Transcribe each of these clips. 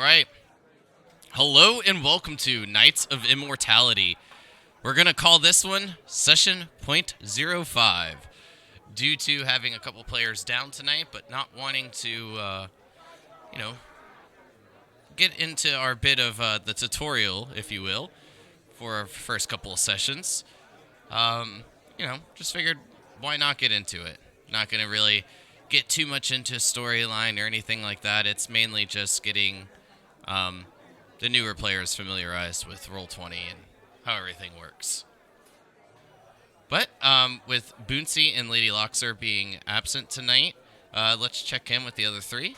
right. Hello and welcome to Knights of Immortality. We're going to call this one Session .05. Due to having a couple players down tonight, but not wanting to, get into our bit of the tutorial, if you will, for our first couple of sessions. Just figured why not get into it? Not going to really get too much into storyline or anything like that. It's mainly just getting the newer players familiarized with Roll20 and how everything works. But with Boonsy and Lady Loxer being absent tonight, let's check in with the other three.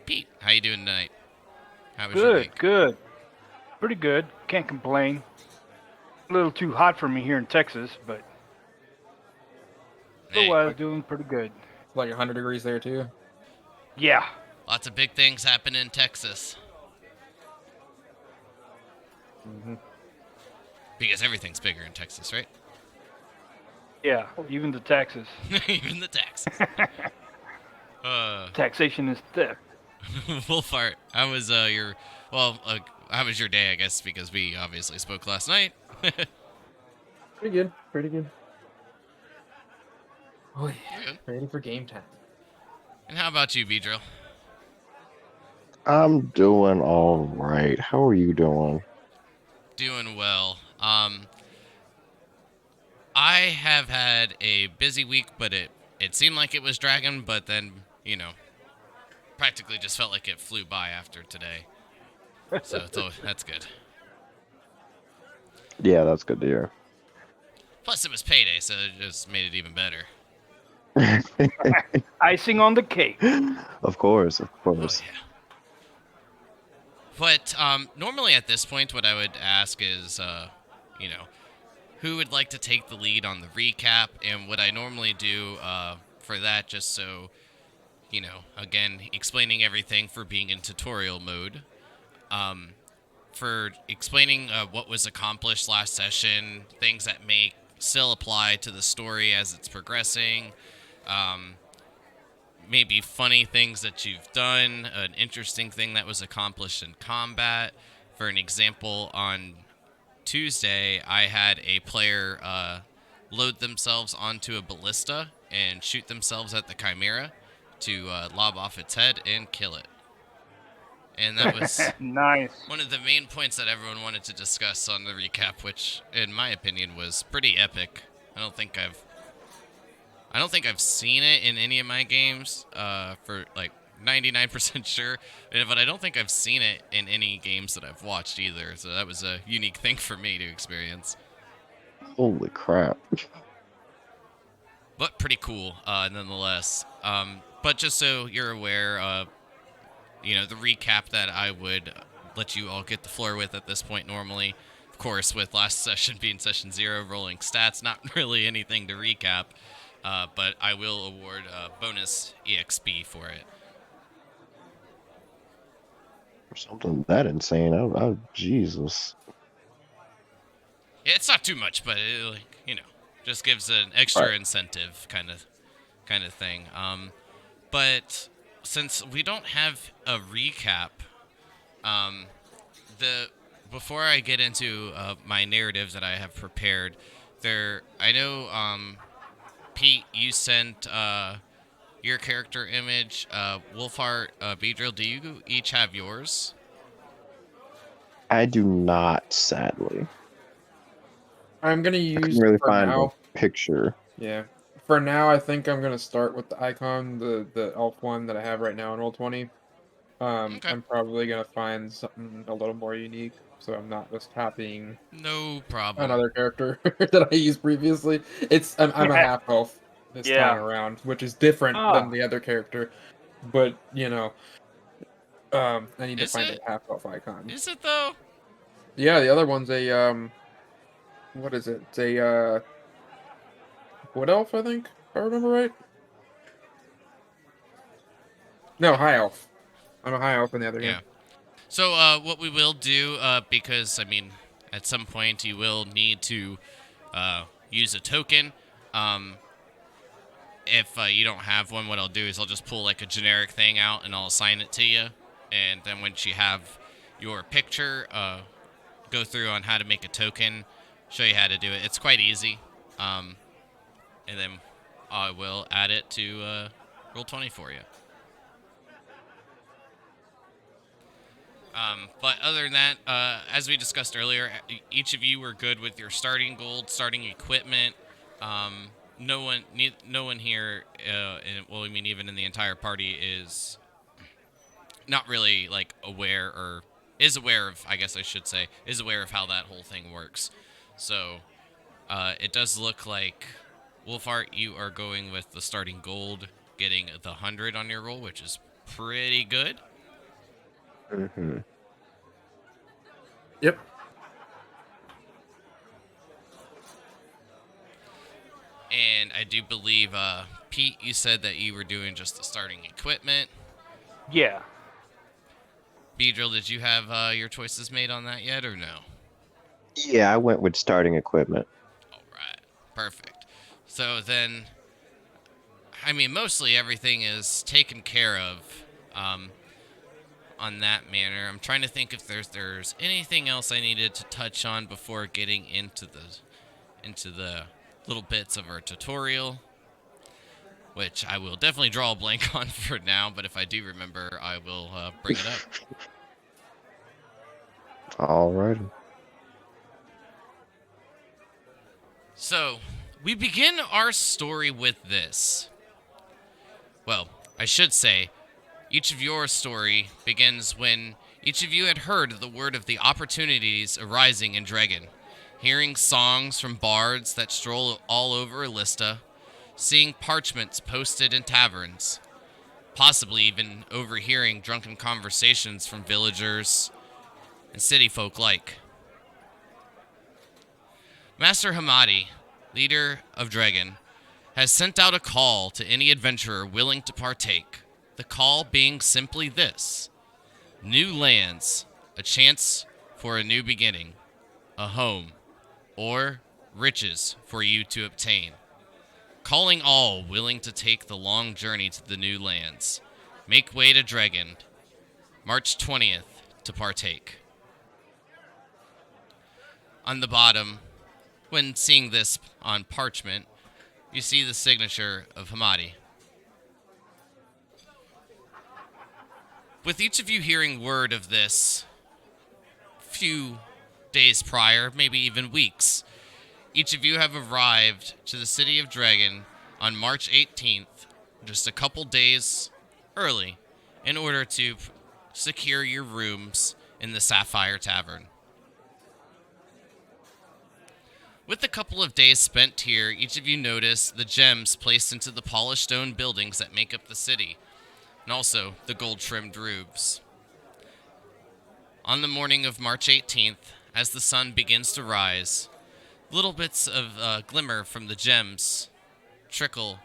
Pete, how you doing tonight? How was your week? Good. Pretty good. Can't complain. A little too hot for me here in Texas, but Hey, otherwise doing pretty good. Like 100 degrees there too. Yeah. lots of big things happen in Texas. Mm-hmm. Because everything's bigger in Texas, right? Yeah. Even the taxes. Even the taxes. Taxation is theft. Wolfart, how was how was your day, I guess, because we obviously spoke last night. Pretty good. Pretty good. Oh yeah. Good. Ready for game time. And how about you, Beedrill? I'm doing all right. How are you doing? Doing well. I have had a busy week, but it seemed like it was dragging, but then, practically just felt like it flew by after today. So that's good. Yeah, that's good to hear. Plus, it was payday, so it just made it even better. Icing on the cake. Of course, of Oh, course. yeah. But normally at this point, what I would ask is, who would like to take the lead on the recap? And what I normally do for that, just so, again, explaining everything for being in tutorial mode. For explaining what was accomplished last session, things that may still apply to the story as it's progressing, maybe funny things that you've done, an interesting thing that was accomplished in combat. For an example, on Tuesday, I had a player load themselves onto a ballista and shoot themselves at the Chimera to lob off its head and kill it. And that was Nice. one of the main points that everyone wanted to discuss on the recap, which, in my opinion, was pretty epic. I don't think I've seen it in any of my games, for like 99% sure, but I don't think I've seen it in any games that I've watched either. So that was a unique thing for me to experience. Holy crap. But pretty cool, nonetheless. But just so you're aware, the recap that I would let you all get the floor with at this point normally. Of course, with last session being session 0, rolling stats, not really anything to recap, but I will award bonus EXP for it. For something that insane. Oh, Jesus. Yeah, it's not too much, but it, just gives an extra Right. incentive kind of thing. But since we don't have a recap, before I get into my narrative that I have prepared, I know, Pete, you sent your character image. Wolfheart, Beedrill, do you each have yours? I do not, sadly. I'm gonna I use couldn't really for find now. a picture. Yeah. For now, I think I'm gonna start with the icon, the elf one that I have right now in Roll20. Okay. I'm probably gonna find something a little more unique, so I'm not just copying No problem. another character that I used previously. I'm a half elf this time Yeah. around, which is different than the other character. But I need to Is find a it? half elf icon. Is it though? Yeah, the other one's a what is it? It's a wood elf, I think, if I remember right. No, high elf. I'm a high elf in the other game. Yeah. So what we will do, because I mean, at some point you will need to use a token. If you don't have one, what I'll do is I'll just pull like a generic thing out and I'll assign it to you, and then once you have your picture, go through on how to make a token, show you how to do it. It's quite easy, and then I will add it to Roll20 for you. But other than that, as we discussed earlier, each of you were good with your starting gold, starting equipment. No one here, well, I mean, even in the entire party, is not really like aware, or is aware of, I guess I should say, is aware of how that whole thing works. So it does look like Wolfart, you are going with the starting gold, getting the 100 on your roll, which is pretty good. Mm-hmm. Yep. And I do believe, Pete, you said that you were doing just the starting equipment. Yeah. Beedrill, did you have your choices made on that yet, or no? Yeah, I went with starting equipment. All right, perfect. So then, I mean, mostly everything is taken care of on that manner. I'm trying to think if there's anything else I needed to touch on before getting into the little bits of our tutorial, which I will definitely draw a blank on for now, but if I do remember, I will bring it up. Alrighty. So, we begin our story with this. Well, I should say, each of your story begins when each of you had heard the word of the opportunities arising in Dragon, hearing songs from bards that stroll all over Elista, seeing parchments posted in taverns, possibly even overhearing drunken conversations from villagers and city folk alike. Master Hamadi, leader of Dragon, has sent out a call to any adventurer willing to partake. The call being simply this: new lands, a chance for a new beginning, a home, or riches for you to obtain. Calling all willing to take the long journey to the new lands. Make way to Dragon, March 20th, to partake. On the bottom, when seeing this on parchment, you see the signature of Hamadi. With each of you hearing word of this few days prior, maybe even weeks, each of you have arrived to the city of Dragon on March 18th, just a couple days early, in order to secure your rooms in the Sapphire Tavern. With a couple of days spent here, each of you notice the gems placed into the polished stone buildings that make up the city, and also the gold-trimmed roofs. On the morning of March 18th, as the sun begins to rise, little bits of glimmer from the gems trickle,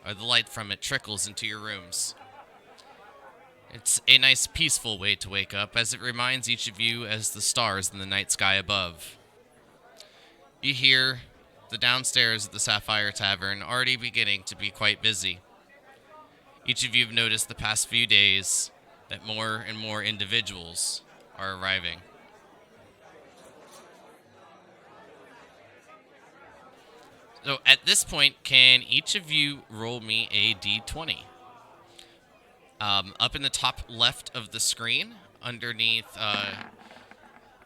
or the light from it trickles into your rooms. It's a nice peaceful way to wake up, as it reminds each of you as the stars in the night sky above. You hear the downstairs at the Sapphire Tavern already beginning to be quite busy. Each of you have noticed the past few days that more and more individuals are arriving. So at this point, can each of you roll me a d20? Up in the top left of the screen, underneath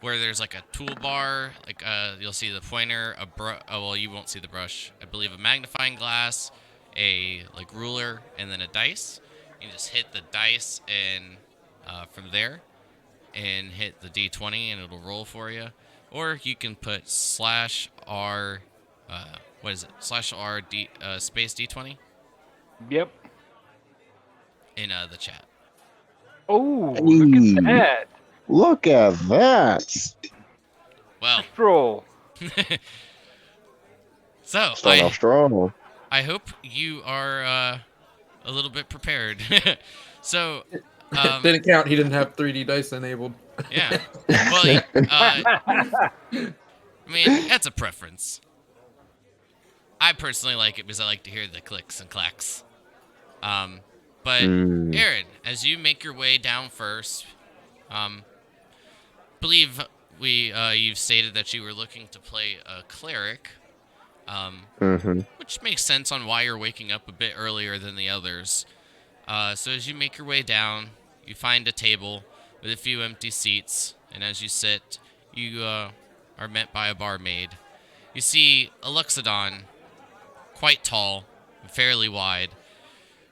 where there's like a toolbar, like you'll see the pointer, oh well, you won't see the brush. I believe a magnifying glass, a like ruler, and then a dice. You just hit the dice and from there, and hit the d20, and it'll roll for you. Or you can put /r, what is it? /r d space d20 Yep. in the chat. Oh, look at that. Look at that. Well, Stroll. so Start off strong. I hope you are a little bit prepared. So, Didn't count. He didn't have 3D dice enabled. yeah. Well, I mean, that's a preference. I personally like it because I like to hear the clicks and clacks. But But Mm. Aaron, as you make your way down first, believe you've stated that you were looking to play a cleric, Mm-hmm. which makes sense on why you're waking up a bit earlier than the others. So as you make your way down, you find a table with a few empty seats, and as you sit, you are met by a barmaid. You see Eluxidon, quite tall, and fairly wide.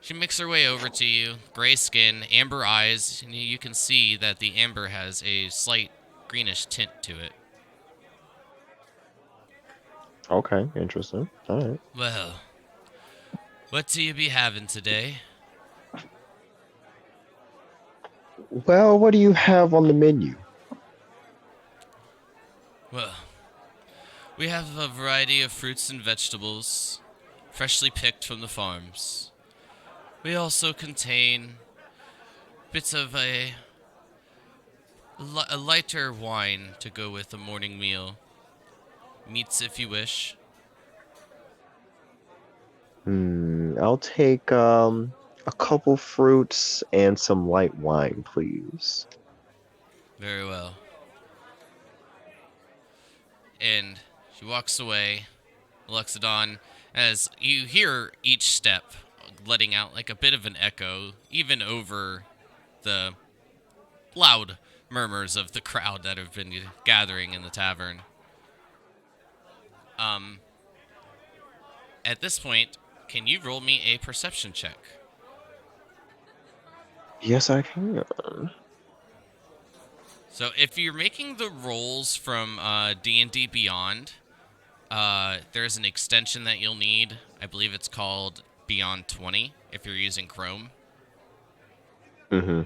She makes her way over to you, gray skin, amber eyes, and you can see that the amber has a slight greenish tint to it. Okay, interesting. All right. Well, what do you be having today? Well, what do you have on the menu? Well, we have a variety of fruits and vegetables, freshly picked from the farms. We also contain bits of a lighter wine to go with a morning meal. Meats if you wish. I'll take a couple fruits and some light wine, please. Very well. And she walks away, Luxodon, as you hear each step letting out like a bit of an echo, even over the loud murmurs of the crowd that have been gathering in the tavern. At this point, can you roll me a perception check? Yes, I can. So if you're making the rolls from D&D Beyond, there's an extension that you'll need. I believe it's called Beyond 20 if you're using Chrome. Mm-hmm.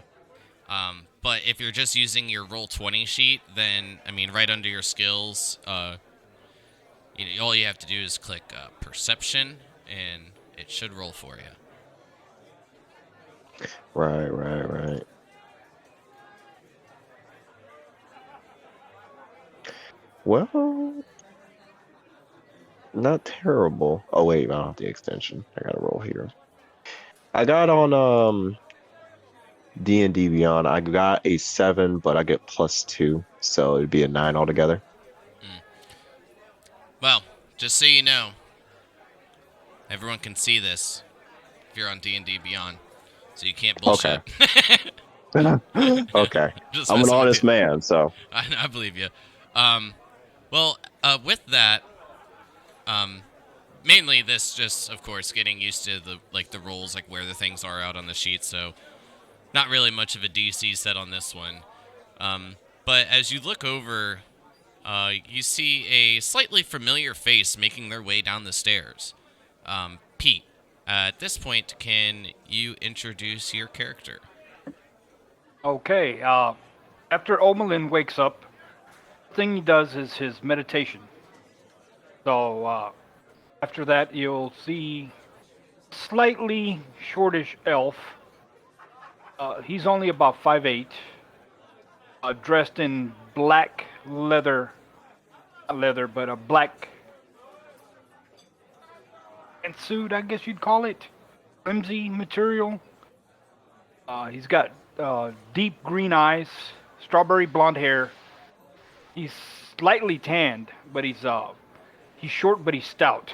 But if you're just using your Roll20 sheet, then, I mean, right under your skills, all you have to do is click Perception, and it should roll for you. Right. Well, not terrible. Oh wait, I don't have the extension. I gotta roll here. I got on D&D Beyond. I got a 7, but I get +2, so it'd be a 9 altogether. Well, just so you know, everyone can see this if you're on D&D Beyond, so you can't bullshit. Okay. Just I'm an messing with honest you. man, so. I believe you. With that, mainly this just, of course, getting used to the rolls, like where the things are out on the sheet. So, not really much of a DC set on this one. But as you look over, you see a slightly familiar face making their way down the stairs. Pete, at this point, can you introduce your character? Okay. After Omelin wakes up, the thing he does is his meditation. So after that, you'll see slightly shortish elf. He's only about 5'8", dressed in black leather, not leather, but a black suit, I guess you'd call it, flimsy material. He's got deep green eyes, strawberry blonde hair. He's slightly tanned, but he's short, but he's stout.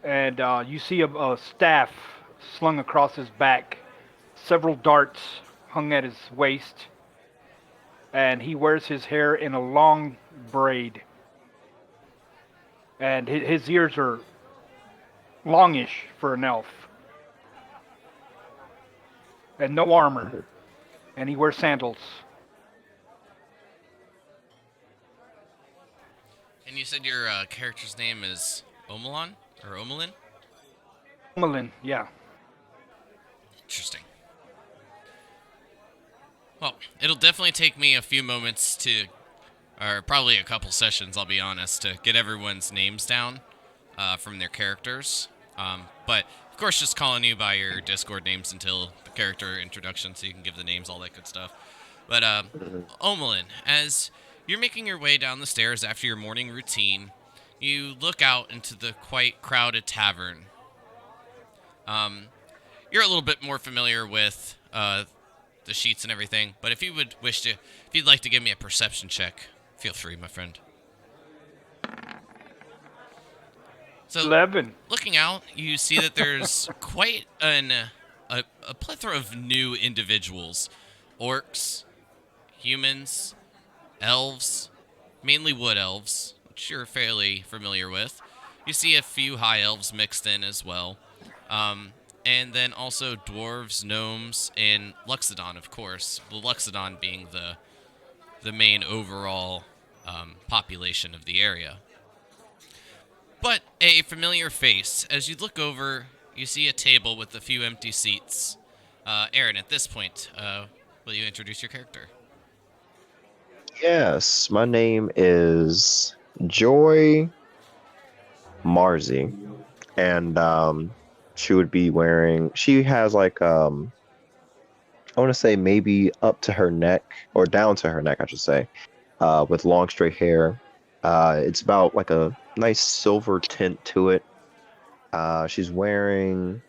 And you see a staff slung across his back, several darts hung at his waist, and he wears his hair in a long braid. And his ears are longish for an elf. And no armor. And he wears sandals. And you said your character's name is Omelon? Or Omelin? Omelin, yeah. Interesting. Well, it'll definitely take me a few moments or probably a couple sessions, I'll be honest, to get everyone's names down from their characters. But, of course, just calling you by your Discord names until the character introduction so you can give the names, all that good stuff. But, Omelin, as you're making your way down the stairs after your morning routine, you look out into the quite crowded tavern. you're a little bit more familiar with the sheets and everything. But if you would wish to, if you'd like to give me a perception check, feel free, my friend. So, 11. looking out, you see that there's quite a plethora of new individuals. Orcs, humans, elves, mainly wood elves, which you're fairly familiar with. You see a few high elves mixed in as well. And then also dwarves, gnomes, and Luxodon, of course. The Luxodon being the main overall population of the area. But a familiar face. As you look over, you see a table with a few empty seats. Aaron, at this point, will you introduce your character? Yes, my name is Joy Marzi, and she would be wearing. She has like I want to say maybe up to her neck or down to her neck, I should say, with long straight hair. It's about like a nice silver tint to it. She's wearing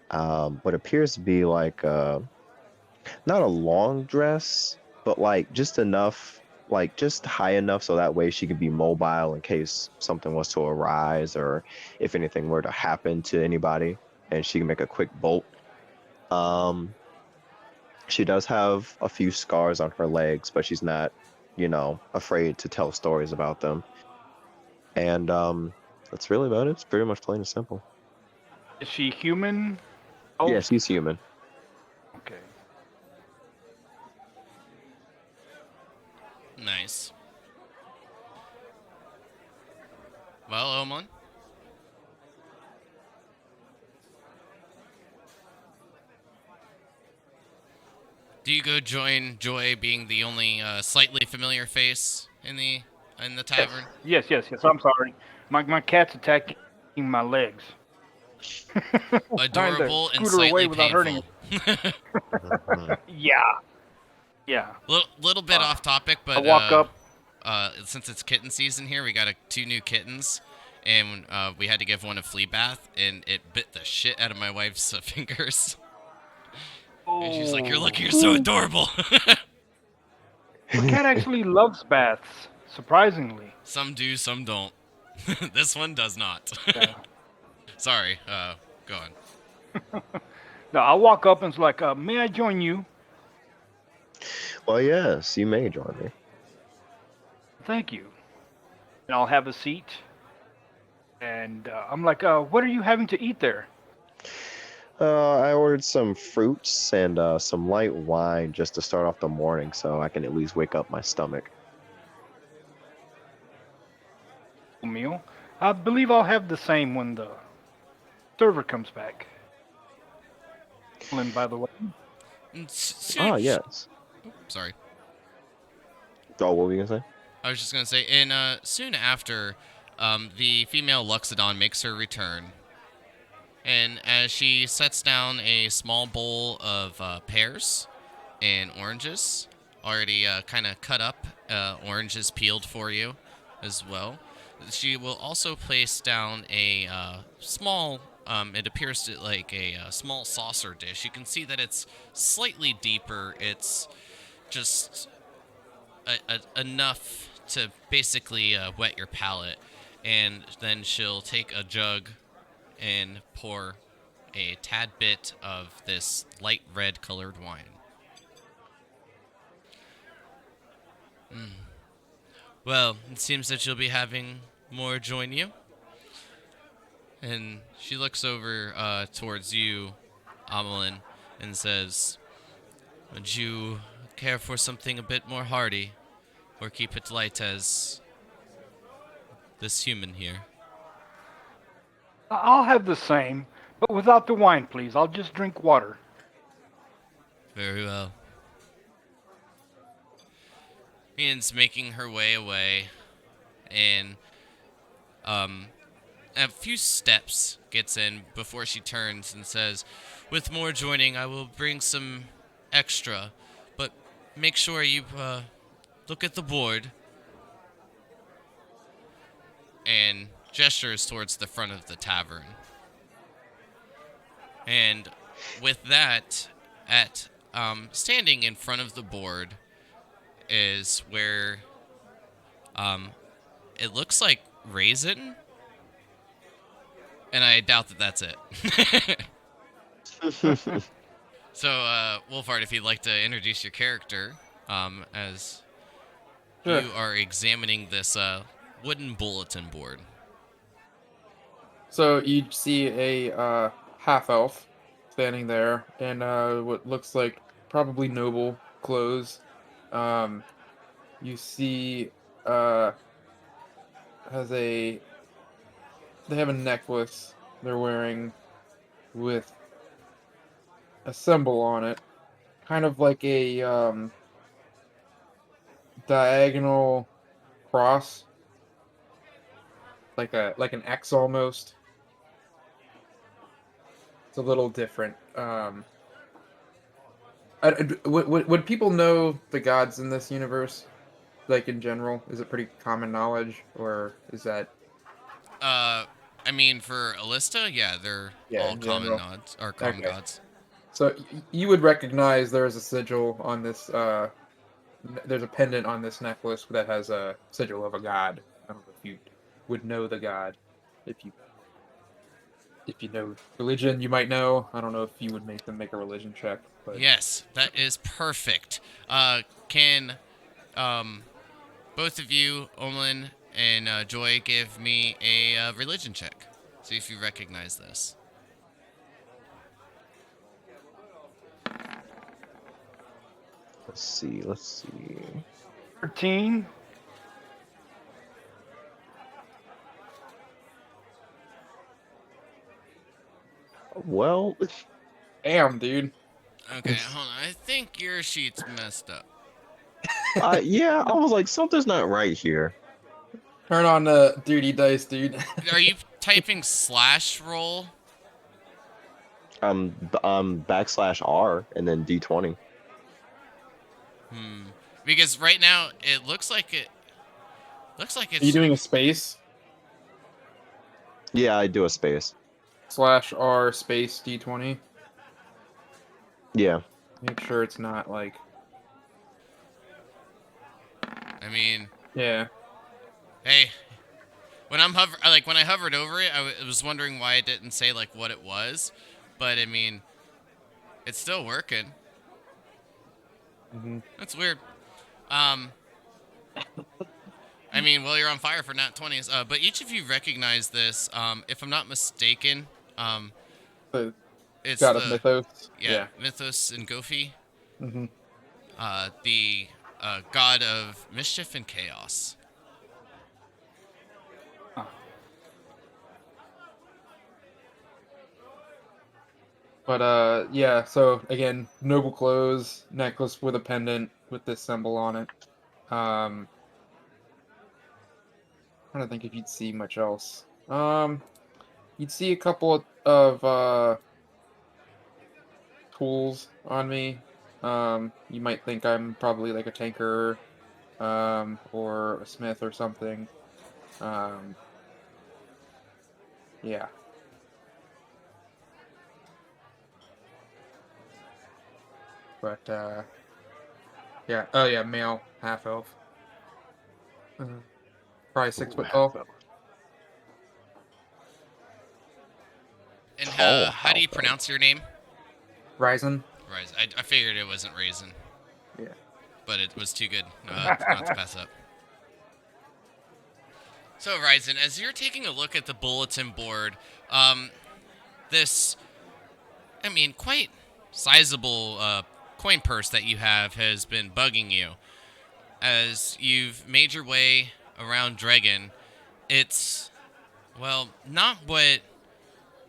what appears to be like not a long dress, but like just enough, like just high enough so that way she could be mobile in case something was to arise or if anything were to happen to anybody, and she can make a quick bolt. Um, she does have a few scars on her legs, but she's not, afraid to tell stories about them. And that's really about it. It's pretty much plain and simple. Is she human? Yeah, Elf? she's human. Okay. Nice. Well, Omon? Do you go join Joy being the only slightly familiar face in the tavern? Yes. I'm sorry. My cat's attacking my legs. Trying to Adorable and scoot her away slightly without hurting painful. her. Mhm. Yeah. Little bit off topic, I but walk up. since it's kitten season here, we got two new kittens, and we had to give one a flea bath, and it bit the shit out of my wife's fingers. And she's like, "You're lucky you're so adorable." The cat actually loves baths, surprisingly. Some do, some don't. This one does not. Yeah. Sorry. Go on. Now I walk up and it's like, may I join you? Well, yes, you may join me. Thank you. And I'll have a seat. And I'm like, what are you having to eat there? I ordered some fruits and some light wine just to start off the morning so I can at least wake up my stomach. Meal. I believe I'll have the same when the server comes back. By the way. Ah, yes. Sorry. Oh, what were you gonna say? I was just gonna say, and soon after, the female Luxodon makes her return, and as she sets down a small bowl of pears and oranges, already kind of cut up, oranges peeled for you, as well. She will also place down a small. It appears to like a small saucer dish. You can see that it's slightly deeper. It's just enough to basically wet your palate, and then she'll take a jug and pour a tad bit of this light red colored wine. Well, it seems that you'll be having more join you. And she looks over towards you, Amelin, and says, "Would you care for something a bit more hearty, or keep it light as this human here?" I'll have the same, but without the wine, please. I'll just drink water. Very well. Ian's making her way away, and a few steps gets in before she turns and says, "With more joining, I will bring some extra, but make sure you look at the board." And gestures towards the front of the tavern. And with that, at standing in front of the board is where it looks like Raisin, and I doubt that that's it. So, Wolfhard, if you'd like to introduce your character, as Sure. you are examining this wooden bulletin board. So you see a half elf standing there in what looks like probably noble clothes. Um, you see uh has a they have a necklace they're wearing with a symbol on it, kind of like a diagonal cross, like an X almost. It's a little different. Would people know the gods in this universe? Like in general, is it pretty common knowledge, or is that I mean, for Elista, yeah, they're yeah all in common general? nods or common Okay, gods. so you would recognize there is a sigil on this. There's a pendant on this necklace that has a sigil of a god. I don't know if you would know the god. If you know religion, you might know. I don't know if you would make them make a religion check, but Yes, that is perfect. Can both of you, Omlin and Joy, give me a religion check? See if you recognize this. Let's see. Let's see. 13. Well, damn, dude. Okay, hold on. I think your sheet's messed up. yeah, I was like, something's not right here. Turn on the duty dice, dude. Are you typing slash roll? Backslash R and then D20. Because right now it looks like Are you it's doing a space Yeah, I do a space. slash R space D20? Yeah. Make sure it's not like I mean, yeah. hey, when when I hovered over it, I was wondering why it didn't say like what it was, but I mean, it's still working. hmm That's weird. Um, I mean, well, you're on fire for nat 20s. But each of you recognize this. If I'm not mistaken, The it's god of the mythos. yeah Mythos and Gofi, hmm the god of mischief and chaos. But yeah. So again, noble clothes, necklace with a pendant with this symbol on it. Trying to think if you'd see much else. You'd see a couple of tools on me. You might think I'm probably like a tanker, or a smith or something. Um, yeah. But yeah. Oh yeah, male, half elf. Probably 6 foot tall. And Tall how do you half elf. pronounce your name? Ryzen. Raisin. I figured it wasn't Raisin, Yeah. but it was too good not to pass up. So, Ryzen, as you're taking a look at the bulletin board, this, I mean, quite sizable coin purse that you have has been bugging you. As you've made your way around Dragon, it's, well, not what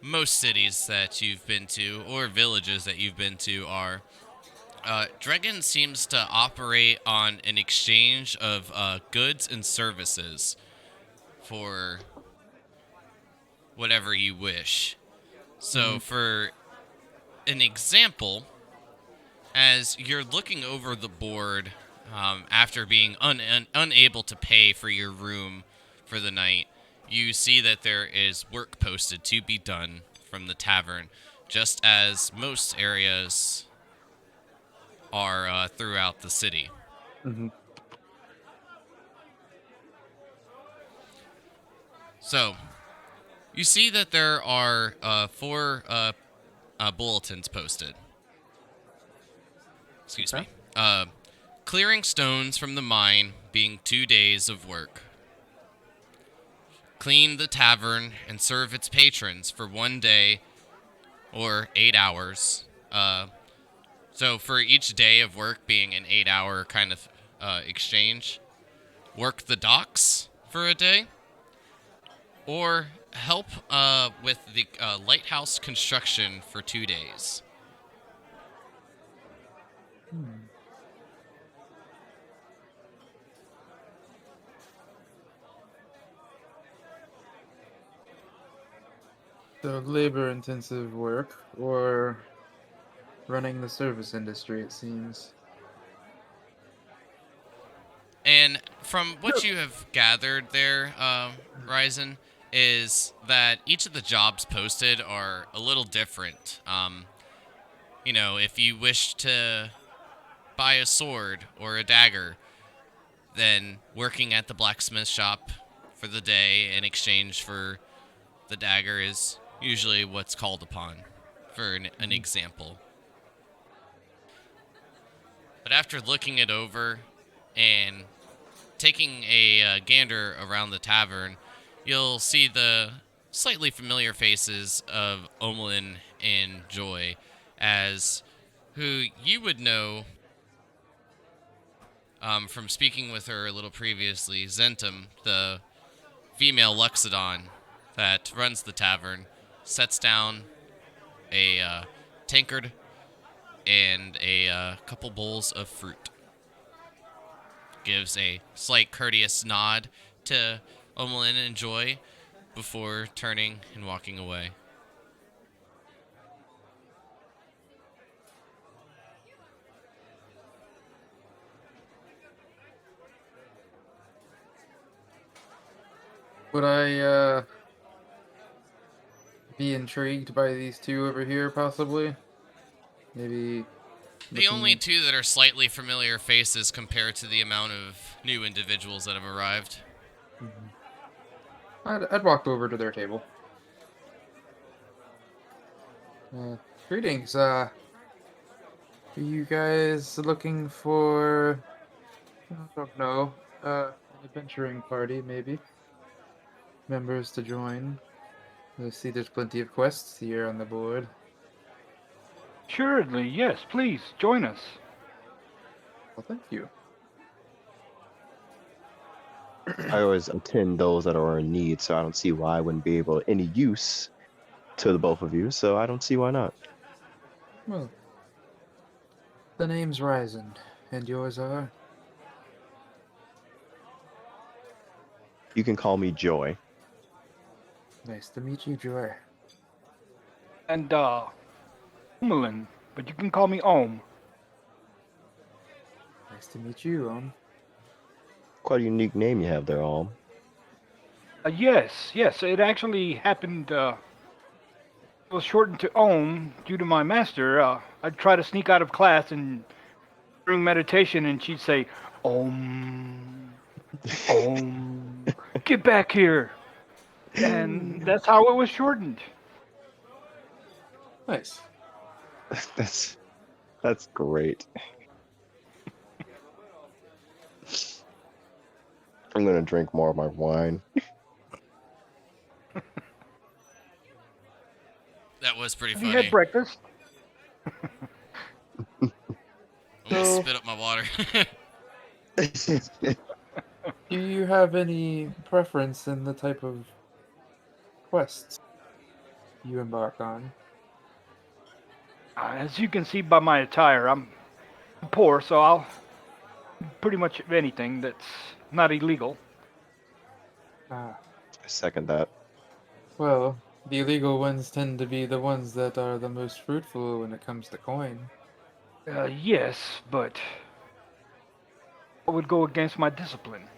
most cities that you've been to or villages that you've been to are. Dragon seems to operate on an exchange of goods and services for whatever you wish. So, for an example, as you're looking over the board after being unable to pay for your room for the night, you see that there is work posted to be done from the tavern just as most areas are throughout the city. Mm-hmm. So, you see that there are 4 bulletins posted. Excuse Okay. me. Clearing stones from the mine being 2 days of work. Clean the tavern and serve its patrons for 1 day or 8 hours. So for each day of work being an 8-hour kind of exchange, work the docks for a day, or help with the lighthouse construction for 2 days. Hmm. So labor-intensive work or running the service industry, it seems. And from what you have gathered there, Ryzen, is that each of the jobs posted are a little different. If you wish to buy a sword or a dagger, then working at the blacksmith shop for the day in exchange for the dagger is usually what's called upon, for an example. But after looking it over and taking a gander around the tavern, you'll see the slightly familiar faces of Omlin and Joy, as who you would know from speaking with her a little previously. Zentum, the female Luxodon that runs the tavern, sets down a tankard and a couple bowls of fruit. Gives a slight courteous nod to Omelin and Joy before turning and walking away. Would I be intrigued by these two over here, possibly? Maybe The only looking. 2 that are slightly familiar faces compared to the amount of new individuals that have arrived. Mhm. I'd walk over to their table. Uh, Greetings. Are you guys looking for? I don't know. An adventuring party, maybe. Members to join. I see there's plenty of quests here on the board. Assuredly, yes. Please join us. Well, thank you. I always attend those that are in need, so I don't see why I wouldn't be able any use to the both of you. So I don't see why not. Well, the name's Ryzen, and yours are? You can call me Joy. Nice to meet you, Joy. And Omelin, but you can call me Ohm. Nice to meet you, Quite a unique name you have there, Alm. Yes. It actually happened. It was shortened to Ohm due to my master. I'd try to sneak out of class and during meditation, and she'd say, Om, Om, get back here. And that's how it was shortened. Nice. That's that's great. I'm gonna drink more of my wine. That was pretty Have you had funny. breakfast? Almost So, spit up my water. do you have any preference in the type of quests you embark on? As you can see by my attire, I'm poor, so I'll pretty much anything that's not illegal. Ah, I second that. well, the illegal ones tend to be the ones that are the most fruitful when it comes to coin. Yes, but I would go against my discipline.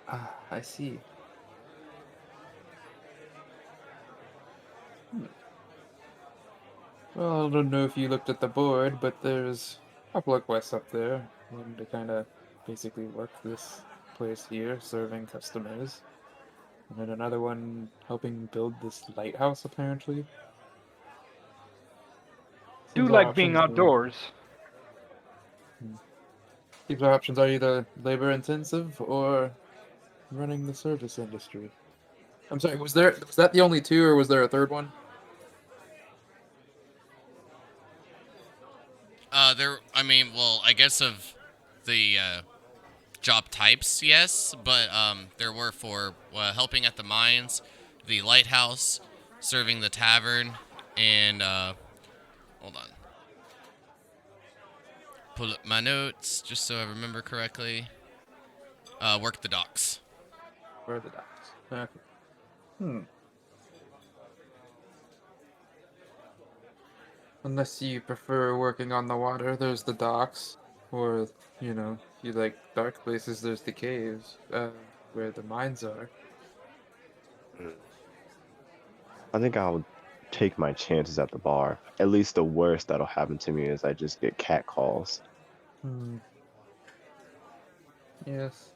Ah, I see. Well, I don't know if you looked at the board, but there's a couple of quests up there. One to kind of basically work this place here, serving customers. And then another one helping build this lighthouse, apparently. Do Seems our like being options are, outdoors. hmm, seems our options are either labor intensive or running the service industry. I'm sorry, was that the only two, or was there a third one? I mean, well, I guess of the job types, yes, but there were for helping at the mines, the lighthouse, serving the tavern, and hold on, pull up my notes just so I remember correctly. Work the docks. Where are the docks? Okay. Hmm. Unless you prefer working on the water, there's the docks. Or, if you like dark places, there's the caves, where the mines are. Mm. I think I'll take my chances at the bar. At least the worst that'll happen to me is I just get cat calls. Hmm. Yes.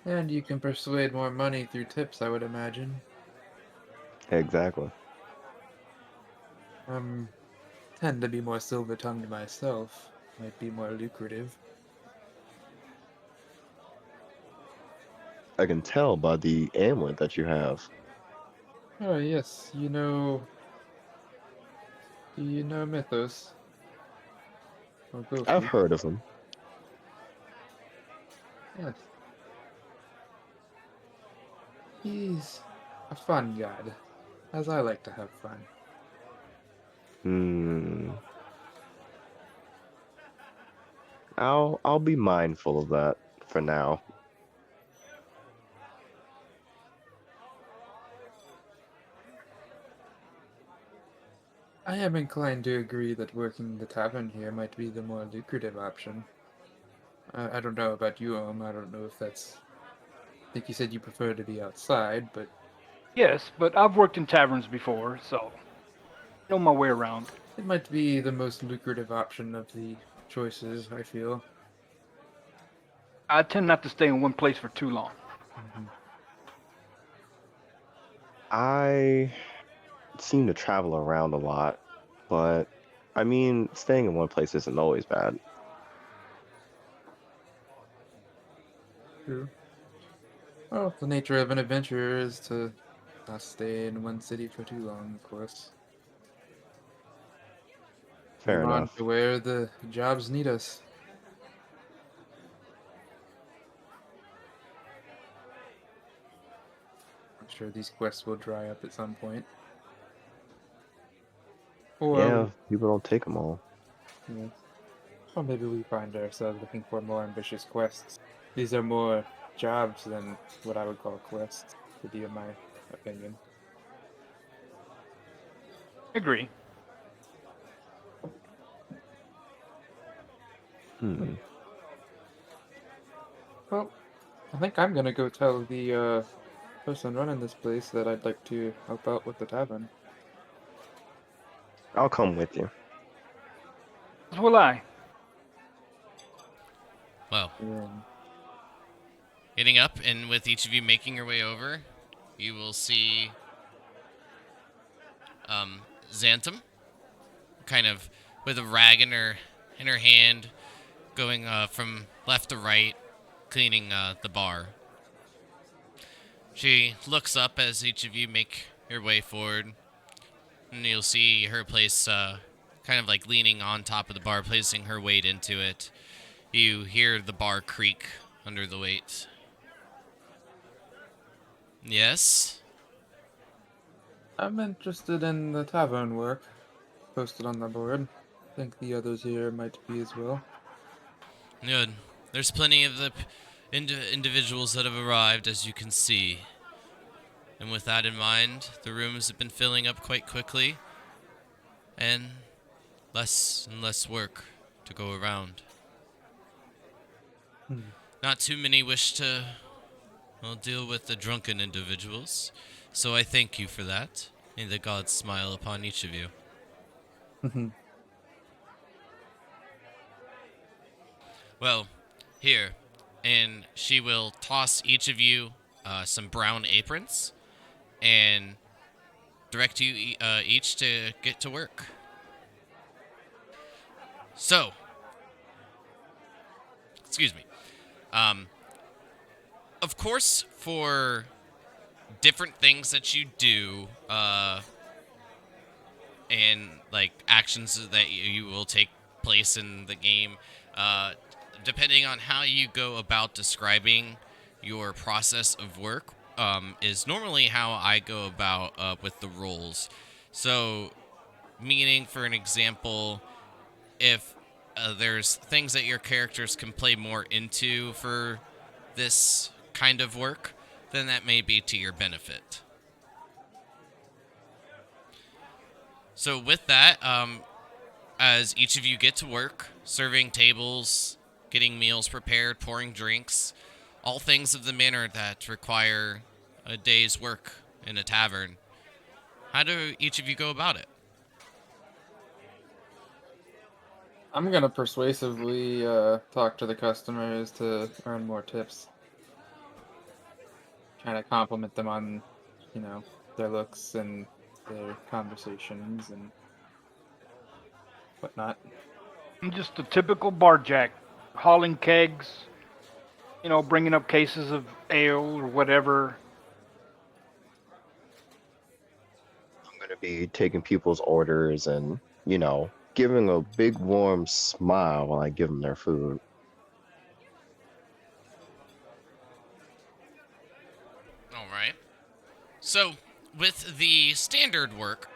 And you can persuade more money through tips, I would imagine. Exactly. Um, tend to be more silver-tongued myself. Might be more lucrative. I can tell by the amulet that you have. Oh, yes, do you know Mythos? Or I've Gofi? heard of him. Yes. He's a fun god, as I like to have fun. Hmm. I'll be mindful of that for now. I am inclined to agree that working the tavern here might be the more lucrative option. I don't know about you, I don't know if that's. I think you said you prefer to be outside, but Yes, but I've worked in taverns before, so know my way around. it might be the most lucrative option of the choices, I feel. I tend not to stay in one place for too long. Hmm. I seem to travel around a lot, but I mean, staying in one place isn't always bad. True. Well, the nature of an adventurer is to not stay in one city for too long, of course. Fair Move on enough. to where the jobs need us. I'm sure these quests will dry up at some point. Or, Yeah, people don't take them all. yeah, or maybe we find ourselves looking for more ambitious quests. These are more jobs than what I would call quests, to be in my opinion. Agree. Hmm. Well, I think I'm gonna go tell the person running this place that I'd like to help out with the tavern. I'll come with you. As will I. Well, And getting up and with each of you making your way over, you will see Xantham, kind of with a rag in her hand, going from left to right, cleaning the bar. She looks up as each of you make your way forward, and you'll see her place kind of like leaning on top of the bar, placing her weight into it. You hear the bar creak under the weight. Yes? I'm interested in the tavern work posted on the board. Think the others here might be as well. Good. There's plenty of the individuals that have arrived, as you can see. And with that in mind, the rooms have been filling up quite quickly, and less work to go around. Hmm. Not too many wish to, well, deal with the drunken individuals, so I thank you for that. May the gods smile upon each of you. Mhm. Well, here. And she will toss each of you some brown aprons and direct you each to get to work. So, excuse me. Um, of course, for different things that you do, and like actions that you will take place in the game, uh, depending on how you go about describing your process of work, is normally how I go about with the roles. So, meaning, for an example, if there's things that your characters can play more into for this kind of work, then that may be to your benefit. So, with that, as each of you get to work, serving tables, getting meals prepared, pouring drinks, all things of the manner that require a day's work in a tavern, how do each of you go about it? I'm gonna persuasively talk to the customers to earn more tips. Kind of compliment them on, their looks and their conversations and whatnot. I'm just a typical bar jack, hauling kegs, bringing up cases of ale or whatever. I'm gonna be taking people's orders and, giving a big warm smile when I give them their food. All right. So, with the standard work,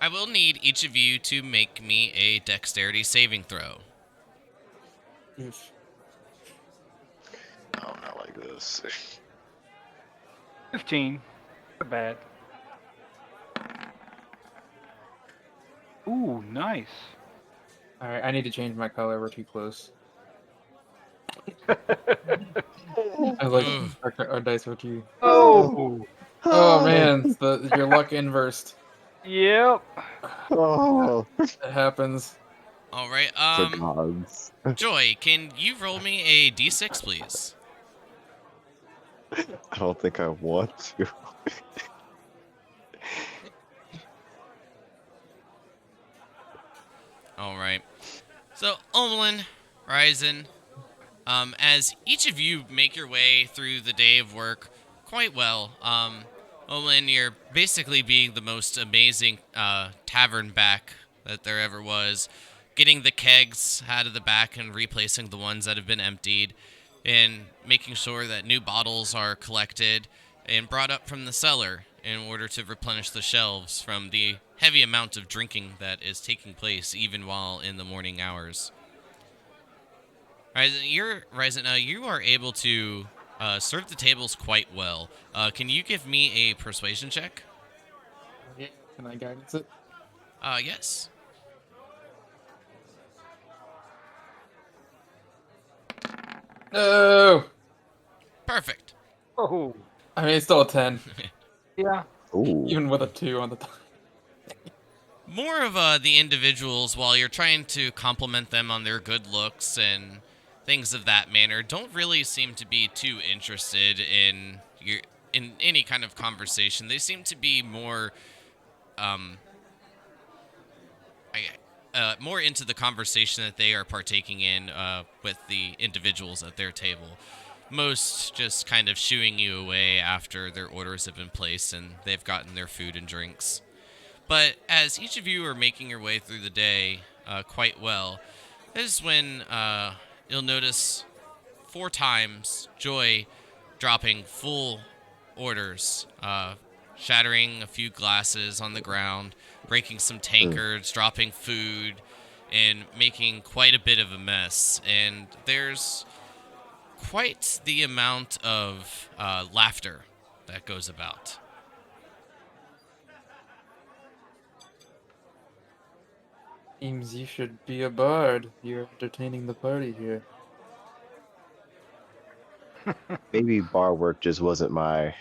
I will need each of you to make me a dexterity saving throw. Oof. Oh, not like this. 15. Not bad. Ooh, nice. All right, I need to change my color. We're too close. I was like, Ugh. our dice are too. Oh, Oh man, it's your luck inversed. yep. Oh, It happens. All right. the gods. Joy, can you roll me a d6, please? I don't think I want to. All right. So, Omlin, Ryzen, as each of you make your way through the day of work quite well, Omlin, you're basically being the most amazing tavern back that there ever was, getting the kegs out of the back and replacing the ones that have been emptied, and making sure that new bottles are collected and brought up from the cellar in order to replenish the shelves from the heavy amount of drinking that is taking place even while in the morning hours. Ryzen, you are able to serve the tables quite well. Can you give me a persuasion check? Yeah, can I guidance it? Yes. No. Perfect. Oh, I mean, it's still a 10, yeah. Ooh. even with a 2 on the top. More of the individuals, while you're trying to compliment them on their good looks and things of that manner, don't really seem to be too interested in any kind of conversation. They seem to be more um, more into the conversation that they are partaking in with the individuals at their table. Most just kind of shooing you away after their orders have been placed and they've gotten their food and drinks. But as each of you are making your way through the day quite well, this is when you'll notice 4 times Joy dropping full orders, shattering a few glasses on the ground, breaking some tankards, dropping food, and making quite a bit of a mess. And there's quite the amount of laughter that goes about. Seems you should be a bard. You're entertaining the party here. Maybe bar work just wasn't my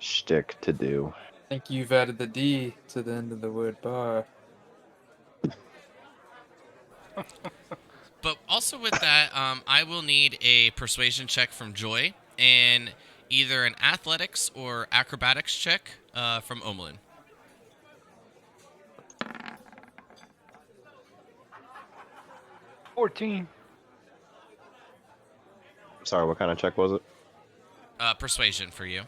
shtick to do. I think you've added the D to the end of the word bar. But also with that, I will need a persuasion check from Joy and either an athletics or acrobatics check from Omlin. 14. Sorry, what kind of check was it? Persuasion for you.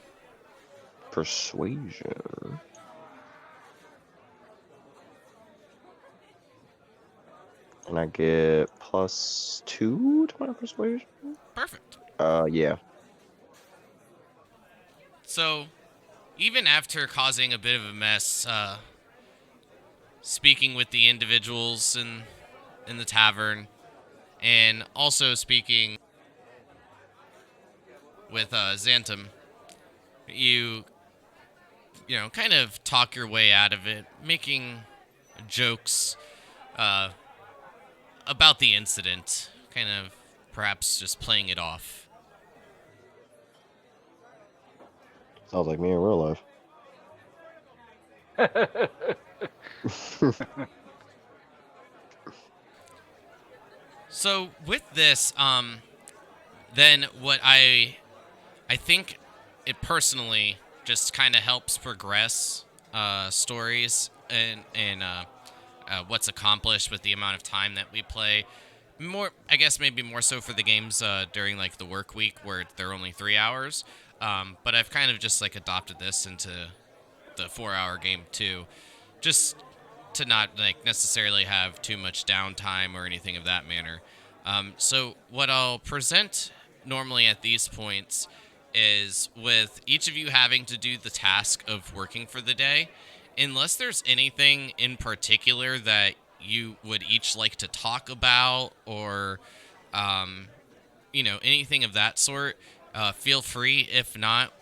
Persuasion. And I get +2 to my persuasion? Perfect. Yeah. So, even after causing a bit of a mess, speaking with the individuals in the tavern, and also speaking with Xantum, you know, kind of talk your way out of it, making jokes about the incident, kind of perhaps just playing it off. Sounds like me in real life. So with this, then what I think it personally just kind of helps progress stories and what's accomplished with the amount of time that we play. More, I guess, maybe more so for the games during like the work week where they're only 3 hours. But I've kind of just like adopted this into the 4 hour game too, just to not like necessarily have too much downtime or anything of that manner. So what I'll present normally at these points is with each of you having to do the task of working for the day, unless there's anything in particular that you would each like to talk about or anything of that sort, feel free. If not,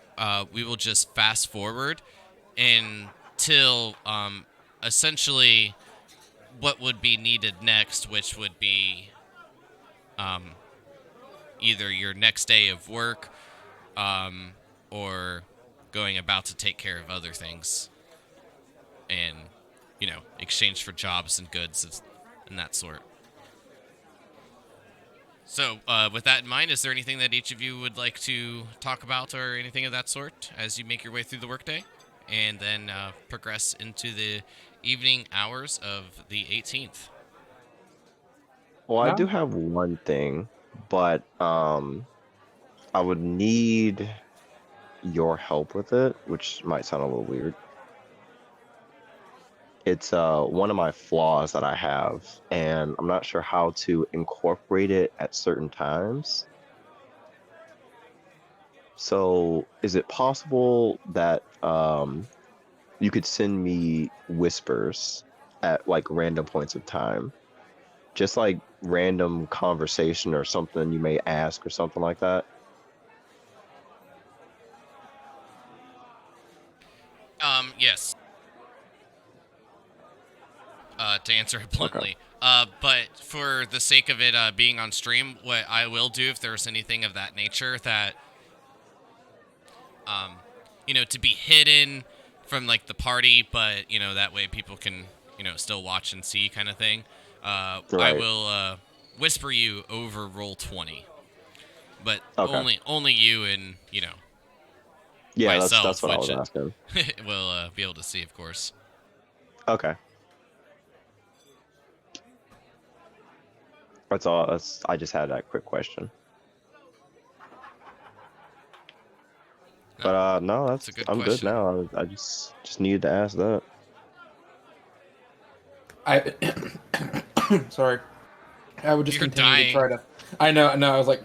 we will just fast forward until essentially what would be needed next, which would be either your next day of work or going about to take care of other things and, exchange for jobs and goods and that sort. So, with that in mind, is there anything that each of you would like to talk about or anything of that sort as you make your way through the workday and then progress into the evening hours of the 18th? Well, I do No. have one thing, but I would need your help with it, which might sound a little weird. It's one of my flaws that I have, and I'm not sure how to incorporate it at certain times. So, is it possible that you could send me whispers at like random points of time? Just like random conversation or something you may ask or something like that? Yes. To answer it Okay. bluntly. But for the sake of it being on stream, what I will do if there's anything of that nature that, to be hidden from like the party, but that way people can still watch and see kind of thing. I Right. will whisper you over roll 20, but Okay. only you and Yeah, that's myself, what I which was asking. will be able to see, of course. Okay. That's all. I just had that quick question. But no, It's a good I'm good question. now. I just needed to ask that. I sorry. I would just You're continue to dying. try to. I know. No, I was like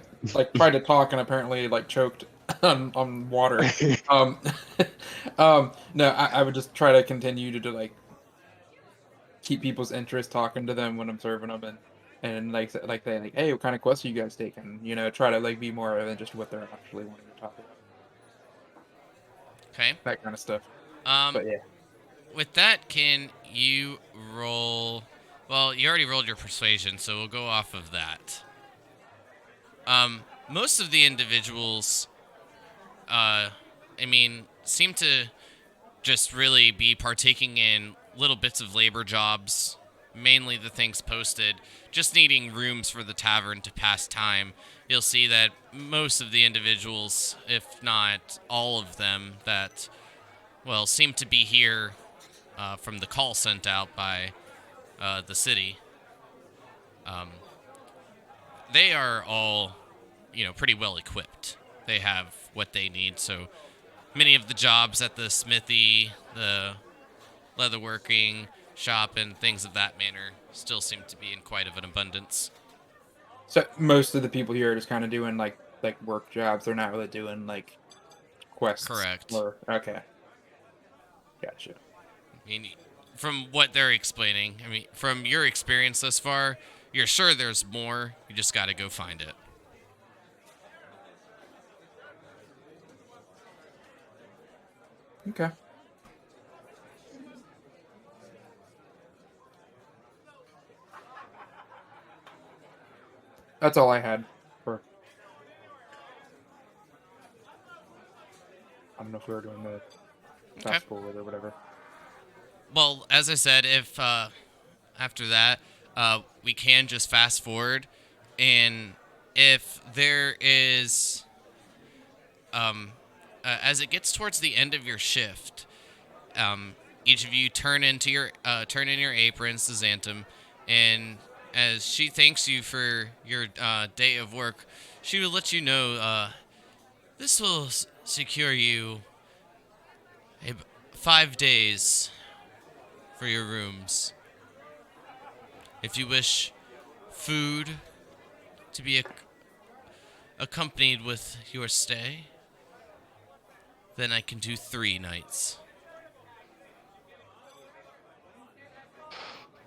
tried to talk and apparently like choked on water. Um, no, I would just try to continue to like keep people's interest, talking to them when I'm serving them, and like they like, hey, what kind of quests are you guys taking? Try to like be more than just what they're actually wanting to talk about. Okay. That kind of stuff. Um, But yeah. with that, can you roll? Well, you already rolled your persuasion, so we'll go off of that. Most of the individuals, seem to just really be partaking in little bits of labor jobs, mainly the things posted just needing rooms for the tavern to pass time, you'll see that most of the individuals, if not all of them, that, well, seem to be here from the call sent out by the city, they are all, pretty well equipped. They have what they need, so many of the jobs at the smithy, the leatherworking shop, and things of that manner still seem to be in quite of an abundance. So most of the people here are just kind of doing like work jobs. They're not really doing like quests Correct. or okay. Gotcha. I mean, from what they're explaining, I mean, from your experience thus far, you're sure there's more. You just got to go find it. Okay. That's all I had for. I don't know if we were doing the Okay. fast forward or whatever. Well, as I said, if after that, we can just fast forward, and if there is, as it gets towards the end of your shift, each of you turn in your aprons to Xantum, and as she thanks you for your day of work, she will let you know this will secure you 5 days for your rooms. If you wish food to be accompanied with your stay, then I can do 3 nights.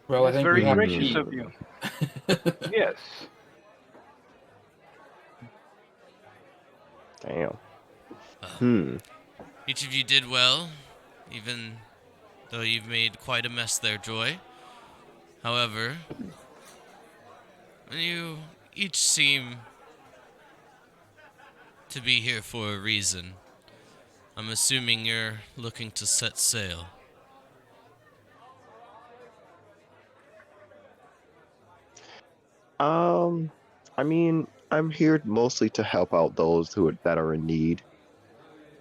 Well, I That's think very we have gracious to of you. Yes. Damn. Hmm. Each of you did well, even though you've made quite a mess there, Joy. However, you each seem to be here for a reason. I'm assuming you're looking to set sail. Um, I mean, I'm here mostly to help out those that are in need,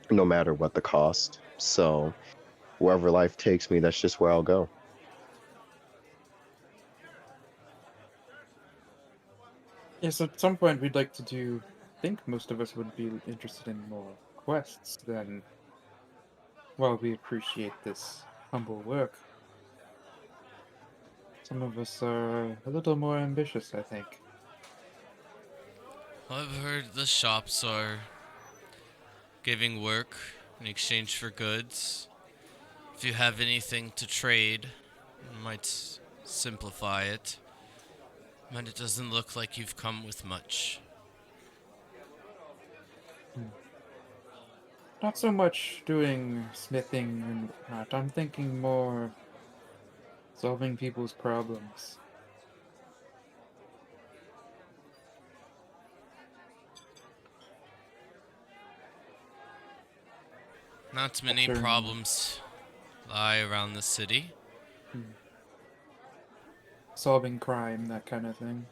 no matter what the cost. So wherever life takes me, that's just where I'll go. Yes, at some point we'd like to do. I think most of us would be interested in more quests than. Well, we appreciate this humble work. Some of us are a little more ambitious, I think. I've heard the shops are giving work in exchange for goods. If you have anything to trade, it might simplify it. But it doesn't look like you've come with much. Not so much doing smithing and whatnot. I'm thinking more solving people's problems. Not many Sure. problems lie around the city. Solving crime, that kind of thing.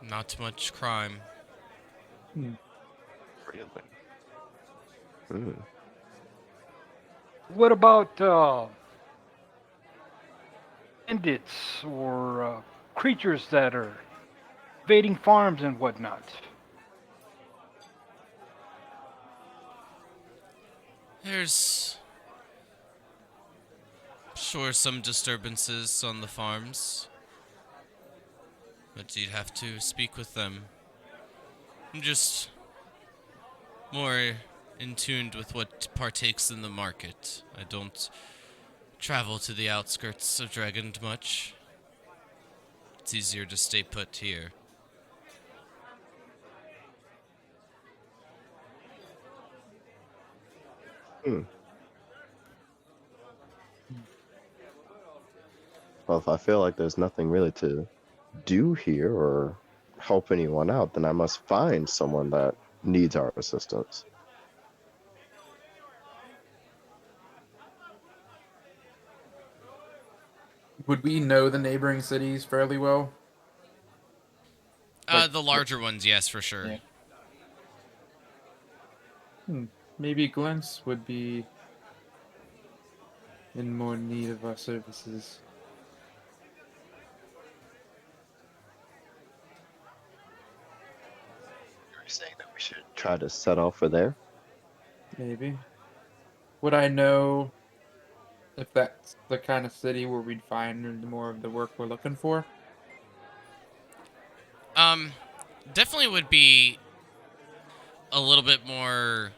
Not much crime. Hmm. Really? Hmm. What about bandits or creatures that are invading farms and whatnot? There's sure some disturbances on the farms, but you'd have to speak with them. I'm just more in tune with what partakes in the market. I don't travel to the outskirts of Dragond much. It's easier to stay put here. Hmm. Well, if I feel like there's nothing really to do here or help anyone out, then I must find someone that needs our assistance. Would we know the neighboring cities fairly well? Like, The larger ones, yes, for sure. yeah. Maybe Glens would be in more need of our services. You're saying that we should try to set off for there? Maybe. Would I know if that's the kind of city where we'd find more of the work we're looking for? Um, definitely would be a little bit more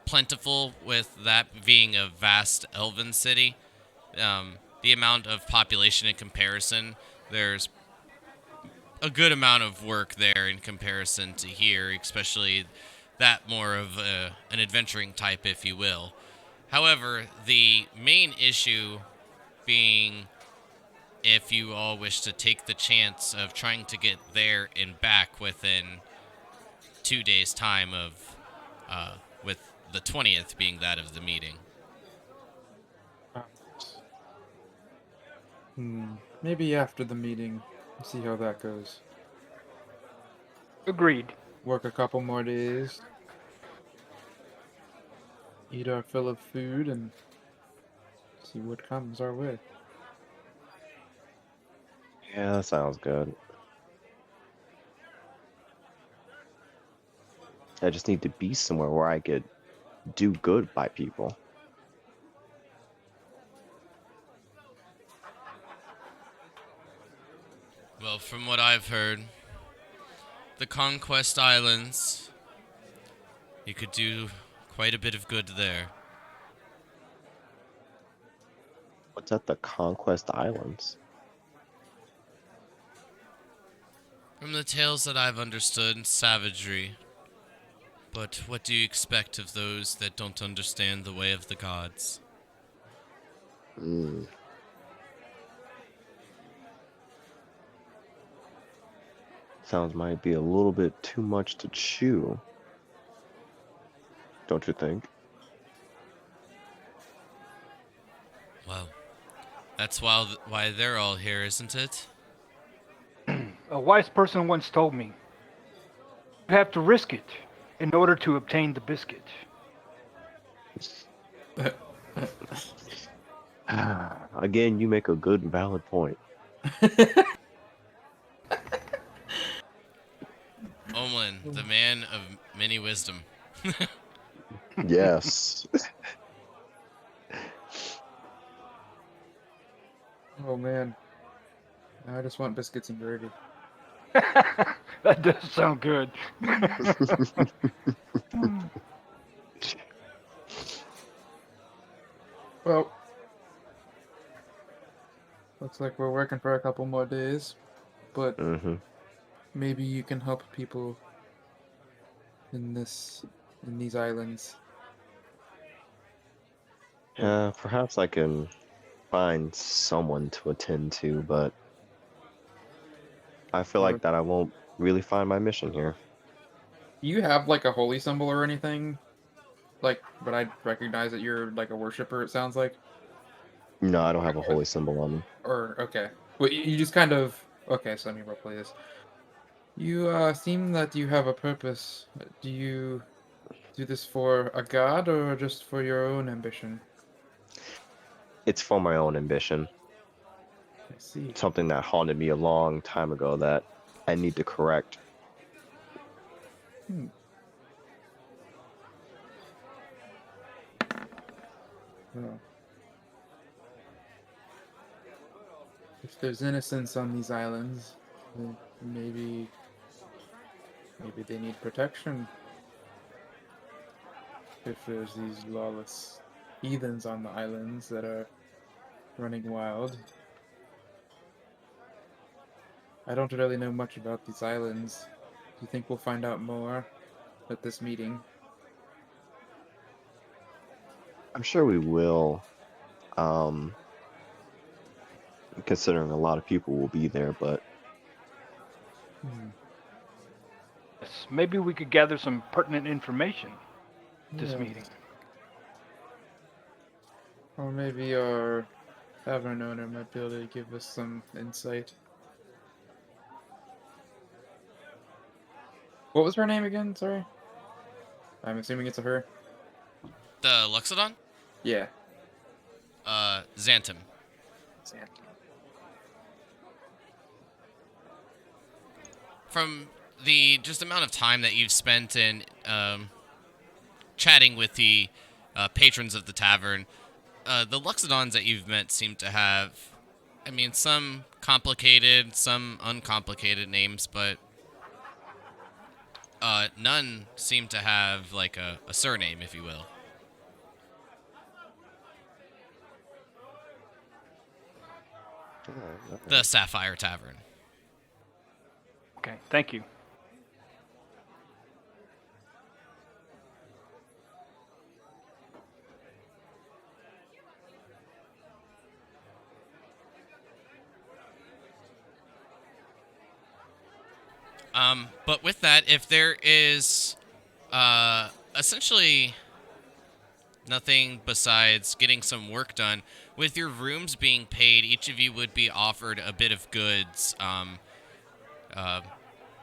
plentiful with that being a vast elven city. The amount of population in comparison, there's a good amount of work there in comparison to here, especially that more of an adventuring type, if you will. However, the main issue being if you all wish to take the chance of trying to get there and back within 2 days' time of, with the 20th being that of the meeting. Maybe after the meeting, see how that goes. Agreed. Work a couple more days, eat our fill of food, and see what comes our way. Yeah, that sounds good. I just need to be somewhere where I could do good by people. Well, from what I've heard, the Conquest Islands, you could do quite a bit of good there. What's at the Conquest Islands? From the tales that I've understood, savagery. But what do you expect of those that don't understand the way of the gods? Hmm. Sounds might be a little bit too much to chew. Don't you think? Well, that's why they're all here, isn't it? A wise person once told me, you have to risk it in order to obtain the biscuit. Again, you make a good and valid point. Omlin, the man of many wisdom. Yes. Oh man, I just want biscuits and gravy. That does sound good. Well, looks like we're working for a couple more days, but Mm-hmm. maybe you can help people in these islands. Perhaps I can find someone to attend to, but I feel Or like that I won't really find my mission here. do you have like a holy symbol or anything? Like, but I recognize that you're like a worshiper. It sounds like. No, I don't have a holy symbol on me. Or okay, well, you just kind of okay. So let me roleplay this. You seem that you have a purpose. Do you do this for a god or just for your own ambition? It's for my own ambition. I see. Something that haunted me a long time ago that I need to correct. Hmm. Well, if there's innocence on these islands, then maybe they need protection. If there's these lawless heathens on the islands that are running wild. I don't really know much about these islands. Do you think we'll find out more at this meeting? I'm sure we will, um, considering a lot of people will be there, but Yes, maybe we could gather some pertinent information at this Yeah. meeting. Or maybe our tavern owner might be able to give us some insight. What was her name again? Sorry. I'm assuming it's a her. The Luxodon? Yeah. Xantum. From the just amount of time that you've spent in chatting with the patrons of the tavern, the Luxodons that you've met seem to have, I mean, some complicated, some uncomplicated names, but none seem to have like a surname, if you will. The Sapphire Tavern. Okay, thank you. But with that, if there is essentially nothing besides getting some work done, with your rooms being paid, each of you would be offered a bit of goods,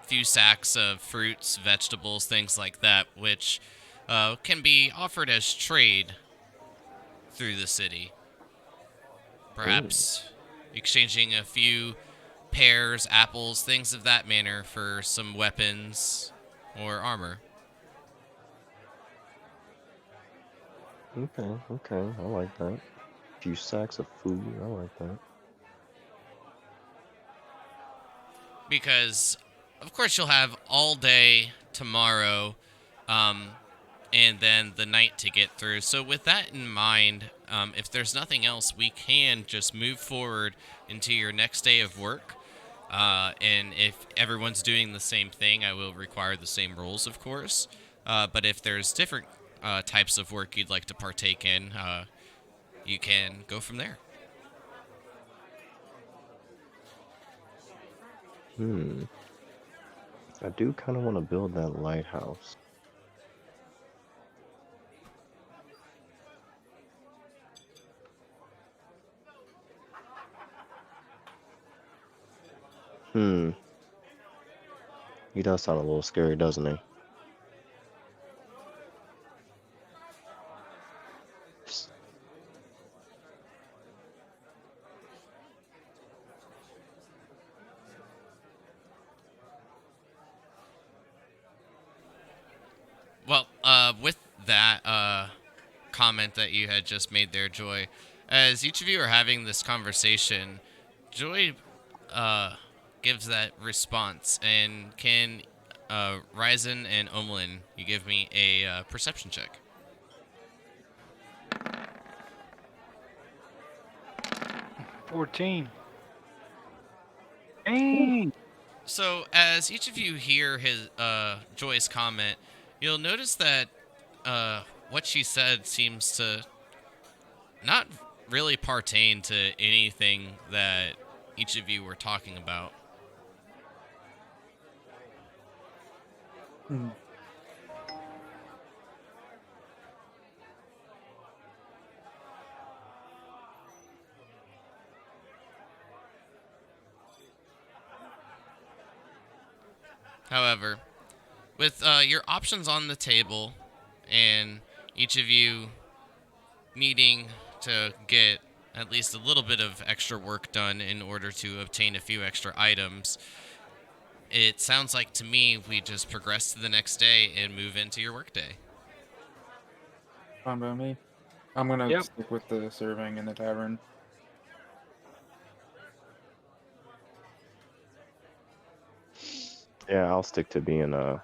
few sacks of fruits, vegetables, things like that, which can be offered as trade through the city. Perhaps exchanging a few pears, apples, things of that manner for some weapons or armor. Okay, I like that. A few sacks of food, I like that. Because, of course, you'll have all day tomorrow, and then the night to get through. So with that in mind, if there's nothing else, we can just move forward into your next day of work. And if everyone's doing the same thing, I will require the same rules, of course. But if there's different types of work you'd like to partake in, you can go from there. I do kind of want to build that lighthouse. He does sound a little scary, doesn't he? Well, with that comment that you had just made there, Joy, as each of you are having this conversation, Joy gives that response. And can Ryzen and Omlin, you give me a perception check? 14. Dang. So, as each of you hear his Joy's comment, you'll notice that what she said seems to not really pertain to anything that each of you were talking about. However, with your options on the table and each of you needing to get at least a little bit of extra work done in order to obtain a few extra items, it sounds like to me we just progress to the next day and move into your workday. Fine by me. I'm gonna Yep. stick with the serving in the tavern. Yeah, I'll stick to being a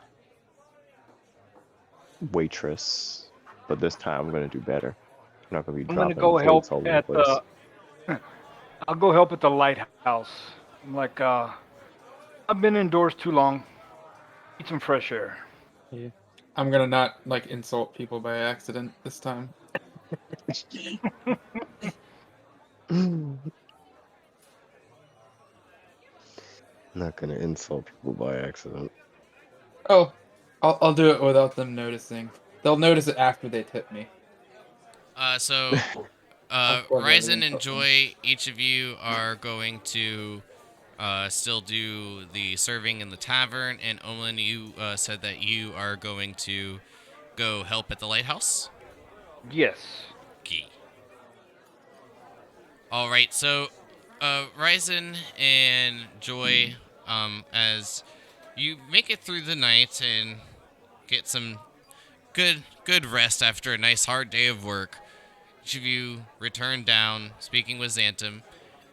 waitress, but this time I'm gonna do better. I'm not gonna be I'm gonna dropping go help plates all over the at place. the. I'll go help at the lighthouse. I'm like, I've been indoors too long. Need some fresh air. Yeah. I'm gonna not like insult people by accident this time. Not gonna insult people by accident. Oh, I'll do it without them noticing. They'll notice it after they tip me. So Ryzen and Joy, each of you are going to still do the serving in the tavern, and Olin, you said that you are going to go help at the lighthouse. Yes. Key. All right, so Ryzen and Joy, as you make it through the night and get some good rest after a nice hard day of work, each of you return down, speaking with Xantum,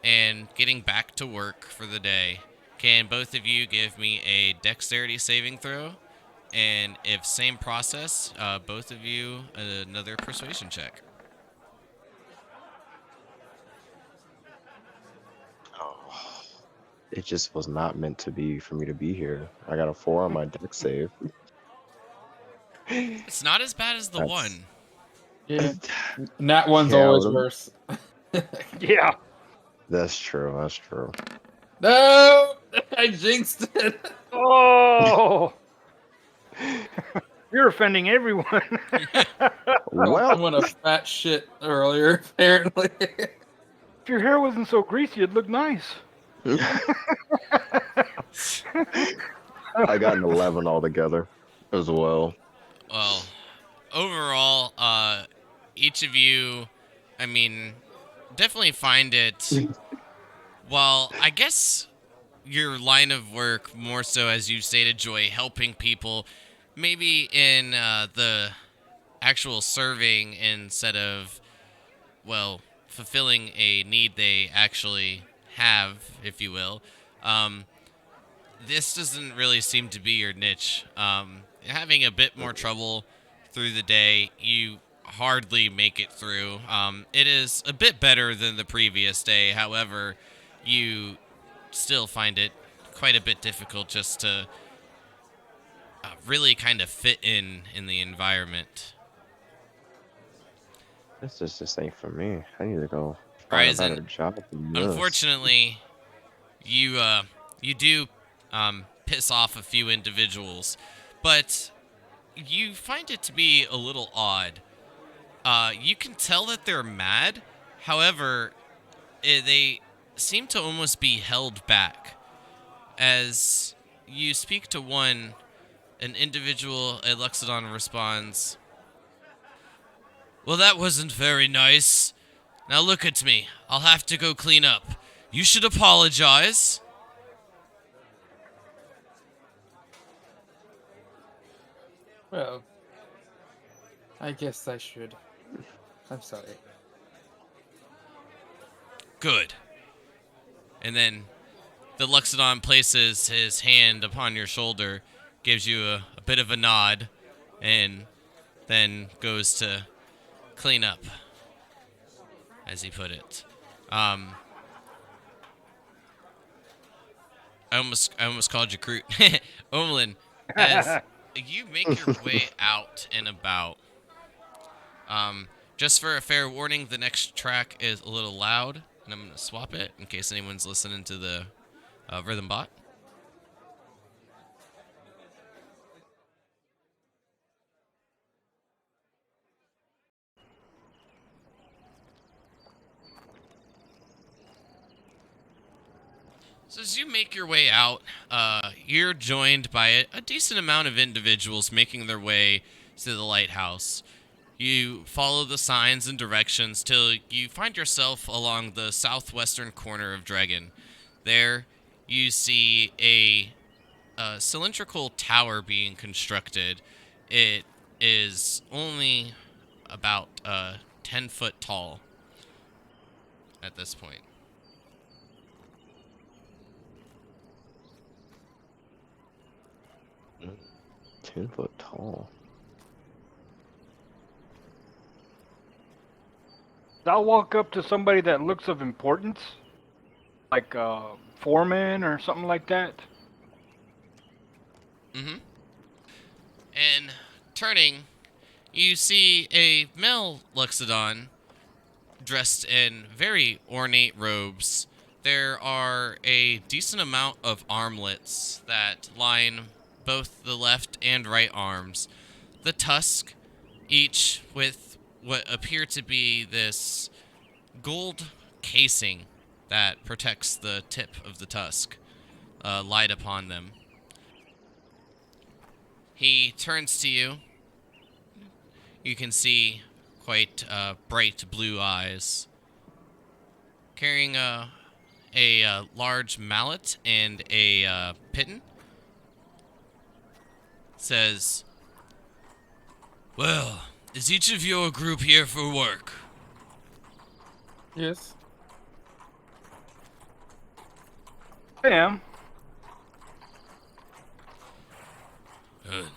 and getting back to work for the day. Can both of you give me a dexterity saving throw? And if same process, both of you another persuasion check. Oh, it just was not meant to be for me to be here. I got a 4 on my deck save. It's not as bad as the That's- one. Yeah. Nat one's Yeah, always well, worse. Yeah. That's true. That's true. No! I jinxed it! Oh. You're offending everyone. Well, I went a fat shit earlier, apparently. If your hair wasn't so greasy, it'd look nice. I got an 11 altogether as well. Well, overall, each of you, I mean, definitely find it. Well, I guess your line of work, more so as you stated, Joy, helping people, maybe in the actual serving instead of, well, fulfilling a need they actually have, if you will. This doesn't really seem to be your niche. Having a bit more trouble through the day, you hardly make it through. It is a bit better than the previous day. However, you still find it quite a bit difficult just to really kind of fit in the environment. This ain't for me. I need to go find a better Ryzen, job than this. unfortunately, you do piss off a few individuals, but you find it to be a little odd. You can tell that they're mad. However, they seem to almost be held back. As you speak to one, an individual at Luxodon responds, "Well, that wasn't very nice. Now look at me. I'll have to go clean up. You should apologize." Well, I guess I should. I'm sorry. Good. And then the Luxodon places his hand upon your shoulder, gives you a bit of a nod, and then goes to clean up, as he put it. I almost called you Groot. Omlin, as you make your way out and about, just for a fair warning, the next track is a little loud, and I'm going to swap it in case anyone's listening to the rhythm bot. So as you make your way out, you're joined by a decent amount of individuals making their way to the lighthouse. You follow the signs and directions till you find yourself along the southwestern corner of Dragon. There, you see a cylindrical tower being constructed. It is only about 10 foot tall at this point. 10 foot tall. I'll walk up to somebody that looks of importance, like a foreman or something like that. Mm-hmm. And turning, you see a male Luxodon dressed in very ornate robes. There are a decent amount of armlets that line both the left and right arms. The tusk, each with what appear to be this gold casing that protects the tip of the tusk light upon them. He turns to you. You can see quite bright blue eyes. Carrying a large mallet and a piton. Says, "Well, is each of your group here for work?" Yes. I am. Good.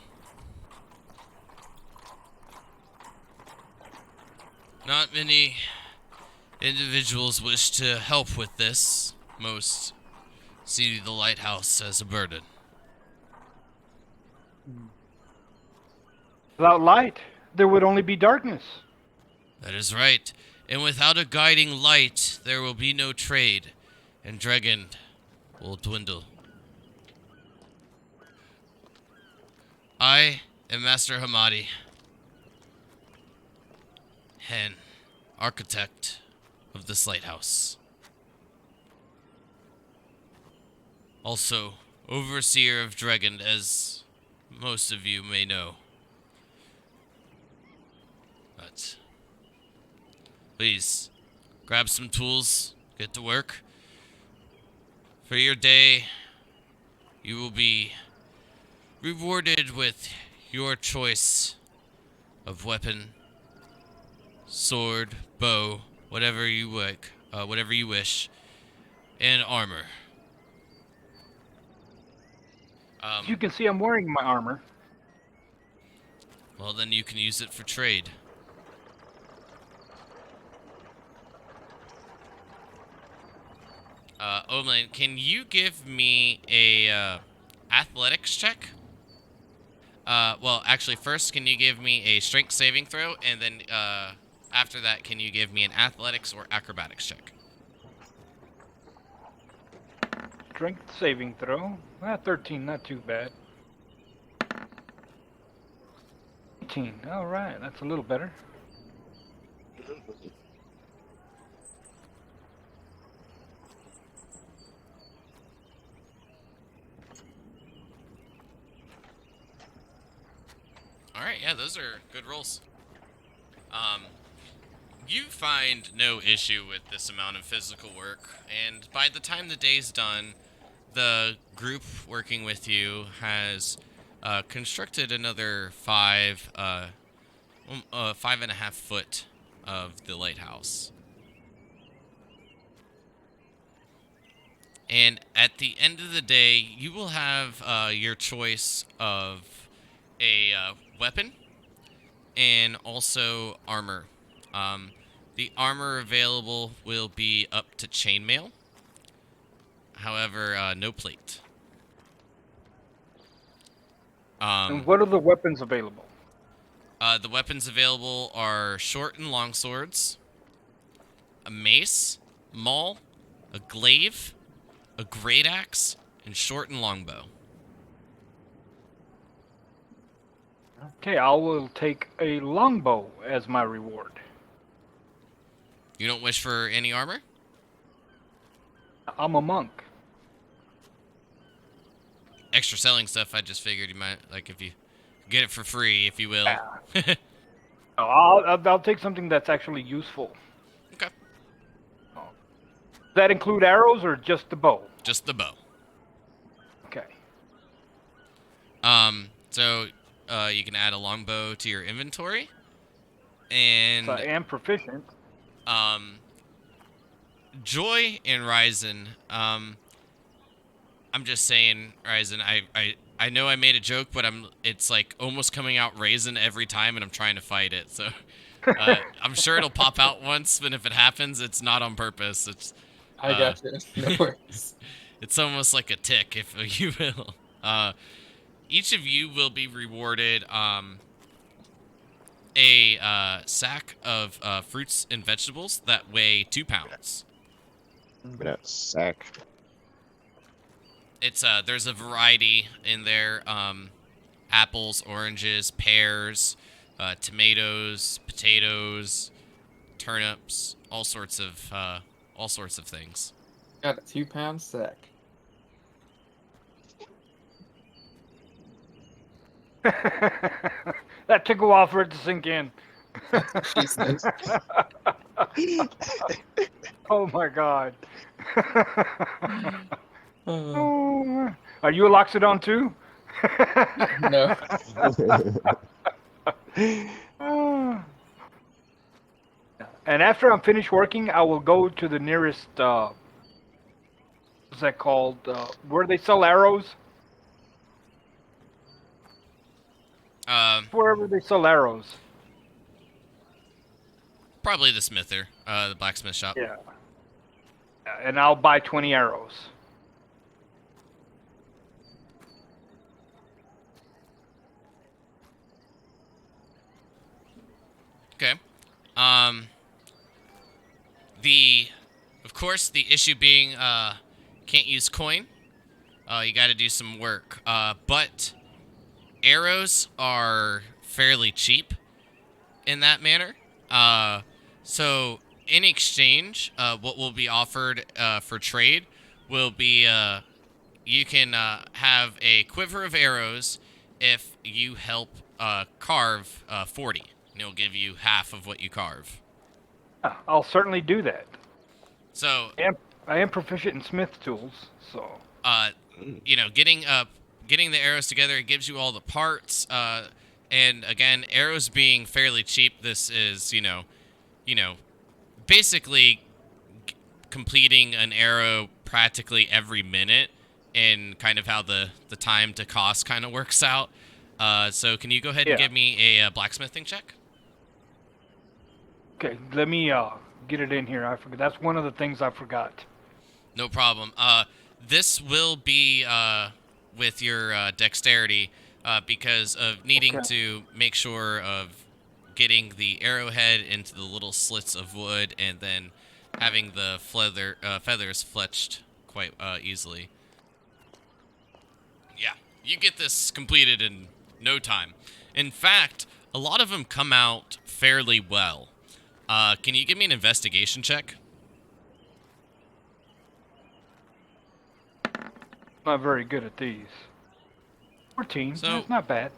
Not many individuals wish to help with this. Most see the lighthouse as a burden. Without light, there would only be darkness. That is right. And without a guiding light, there will be no trade, and Dragon will dwindle. I am Master Hamadi, and architect of this lighthouse. Also, overseer of Dragon, as most of you may know. But please, grab some tools, get to work. For your day, you will be rewarded with your choice of weapon, sword, bow, whatever you wish, and armor. As you can see, I'm wearing my armor. Well, then you can use it for trade. Omelin, can you give me a athletics check? Well, actually, first, can you give me a strength saving throw, and then after that, can you give me an athletics or acrobatics check? Strength saving throw. 13, not too bad. 18. All right, that's a little better. Alright, yeah, those are good rolls. You find no issue with this amount of physical work, and by the time the day's done, the group working with you has constructed another 5.5 foot of the lighthouse. And at the end of the day, you will have your choice of a weapon and also armor. The armor available will be up to chainmail. However, no plate. And what are the weapons available? The weapons available are short and long swords, a mace, maul, a glaive, a great axe, and short and long bow. Okay, I will take a longbow as my reward. You don't wish for any armor? I'm a monk. Extra selling stuff, I just figured you might, like, if you get it for free, if you will. Yeah. I'll take something that's actually useful. Okay. Does that include arrows or just the bow? Just the bow. Okay. So, you can add a longbow to your inventory. And, So I am proficient. Joy and Ryzen, I'm just saying, Ryzen, I know I made a joke, but it's like almost coming out raisin every time, and I'm trying to fight it, so I'm sure it'll pop out once, but if it happens, it's not on purpose. It's I got you. No worries. It's almost like a tick, if you will. Each of you will be rewarded a sack of fruits and vegetables that weigh 2 pounds. That sack. It's there's a variety in there: apples, oranges, pears, tomatoes, potatoes, turnips, all sorts of things. Got a 2-pound sack. That took a while for it to sink in. That's what she says. Oh my god. Uh, Oh, are you a Loxodon too? no. Ah. And after I'm finished working, I will go to the nearest, what's that called? Where they sell arrows? Um, Wherever they sell arrows. Probably the smither, the blacksmith shop. Yeah. And I'll buy 20 arrows. Okay. Of course, the issue being, can't use coin. You got to do some work. But arrows are fairly cheap in that manner. So in exchange, what will be offered for trade will be you can have a quiver of arrows if you help carve 40. And it'll give you half of what you carve. I'll certainly do that. So, I am proficient in smith tools, so. getting the arrows together, it gives you all the parts. And again, arrows being fairly cheap, this is basically completing an arrow practically every minute, and kind of how the time to cost kind of works out. So can you go ahead and give me a blacksmithing check? Okay, let me get it in here. I forgot. That's one of the things I forgot. No problem. This will be with your dexterity because of needing to make sure of getting the arrowhead into the little slits of wood, and then having the feathers fletched quite easily. Yeah, you get this completed in no time. In fact, a lot of them come out fairly well. Can you give me an investigation check? Not very good at these. 14. So, That's not bad.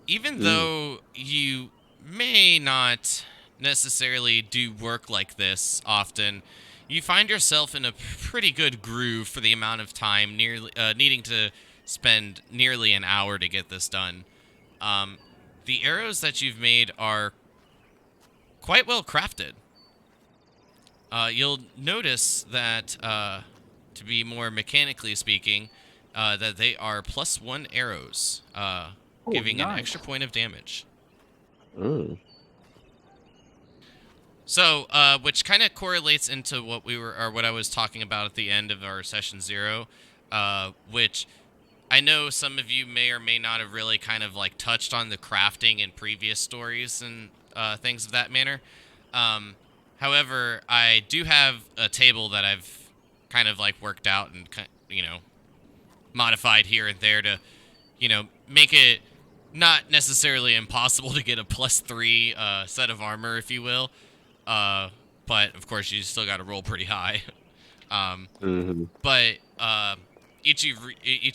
Even though you may not necessarily do work like this often, you find yourself in a pretty good groove for the amount of time needing to spend nearly an hour to get this done. The arrows that you've made are quite well crafted. You'll notice that, to be more mechanically speaking, that they are +1 arrows, giving an extra point of damage. So, which kind of correlates into what I was talking about at the end of our session 0, which I know some of you may or may not have really kind of like touched on the crafting in previous stories and things of that manner. However, I do have a table that I've kind of like worked out and modified here and there to make it not necessarily impossible to get a +3 set of armor, if you will. But of course, you still got to roll pretty high. But each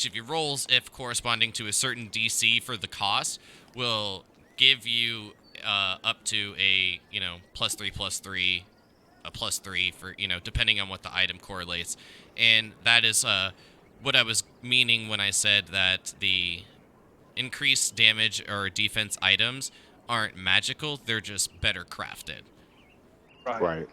of your rolls, if corresponding to a certain DC for the cost, will give you up to a +3 a +3 for depending on what the item correlates, and that is what I was meaning when I said that the increased damage or defense items aren't magical; they're just better crafted. Right.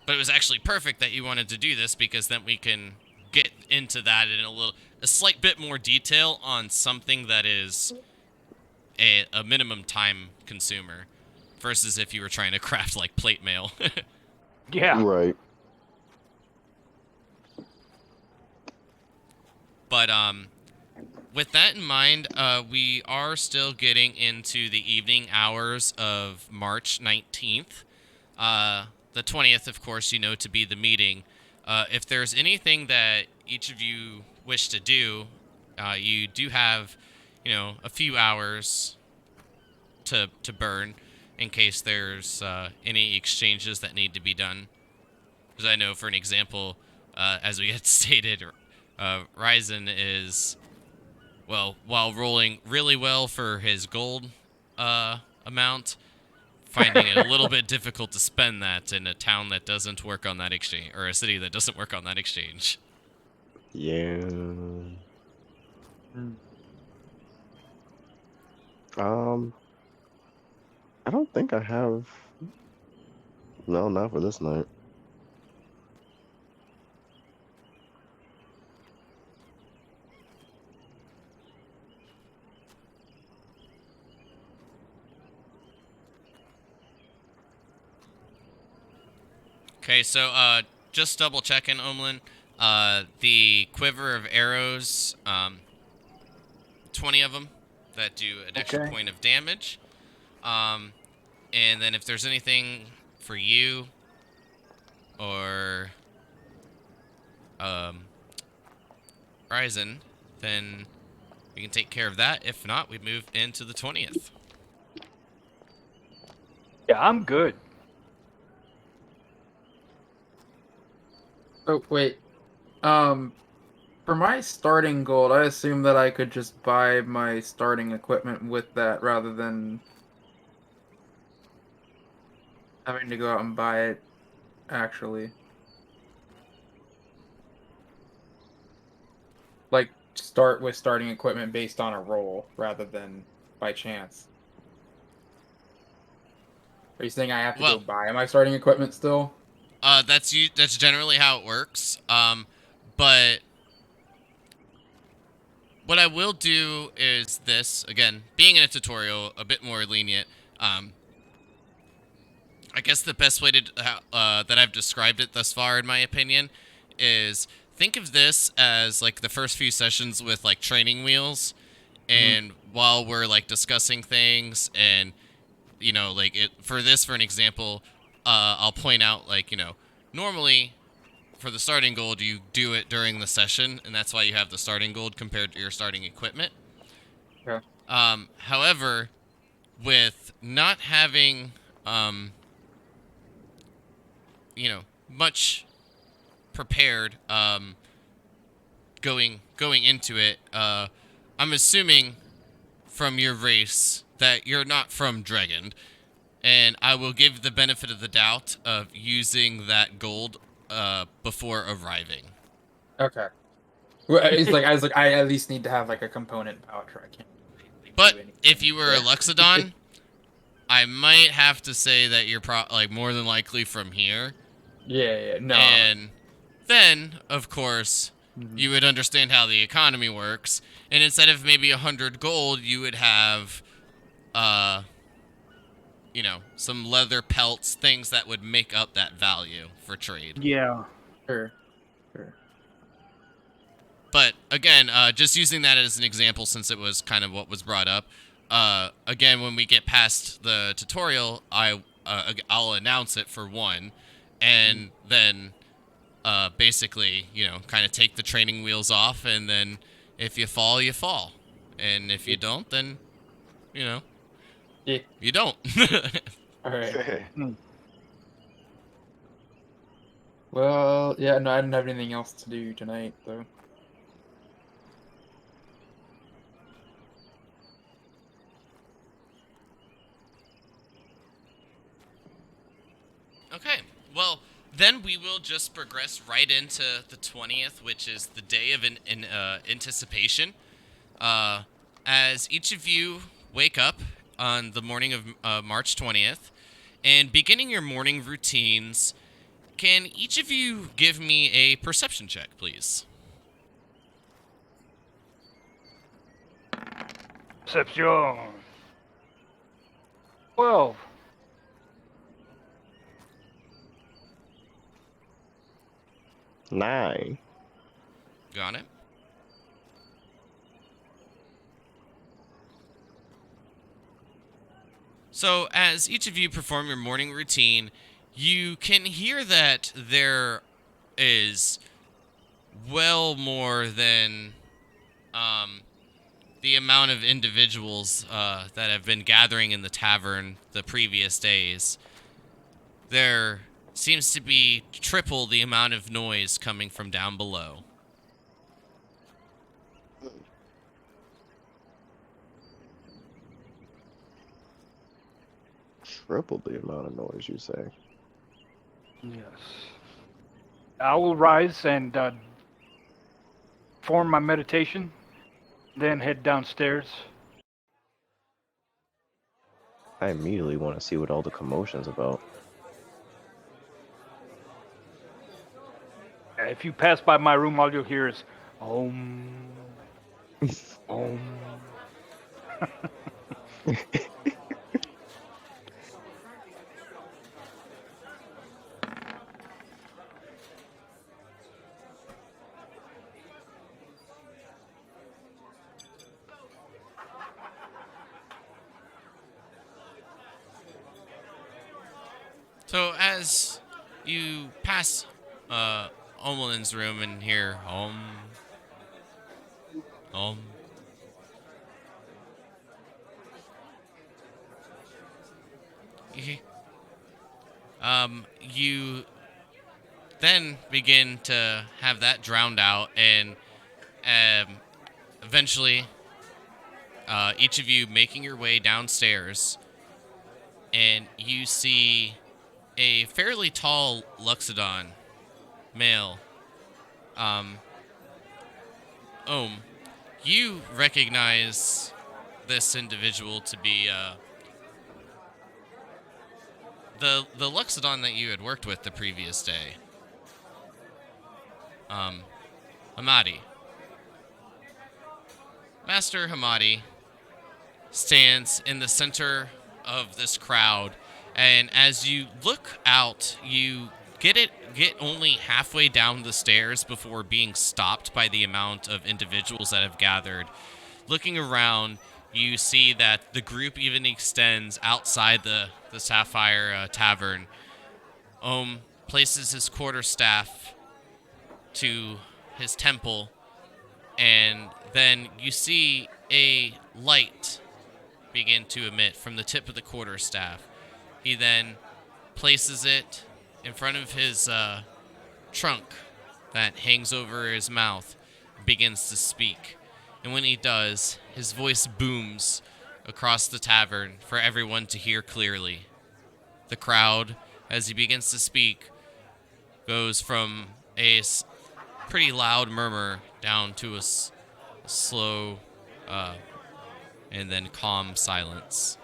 But it was actually perfect that you wanted to do this, because then we can get into that in a slight bit more detail on something that is a minimum time consumer, versus if you were trying to craft like plate mail. Yeah. Right. But with that in mind, we are still getting into the evening hours of March 19th. The 20th, of course, to be the meeting. If there's anything that each of you wish to do, you do have, a few hours to burn in case there's any exchanges that need to be done. Because I know, for an example, as we had stated, Ryzen is, well, while rolling really well for his gold amount, finding it a little bit difficult to spend that in a town that doesn't work on that exchange, or a city that doesn't work on that exchange. Yeah. Mm. I don't think I have. No, not for this night. Okay, so just double checking, Omlin. The quiver of arrows, 20 of them that do an extra Okay. point of damage. And then if there's anything for you or Ryzen, then we can take care of that. If not, we move into the 20th. Yeah, I'm good. Oh, wait. For my starting gold, I assume that I could just buy my starting equipment with that rather than having to go out and buy it, actually. Like, start with starting equipment based on a roll rather than by chance. Are you saying I have to go Well, buy my starting equipment still? that's generally how it works. But what I will do is this, again, being in a tutorial, a bit more lenient. I guess the best way to that I've described it thus far, in my opinion, is think of this as like the first few sessions with like training wheels, and while we're like discussing things, and you know, like it for this, for an example, I'll point out, like, you know, normally for the starting gold you do it during the session, and that's why you have the starting gold compared to your starting equipment. Yeah. However, with not having you know, much prepared going into it, I'm assuming from your race that you're not from Dragon, and I will give the benefit of the doubt of using that gold before arriving. Okay. Well, it's like I at least need to have like a component pouch. I can't really But do anything. if you were a Yeah. Luxodon, I might have to say that you're like more than likely from here. Yeah, no. And then, of course, Mhm. you would understand how the economy works, and instead of maybe 100 gold, you would have, you know, some leather pelts, things that would make up that value for trade. Yeah. Sure. Sure. But again, just using that as an example, since it was kind of what was brought up. Again, when we get past the tutorial, I'll announce it for one, and then basically, you know, kind of take the training wheels off, and then if you fall, you fall, and if you don't, then, you know, Yeah. you don't. All right. Hmm. Well, yeah, no, I didn't have anything else to do tonight, though. Okay, well, then we will just progress right into the 20th, which is the day of anticipation. As each of you wake up on the morning of March 20th, and beginning your morning routines, can each of you give me a perception check, please? Perception. 12. Nine. Got it. So, as each of you perform your morning routine, you can hear that there is well more than the amount of individuals that have been gathering in the tavern the previous days, there seems to be triple the amount of noise coming from down below. Triple the amount of noise, you say? Yes. I will rise and form my meditation, then head downstairs. I immediately want to see what all the commotion's about. If you pass by my room, all you'll hear is Om. Om. So as you pass Omelin's room and hear Om, you then begin to have that drowned out, and eventually each of you making your way downstairs, and you see a fairly tall Luxodon male. You recognize this individual to be the Luxodon that you had worked with the previous day. Hamadi. Master Hamadi stands in the center of this crowd, and as you look out, you get only halfway down the stairs before being stopped by the amount of individuals that have gathered. Looking around, you see that the group even extends outside the Sapphire Tavern. Places his quarterstaff to his temple, and then you see a light begin to emit from the tip of the quarterstaff. He then places it in front of his trunk that hangs over his mouth and begins to speak. And when he does, his voice booms across the tavern for everyone to hear clearly. The crowd, as he begins to speak, goes from a pretty loud murmur down to a slow and then calm silence.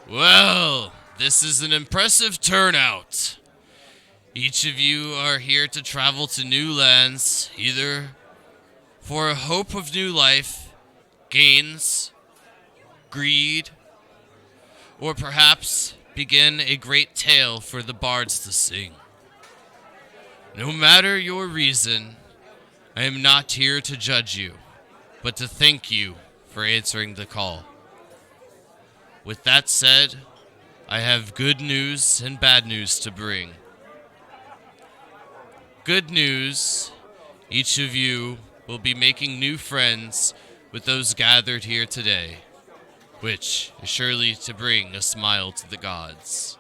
Well, this is an impressive turnout. Each of you are here to travel to new lands, either for a hope of new life, gains, greed, or perhaps begin a great tale for the bards to sing. No matter your reason, I am not here to judge you, but to thank you for answering the call. With that said, I have good news and bad news to bring. Good news, each of you will be making new friends with those gathered here today, which is surely to bring a smile to the gods.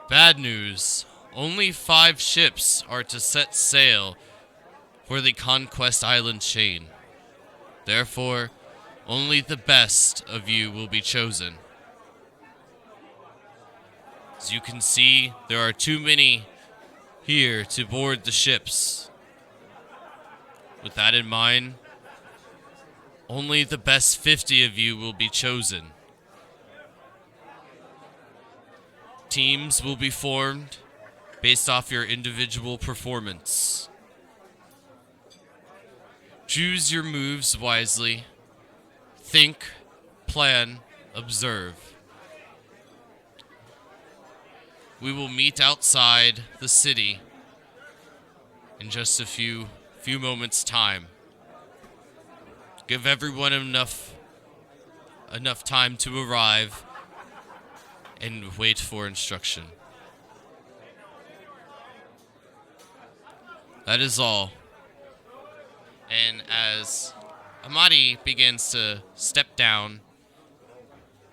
Bad news, only 5 ships are to set sail for the Conquest Island chain. Therefore, only the best of you will be chosen. As you can see, there are too many here to board the ships. With that in mind, only the best 50 of you will be chosen. Teams will be formed based off your individual performance. Choose your moves wisely. Think, plan, observe. We will meet outside the city in just a few moments' time. Give everyone enough time to arrive and wait for instruction. That is all. And as Amadi begins to step down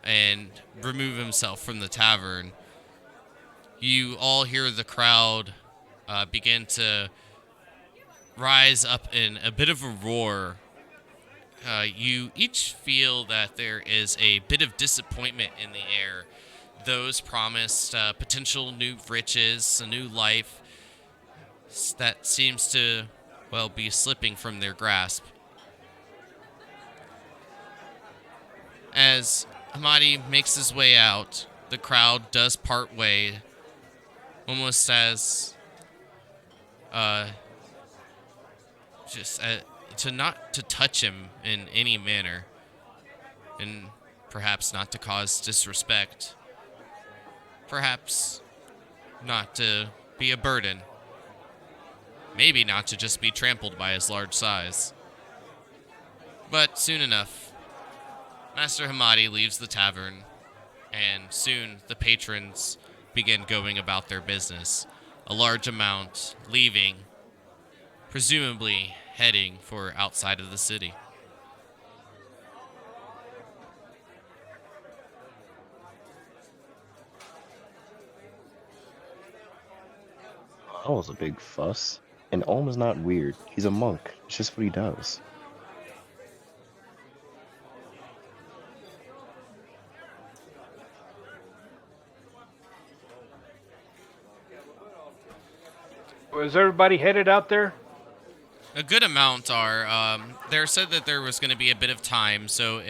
and remove himself from the tavern, you all hear the crowd begin to rise up in a bit of a roar. You each feel that there is a bit of disappointment in the air. Those promised potential new riches, a new life, that seems to, well, be slipping from their grasp. As Hamadi makes his way out, the crowd does part way, almost as just to not to touch him in any manner, and perhaps not to cause disrespect, perhaps not to be a burden, maybe not to just be trampled by his large size. But soon enough, Master Hamadi leaves the tavern, and soon the patrons begin going about their business, a large amount leaving, presumably heading for outside of the city. That was a big fuss. And Olm is not weird. He's a monk. It's just what he does. Is everybody headed out there? A good amount are. There said that there was going to be a bit of time, so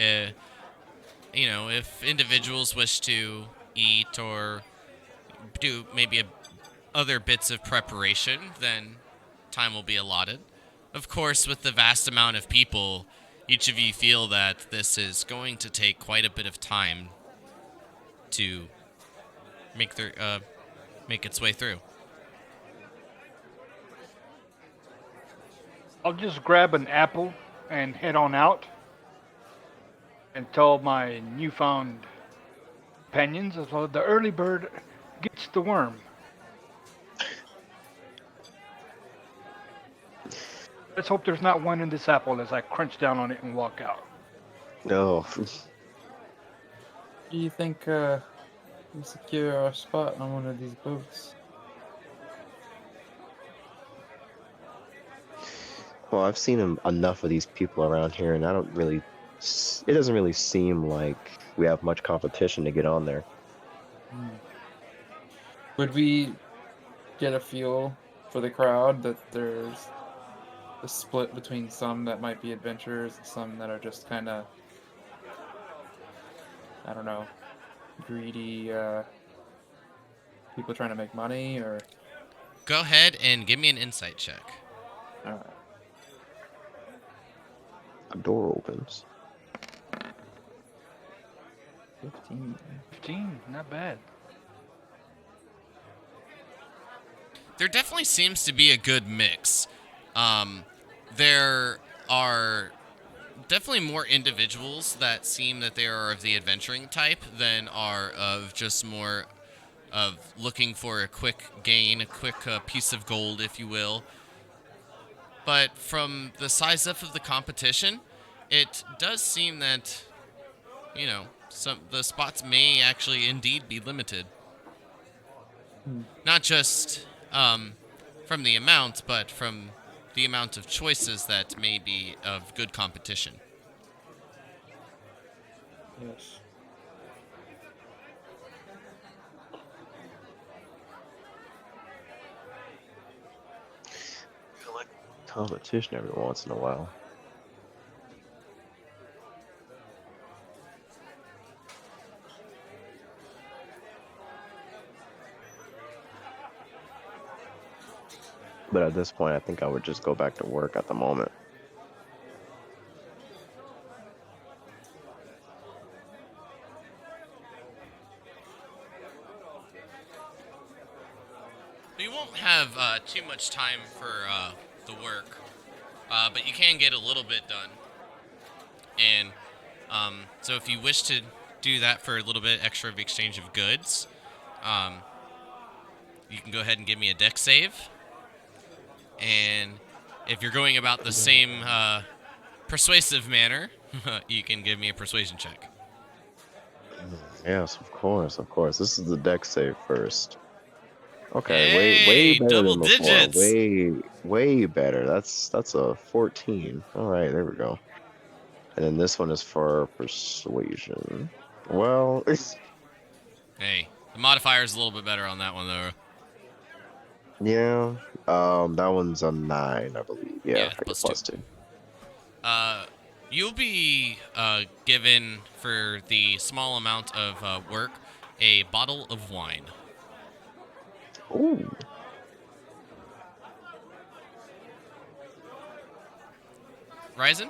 if individuals wish to eat or do maybe other bits of preparation, then time will be allotted. Of course, with the vast amount of people, each of you feel that this is going to take quite a bit of time to make its way through. I'll just grab an apple and head on out and tell my newfound companions as well. The early bird gets the worm. Let's hope there's not one in this apple as I crunch down on it and walk out. No. Do you think we secure our spot on one of these boats? Well, I've seen enough of these people around here, and it doesn't really seem like we have much competition to get on there. Would we get a feel for the crowd that there's a split between some that might be adventurers and some that are just kind of, I don't know, greedy people trying to make money, or? Go ahead and give me an insight check. All right. A door opens. 15. 15, not bad. There definitely seems to be a good mix. There are definitely more individuals that seem that they are of the adventuring type than are of just more of looking for a quick gain, a quick piece of gold, if you will. But from the size up of the competition, it does seem that, the spots may actually indeed be limited. Not just from the amount, but from the amount of choices that may be of good competition. Yes. I feel like competition every once in a while. But at this point, I think I would just go back to work at the moment. You won't have too much time for the work, but you can get a little bit done. And so if you wish to do that for a little bit extra of exchange of goods, you can go ahead and give me a dex save. And if you're going about the same persuasive manner, you can give me a persuasion check. Yes, of course, of course. This is the deck save first. Okay, way Hey, better double than before. digits. Way better. That's a 14. All right, there we go. And then this one is for persuasion. Well, Hey, the modifier is a little bit better on that one though. yeah. That one's a 9, I believe. Yeah, Yeah, I get +2. +2. You'll be given for the small amount of work a bottle of wine. Ooh. Ryzen,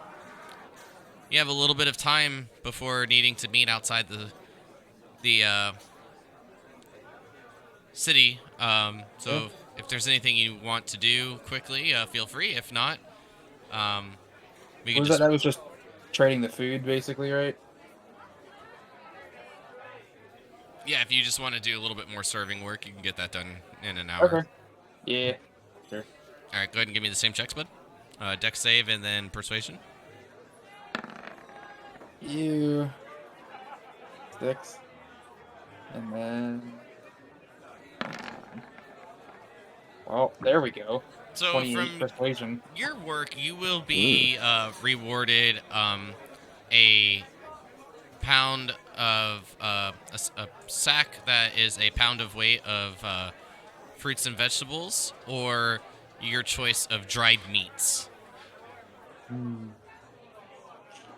you have a little bit of time before needing to meet outside the city. So if there's anything you want to do quickly, feel free. If not, we What could was that? just That was just trading the food, basically, right? if you just want to do a little bit more serving work, you can get that done in an hour. Okay. Yeah. Sure. All right, go ahead and give me the same checks, bud. Dex save and then persuasion. You 6, and then. Well, there we go. So 28 from persuasion. your work, you will be rewarded a pound of a sack that is a pound of weight of fruits and vegetables, or your choice of dried meats. I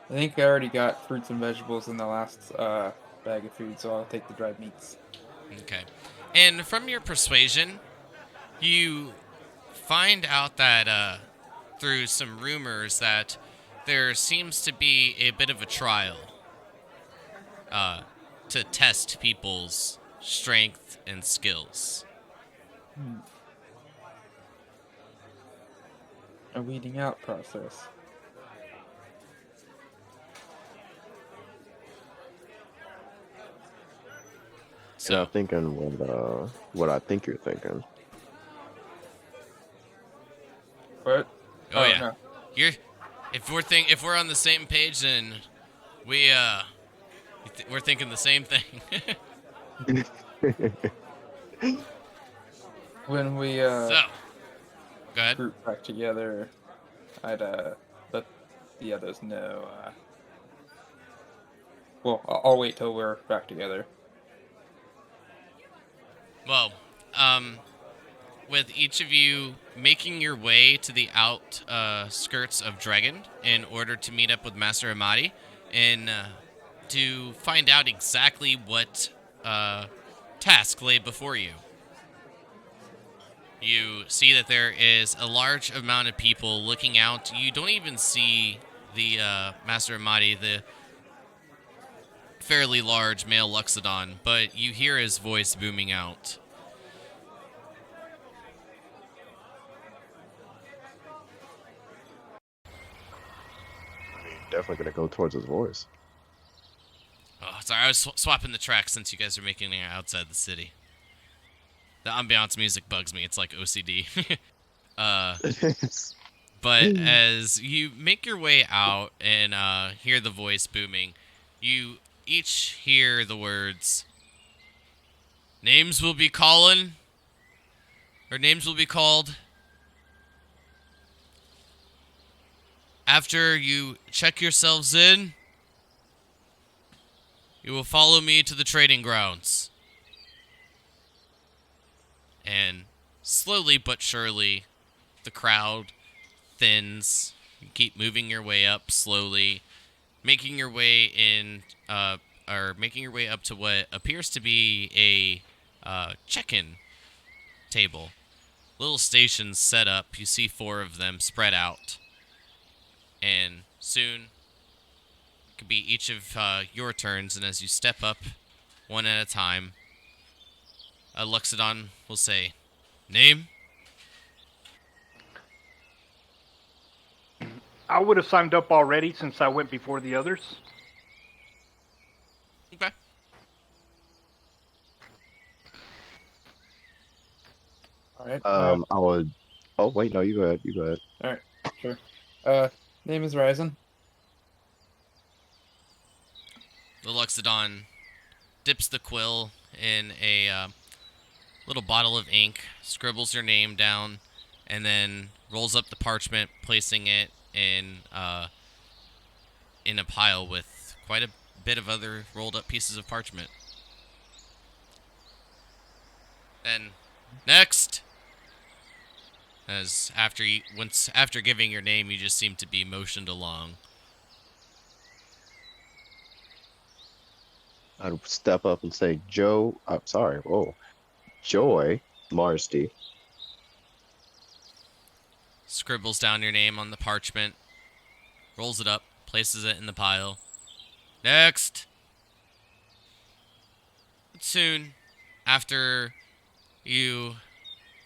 think I already got fruits and vegetables in the last bag of food, so I'll take the dried meats. Okay. And from your persuasion, you find out that through some rumors that there seems to be a bit of a trial to test people's strength and skills. A weeding out process. So I'm So, thinking what I think you're thinking. What? oh yeah, No. you're if we're on the same page, then we're thinking the same thing. When we So, go ahead. group back together, I'd let the others know. Well, I'll wait till we're back together. Well, with each of you making your way to the outskirts of Dragon in order to meet up with Master Amati and to find out exactly what task lay before you. You see that there is a large amount of people looking out. You don't even see the Master Amati, the fairly large male Luxodon, but you hear his voice booming out. I mean, definitely gonna go towards his voice. Oh, sorry, I was swapping the tracks since you guys are making it outside the city. The ambiance music bugs me. It's like OCD. But as you make your way out and hear the voice booming, you each hear the words, names will be called. After you check yourselves in, you will follow me to the trading grounds. And slowly but surely, the crowd thins. You keep moving your way up slowly, making your way making your way up to what appears to be a check-in table. Little stations set up. You see 4 of them spread out, and soon it could be each of your turns. And as you step up, one at a time, Luxodon will say, "Name." I would have signed up already since I went before the others. Okay. All right. I would Oh wait, no, you go ahead. You go ahead. All right, sure. Name is Ryzen. The Luxodon dips the quill in a little bottle of ink, scribbles your name down, and then rolls up the parchment, placing it in a pile with quite a bit of other rolled up pieces of parchment. Then, next, as after giving your name, you just seem to be motioned along. I'd step up and say, Joe. I'm sorry. Oh, Joy Marsty. Scribbles down your name on the parchment, rolls it up, places it in the pile. Next! Soon, after you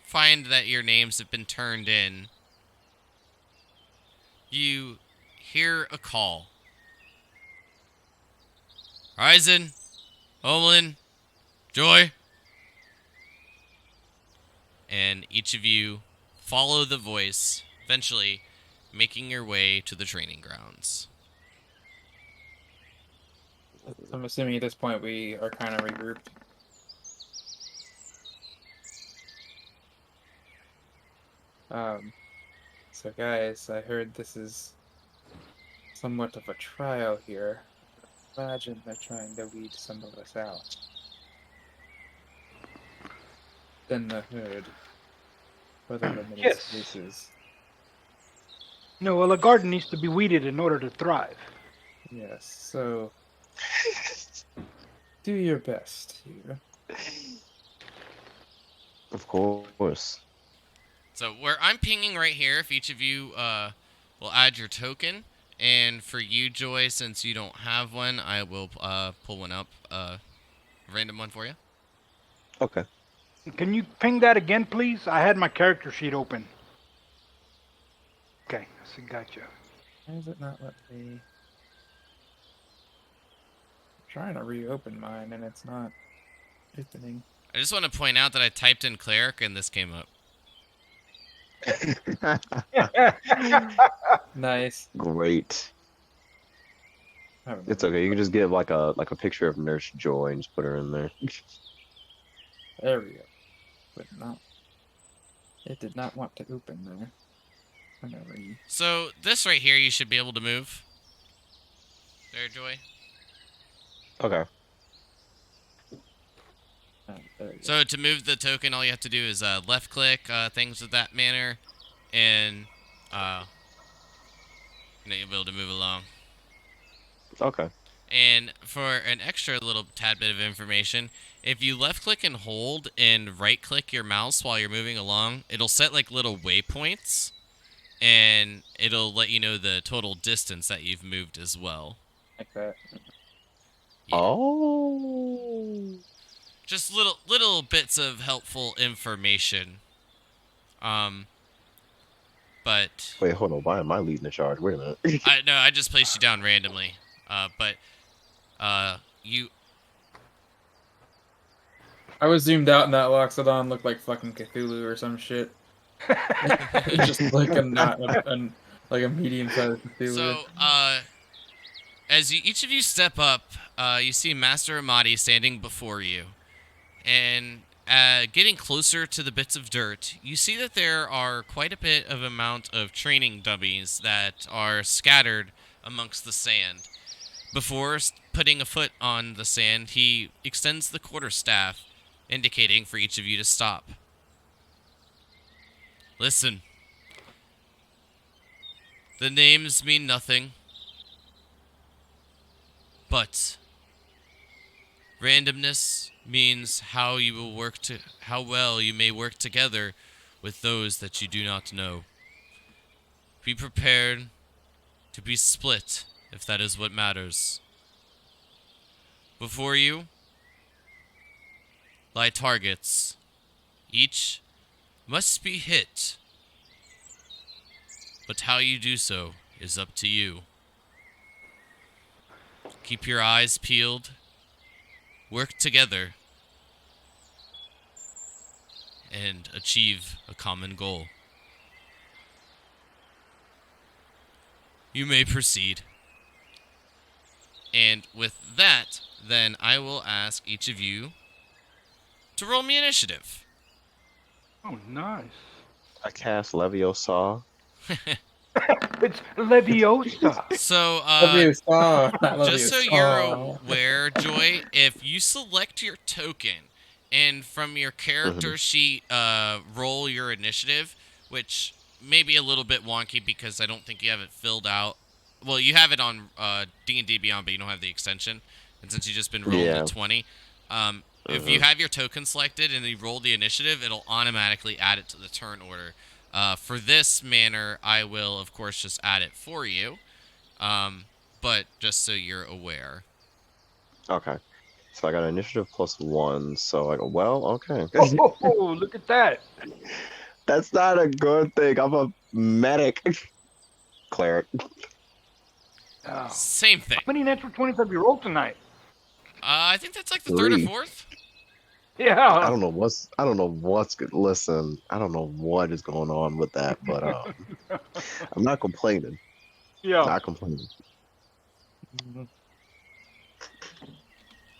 find that your names have been turned in, you hear a call. Ryzen, Olin, Joy. And each of you follow the voice, eventually making your way to the training grounds. I'm assuming at this point we are kind of regrouped. So guys, I heard this is somewhat of a trial here. Imagine they're trying to weed some of us out. Then the herd, for the limited Yes. spaces. No, well, a garden needs to be weeded in order to thrive. Yes, so do your best here. Of course. So where I'm pinging right here, if each of you will add your token, and for you, Joy, since you don't have one, I will pull one up, a random one for you. Okay. Can you ping that again, please? I had my character sheet open. Okay, I see, gotcha. Why does it not let me? I'm trying to reopen mine and it's not opening. I just want to point out that I typed in cleric and this came up. Nice. Great. I don't It's know. okay. You can just get like a picture of Nurse Joy and just put her in there. There we go. But not. It did not want to open there. Whenever you. So this right here, you should be able to move. There, Joy. Okay. There you go. So to move the token, all you have to do is left click, things of that manner, and you'll be able to move along. Okay. And for an extra little tad bit of information, if you left click and hold and right click your mouse while you're moving along, it'll set like little waypoints, and it'll let you know the total distance that you've moved as well. Like that. Yeah. Oh. Just little bits of helpful information. But Wait, hold on. Why am I leading the charge? Wait a minute. I just placed you down randomly. But you I was zoomed out and that Loxodon looked like fucking Cthulhu or some shit. Just like like a medium-sized Cthulhu. so as each of you step up, you see Master Amati standing before you, and getting closer to the bits of dirt, you see that there are quite a bit of amount of training dummies that are scattered amongst the sand. Before putting a foot on the sand, he extends the quarterstaff, indicating for each of you to stop. Listen. The names mean nothing, but randomness means how well you may work together with those that you do not know. Be prepared to be split if that is what matters. Before you lie targets. Each must be hit, but how you do so is up to you. Keep your eyes peeled, work together, and achieve a common goal. You may proceed. And with that, then I will ask each of you to roll me initiative. Oh, nice. I cast Leviosa. It's Leviosa. So, Love you, Saw. I love just you, so you're Saw. aware, Joy, if you select your token and from your character sheet roll your initiative, which may be a little bit wonky because I don't think you have it filled out. Well, you have it on D&D Beyond, but you don't have the extension. And since you've just been rolling the Yeah. 20, if you Mhm. have your token selected and you roll the initiative, it'll automatically add it to the turn order. For this manner, I will, of course, just add it for you. But just so you're aware. Okay. So I got initiative +1. So I go, well, okay. Oh, look at that. That's not a good thing. I'm a medic. Cleric. Oh. How Same thing. many natural 20s have you rolled tonight? I think that's like the third or 3. fourth. Yeah. I don't know what's good. Listen, I don't know what is going on with that, but I'm not complaining. Yeah. Not complaining.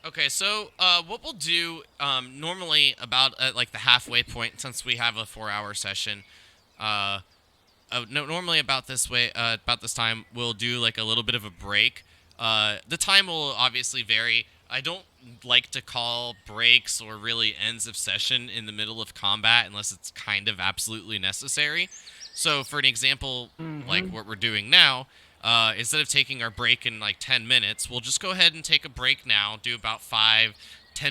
Okay, so what we'll do normally about like the halfway point, since we have a 4-hour session. No, normally about this time, we'll do like a little bit of a break. The time will obviously vary. I don't like to call breaks or really ends of session in the middle of combat unless it's kind of absolutely necessary. So, for an example, like Mm-hmm. what we're doing now, instead of taking our break in like 10 minutes, we'll just go ahead and take a break now, do about 5-10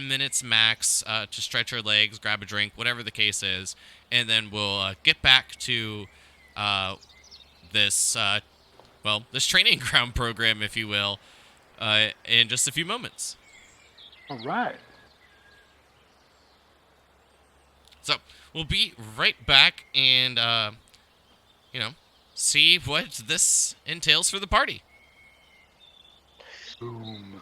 minutes max to stretch our legs, grab a drink, whatever the case is, and then we'll get back to uh, this training ground program, if you will, in just a few moments. All right. So we'll be right back and, see what this entails for the party. Boom.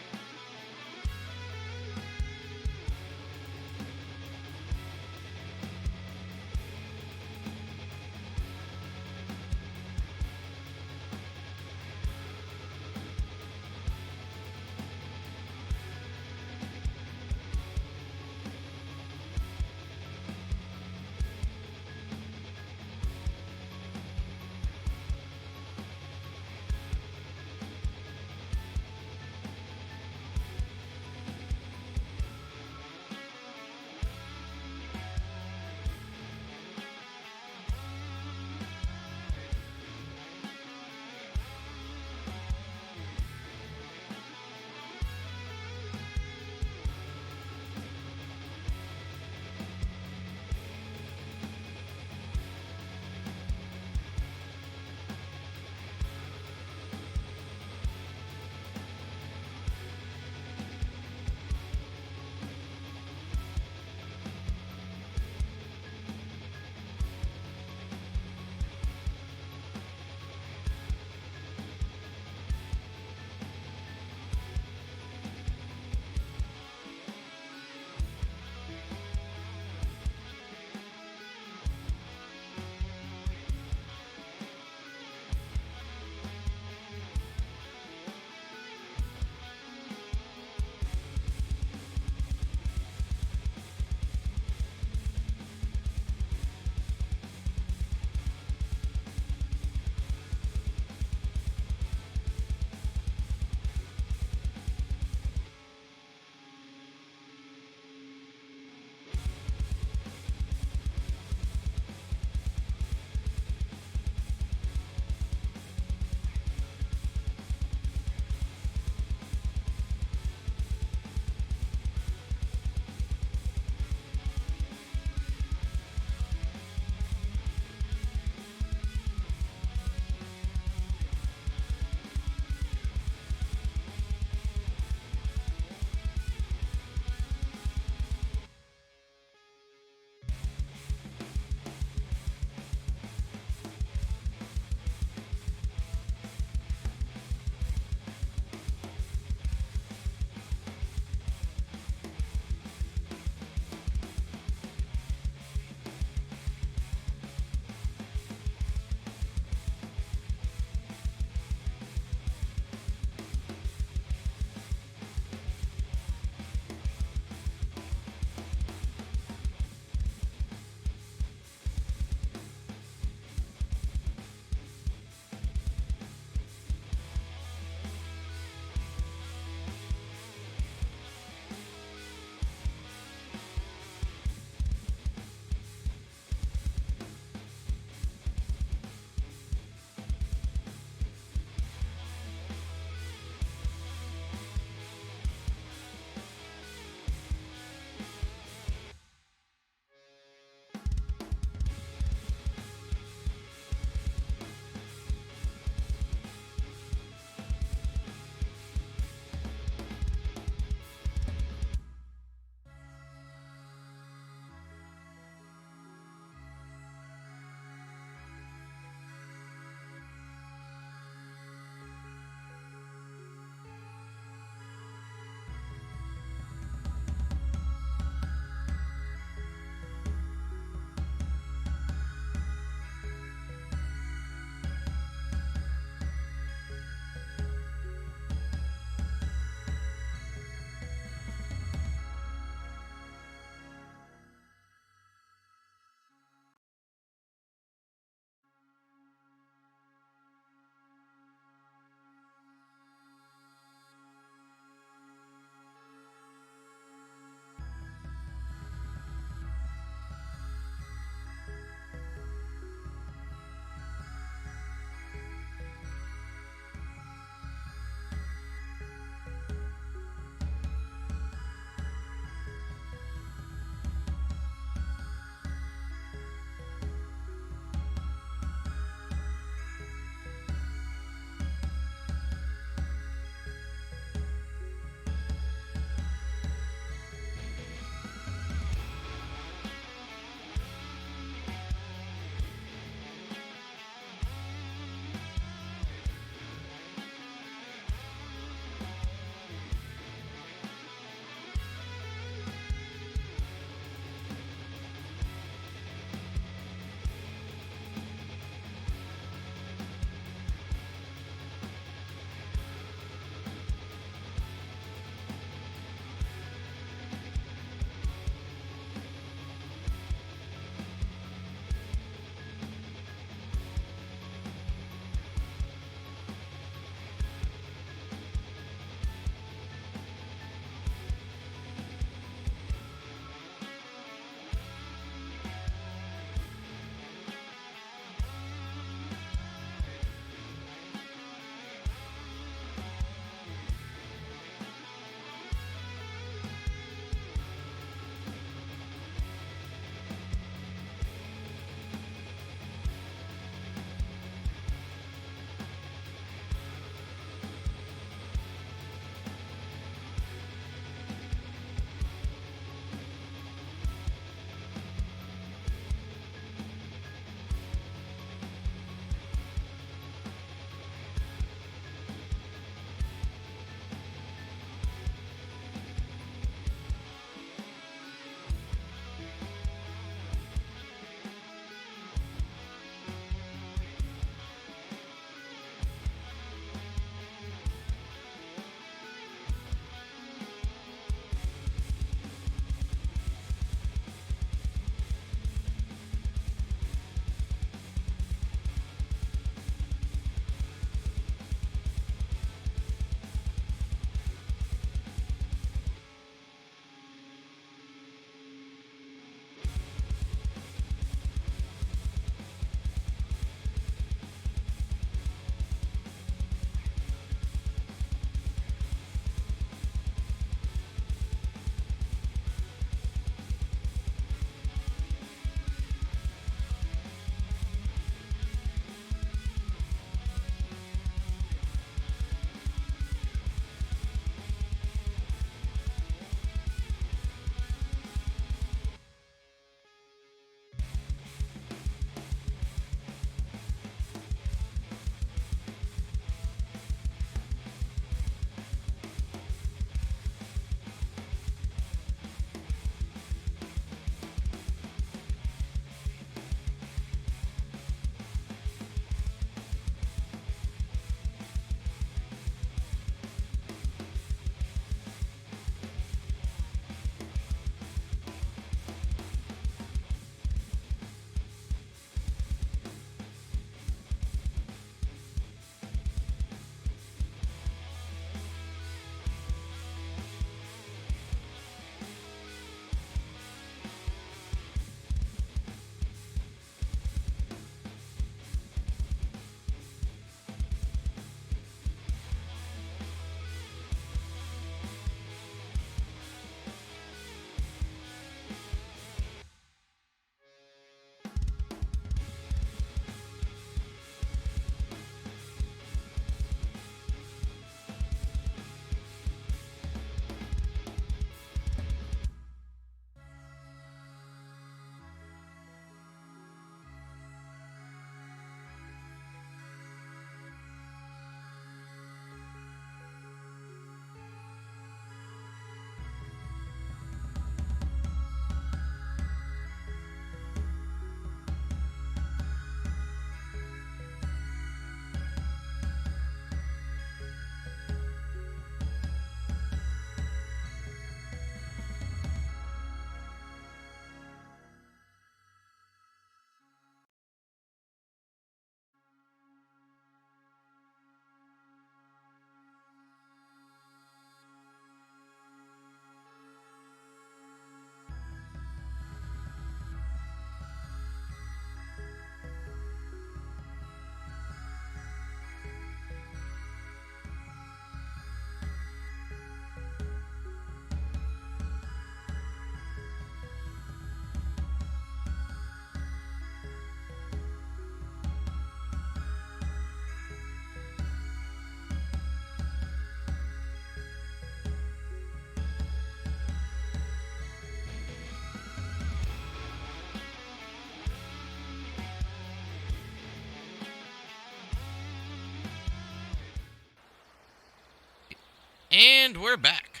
And we're back.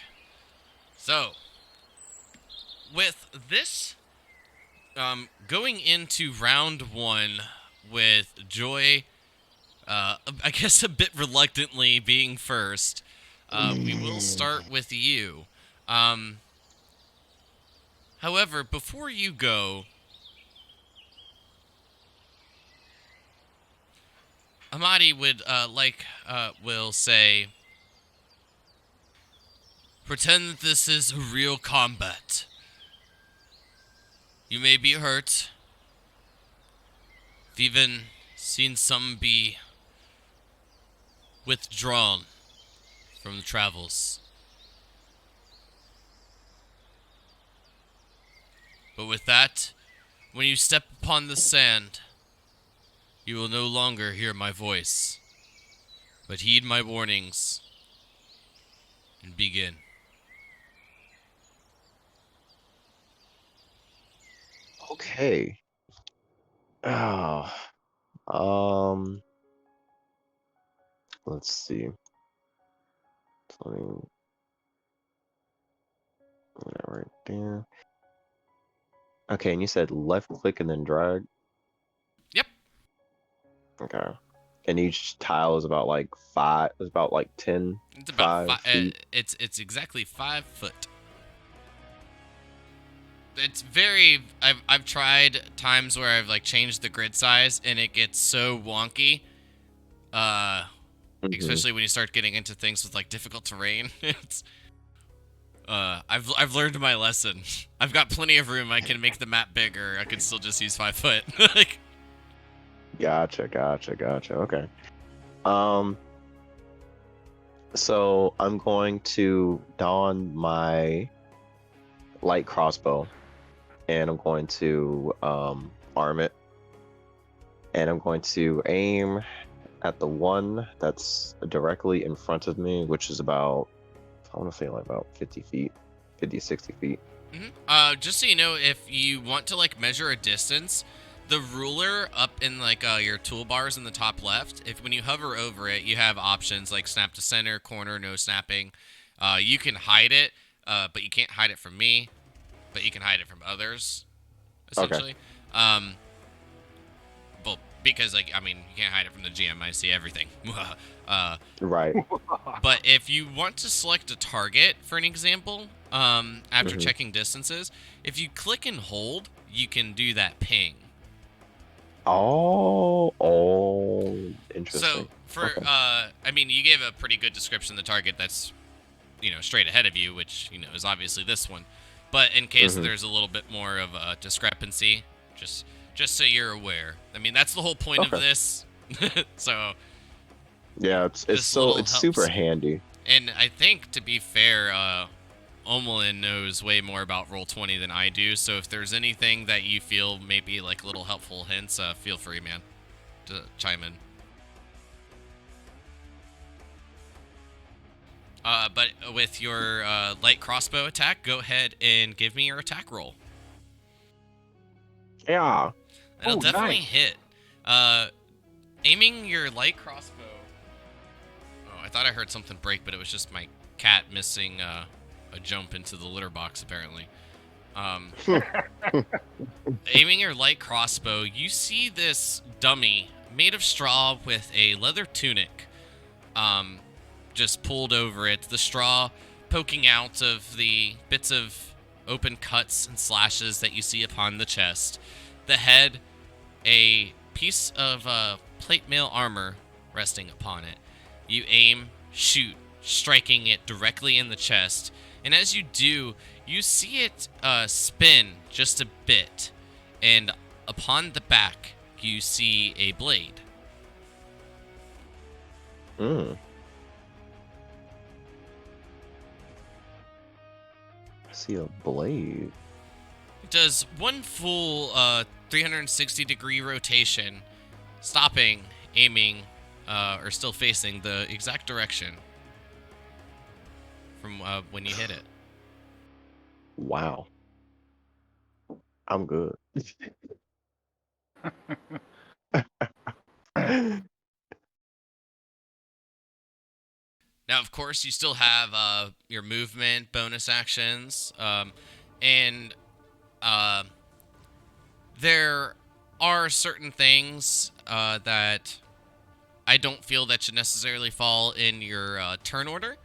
So, with this, going into round one with Joy, I guess a bit reluctantly being first, we will start with you. However, before you go, Amadi would, will say, pretend that this is real combat. You may be hurt. I've even seen some be withdrawn from the travels. But with that, when you step upon the sand, you will no longer hear my voice, but heed my warnings and begin. Okay. Oh, um, let's see. 20, that right there. Okay, and you said left click and then drag. Yep. Okay. And each tile is about like 5. It's about like 10, It's about 5 feet. it's exactly 5 foot. It's very. I've tried times where I've like changed the grid size and it gets so wonky. Mhm. Especially when you start getting into things with like difficult terrain. It's. I've learned my lesson. I've got plenty of room. I can make the map bigger. I can still just use 5 foot. Like. Gotcha. Okay. Um, so I'm going to don my light crossbow, and I'm going to arm it, and I'm going to aim at the one that's directly in front of me, which is about, I want to say like about 50 feet, 50, 60 feet. Just so you know, if you want to like measure a distance, the ruler up in like your toolbars in the top left, if when you hover over it, you have options like snap to center, corner, no snapping. You can hide it, but you can't hide it from me, but you can hide it from others, Okay. essentially. Well, because like I mean, you can't hide it from the GM. I see everything. Right. But if you want to select a target, for an example, after Mhm. checking distances, if you click and hold, you can do that ping. Oh, So interesting. for, Okay. I mean, you gave a pretty good description of the target that's, straight ahead of you, which, is obviously this one. But in case Mhm. there's a little bit more of a discrepancy, just so you're aware. I mean, that's the whole point of Okay. this. So Yeah, it's this little super helps. handy. And I think, to be fair, Omelin knows way more about Roll20 than I do, so if there's anything that you feel maybe like little helpful hints, feel free, man, to chime in. But with your light crossbow attack, go ahead and give me your attack roll. Yeah. It'll Oh, definitely nice. hit. Aiming your light crossbow. Oh, I thought I heard something break, but it was just my cat missing a jump into the litter box, apparently. Aiming your light crossbow, you see this dummy made of straw with a leather tunic just pulled over it, the straw poking out of the bits of open cuts and slashes that you see upon the chest. The head, a piece of plate mail armor resting upon it. You aim, shoot, striking it directly in the chest, and as you do, you see it spin just a bit, and upon the back, you see a blade. Mm. I see a blade. It does one full 360-degree rotation, stopping, aiming, or still facing the exact direction from when you hit it. Wow. I'm good. Now, of course, you still have your movement bonus actions, and uh, there are certain things that I don't feel that should necessarily fall in your turn order,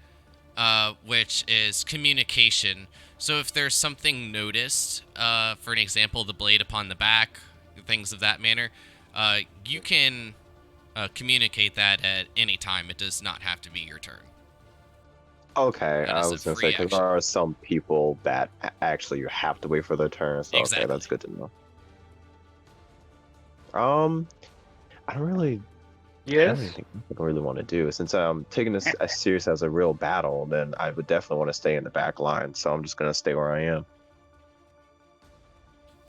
which is communication. So if there's something noticed, for an example, the blade upon the back, things of that manner, you can communicate that at any time. It does not have to be your turn. Okay, That I is a was gonna say free because action. there are some people that actually you have to wait for their turn. So okay, Exactly. that's good to know. Um, I don't really have Yes. anything I really want to do since I'm taking this as serious as a real battle. Then I would definitely want to stay in the back line. So I'm just gonna stay where I am.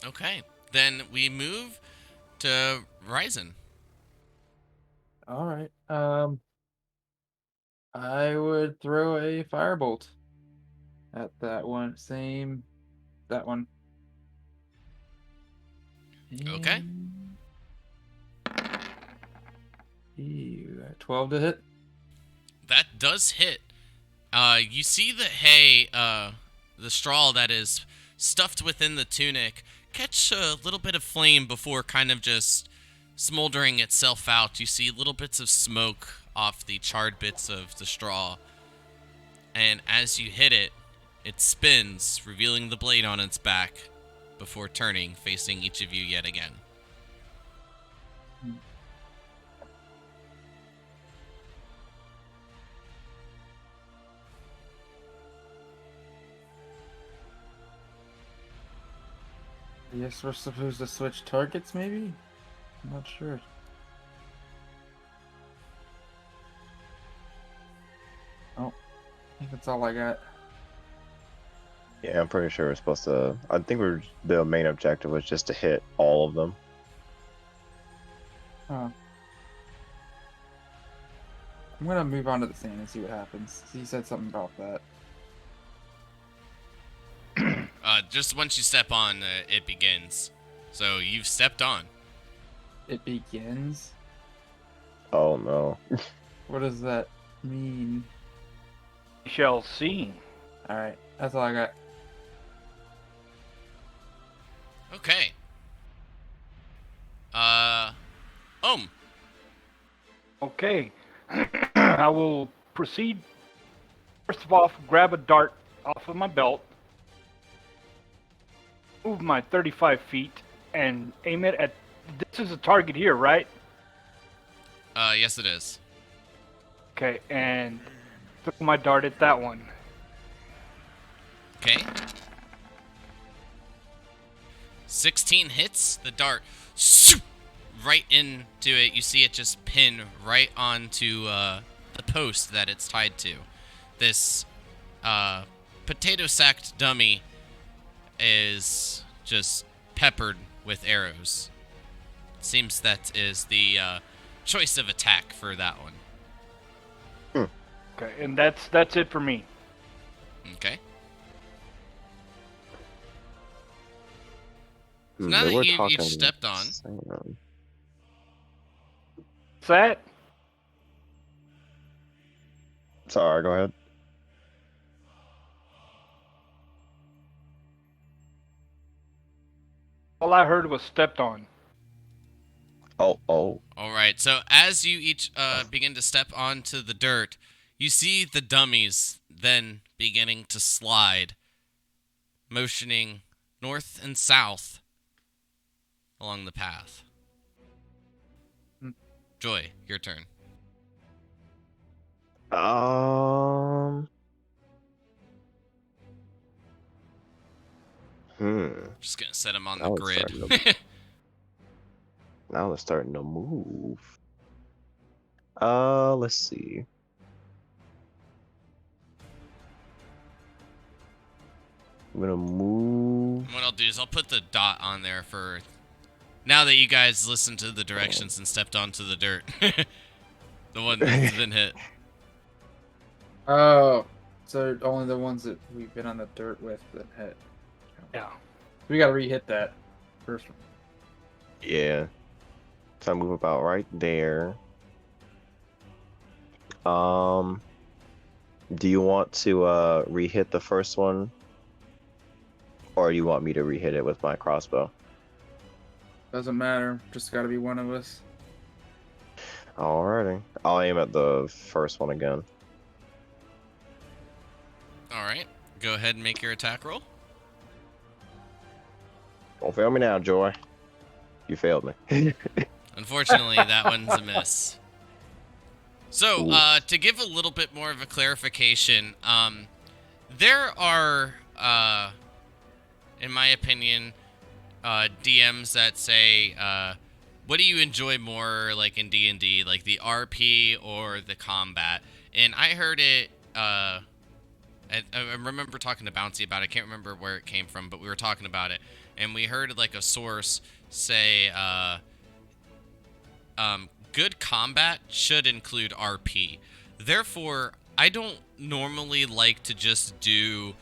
Okay. Then we move to Ryzen. All right. I would throw a firebolt at that one. Same, that one. Okay. And 12 to hit. That does hit. You see the hay, the straw that is stuffed within the tunic, catch a little bit of flame before kind of just smoldering itself out. You see little bits of smoke off the charred bits of the straw. And as you hit it, it spins, revealing the blade on its back before turning, facing each of you yet again. I guess we're supposed to switch targets, maybe? I'm not sure. Oh, I think that's all I got. Yeah, I'm pretty sure we're supposed to. I think the main objective was just to hit all of them. Oh. I'm gonna move on to the sand and see what happens. He said something about that. Just once you step on, it begins. So you've stepped on. It begins? Oh no. What does that mean? We shall see. Alright, that's all I got. Okay. Uh, Okay. I will proceed. First of all, grab a dart off of my belt, move my 35 feet, and aim it at. This is a target here, right? yes it is. Okay, and throw my dart at that one. Okay. 16 hits. The dart right into it. You see it just pin right onto the post that it's tied to. This potato sacked dummy is just peppered with arrows. Seems that is the choice of attack for that one. Okay, and that's it for me. Okay. So Hmm, now they that were you each talking stepped on, sand. What's that? Sorry, go ahead. All I heard was stepped on. Oh, oh. all right. So as you each begin to step onto the dirt, you see the dummies then beginning to slide, motioning north and south along the path. Joy, your turn. Um. Just gonna set him on the Now it's grid. starting to. Now it's starting to move. Let's see. I'm gonna move. What I'll do is I'll put the dot on there for now that you guys listened to the directions and stepped onto the dirt. The one that's been hit. Oh, so only the ones that we've been on the dirt with that hit. Yeah. We gotta re-hit that first one. Yeah. So I move about right there. Um. Do you want to re-hit the first one, or you want me to re-hit it with my crossbow? Doesn't matter. Just got to be one of us. Alrighty. I'll aim at the first one again. All right. Go ahead and make your attack roll. Don't fail me now, Joy. You failed me. Unfortunately, that one's a miss. So, Ooh. to give a little bit more of a clarification, there are, in my opinion, DMs that say, what do you enjoy more, like, in D&D, like the RP or the combat? And I heard it, I remember talking to Bouncy about it. I can't remember where it came from, but we were talking about it. And we heard, like, a source say, good combat should include RP. Therefore, I don't normally like to just do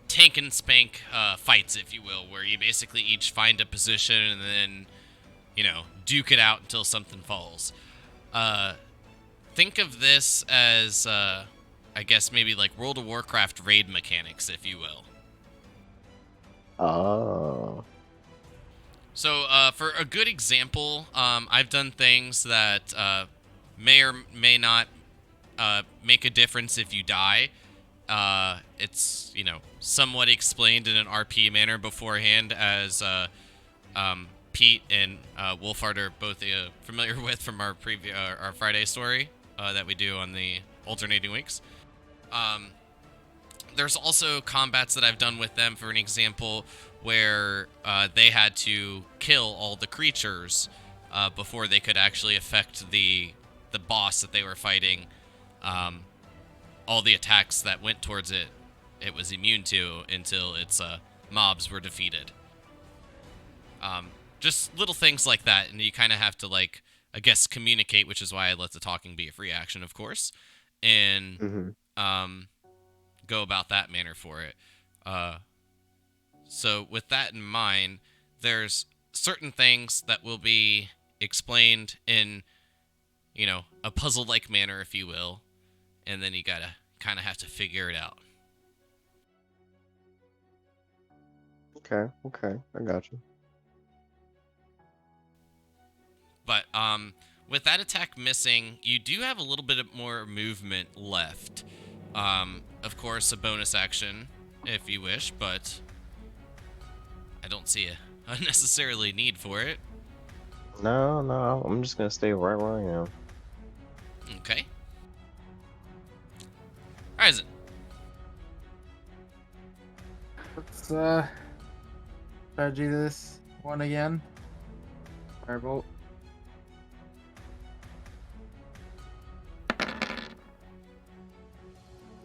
tank and spank fights, if you will, where you basically each find a position and then, duke it out until something falls. Think of this as, I guess, maybe like World of Warcraft raid mechanics, if you will. Oh. So, for a good example, I've done things that may or may not make a difference if you die. It's, somewhat explained in an RP manner beforehand, as Pete and Wolfhard are both familiar with from our our Friday story that we do on the alternating weeks. There's also combats that I've done with them, for an example, where they had to kill all the creatures before they could actually affect the boss that they were fighting. All the attacks that went towards it was immune to until its mobs were defeated. Just little things like that, and you kind of have to, like, I guess, communicate, which is why I let the talking be a free action, of course, and go about that manner for it. So with that in mind, there's certain things that will be explained in, a puzzle-like manner, if you will, and then you gotta kind of have to figure it out. Okay, I got you. But with that attack missing, you do have a little bit more movement left. Of course, a bonus action, if you wish, but I don't see a unnecessarily need for it. No, I'm just gonna stay right where I am. Okay. Ryzen. Let's try to do this one again. Firebolt.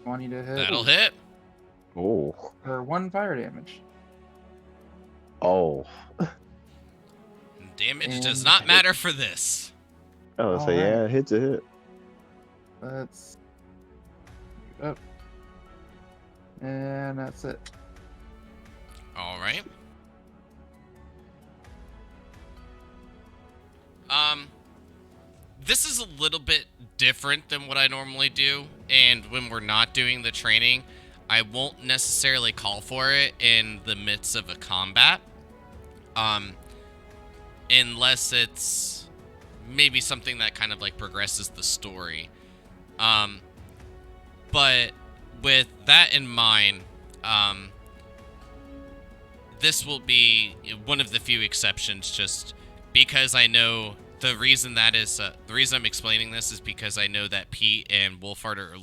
Want you to hit. That'll hit. Oh. For 1 fire damage. Oh. Damage does And not matter for this. Oh, so Alright. yeah, hit's a hit. Let's up. And that's it. All right. This is a little bit different than what I normally do, and when we're not doing the training, I won't necessarily call for it in the midst of a combat, unless it's maybe something that kind of like progresses the story. But with that in mind, this will be one of the few exceptions, just because I know the reason that is the reason I'm explaining this is because I know that Pete and Wolfhard are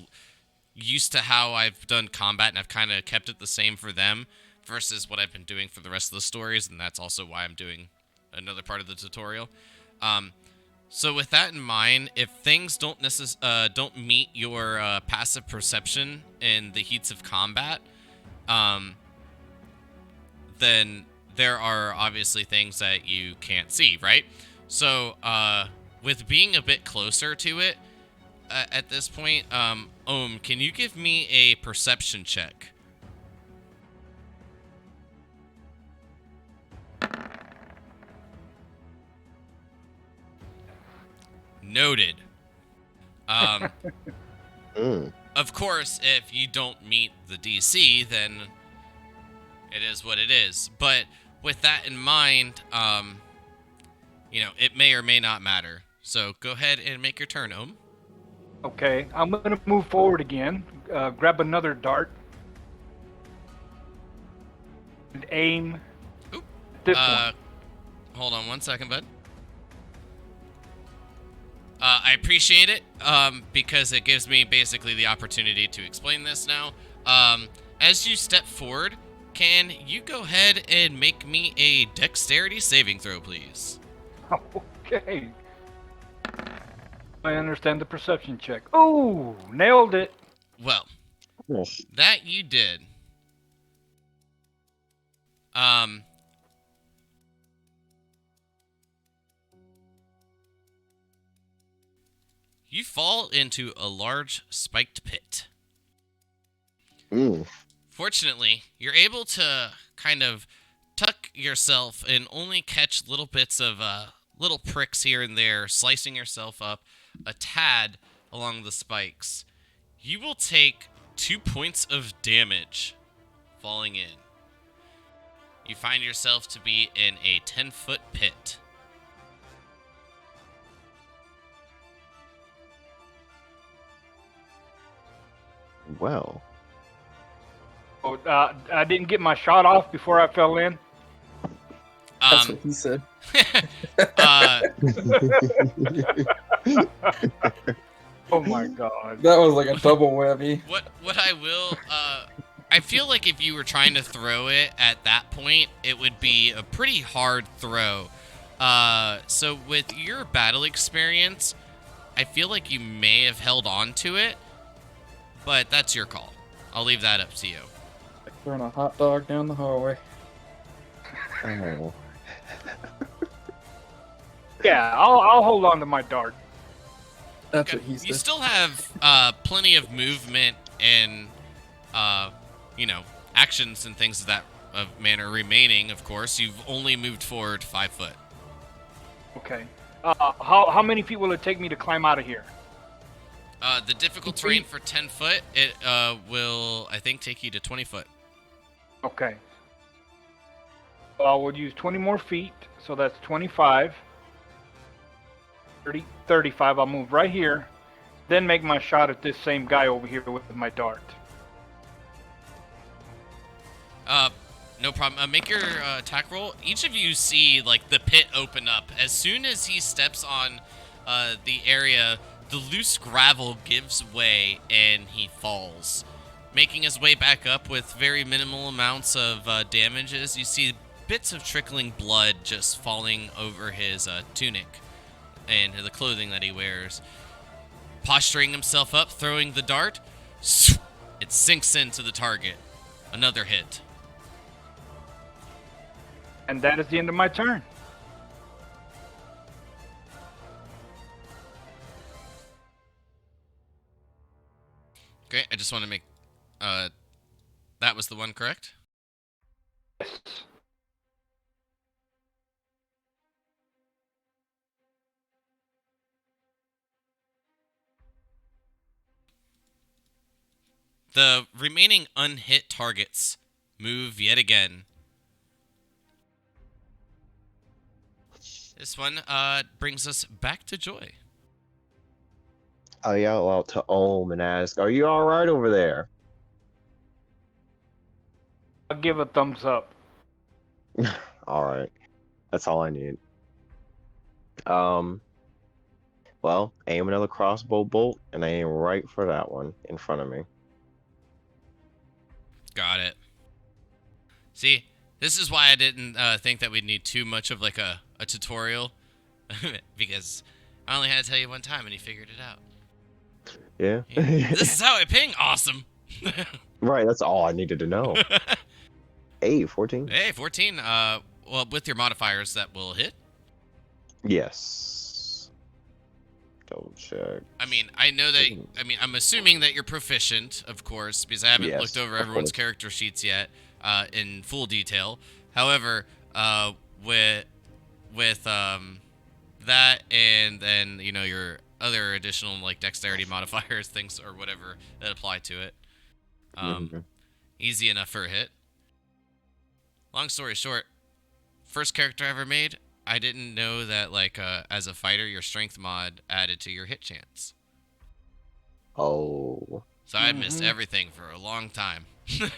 used to how I've done combat, and I've kind of kept it the same for them versus what I've been doing for the rest of the stories, and that's also why I'm doing another part of the tutorial. So with that in mind, if things don't meet your passive perception in the heats of combat, then there are obviously things that you can't see, right? So, with being a bit closer to it, at this point, can you give me a perception check? Noted. Mm. Of course, if you don't meet the DC, then it is what it is. But with that in mind, it may or may not matter. So go ahead and make your turn, Ohm. Okay, I'm going to move forward again, grab another dart, and aim Oop. this one. Hold on 1 second, bud. I appreciate it because it gives me basically the opportunity to explain this now. As you step forward, can you go ahead and make me a dexterity saving throw, please? Okay. I understand the perception check. Oh, nailed it. Well, Oh. that you did. You fall into a large spiked pit. Mm. Fortunately, you're able to kind of tuck yourself and only catch little bits of little pricks here and there, slicing yourself up a tad along the spikes. You will take 2 points of damage falling in. You find yourself to be in a 10-foot pit. Well. Oh, I didn't get my shot off before I fell in. That's what he said. Oh my god. That was like a double whammy. What I will, I feel like if you were trying to throw it at that point, it would be a pretty hard throw. So with your battle experience, I feel like you may have held on to it, but that's your call. I'll leave that up to you. Like throwing a hot dog down the hallway. Oh. Yeah, I'll hold on to my dart. That's Okay, what he said. you still have plenty of movement and actions and things of that manner remaining. Of course, you've only moved forward 5 foot. Okay. How many feet will it take me to climb out of here? The difficult terrain for 10 foot, it will, I think, take you to 20 foot. Okay. So I will use 20 more feet, so that's 25. 30, 35. I'll move right here, then make my shot at this same guy over here with my dart. No problem. Make your attack roll. Each of you see like the pit open up. As soon as he steps on the area, the loose gravel gives way and he falls, making his way back up with very minimal amounts of damages. You see bits of trickling blood just falling over his tunic and the clothing that he wears. Posturing himself up, throwing the dart, it sinks into the target. Another hit. And that is the end of my turn. Great. I just want to make that was the one, correct? Yes. The remaining unhit targets move yet again. This one brings us back to Joy. I'll yell out to Ohm and ask, "Are you all right over there?" I'll give a thumbs up. All right, that's all I need. Well, aim another crossbow bolt and aim right for that one in front of me. Got it. See, this is why I didn't think that we'd need too much of like a tutorial, because I only had to tell you one time and you figured it out. Yeah. This is how I ping. Awesome. Right, that's all I needed to know. Hey, 14. Hey, 14. Well, with your modifiers, that will hit. Yes. Double check. I mean, I know that. I mean, I'm assuming that you're proficient, of course, because I haven't Yes, looked over of everyone's course. character sheets yet in full detail. However, with that, and then your other additional like dexterity modifiers, things or whatever that apply to it. Mhm. Easy enough for a hit. Long story short, first character I ever made, I didn't know that like as a fighter, your strength mod added to your hit chance. Oh, So I missed everything for a long time. you're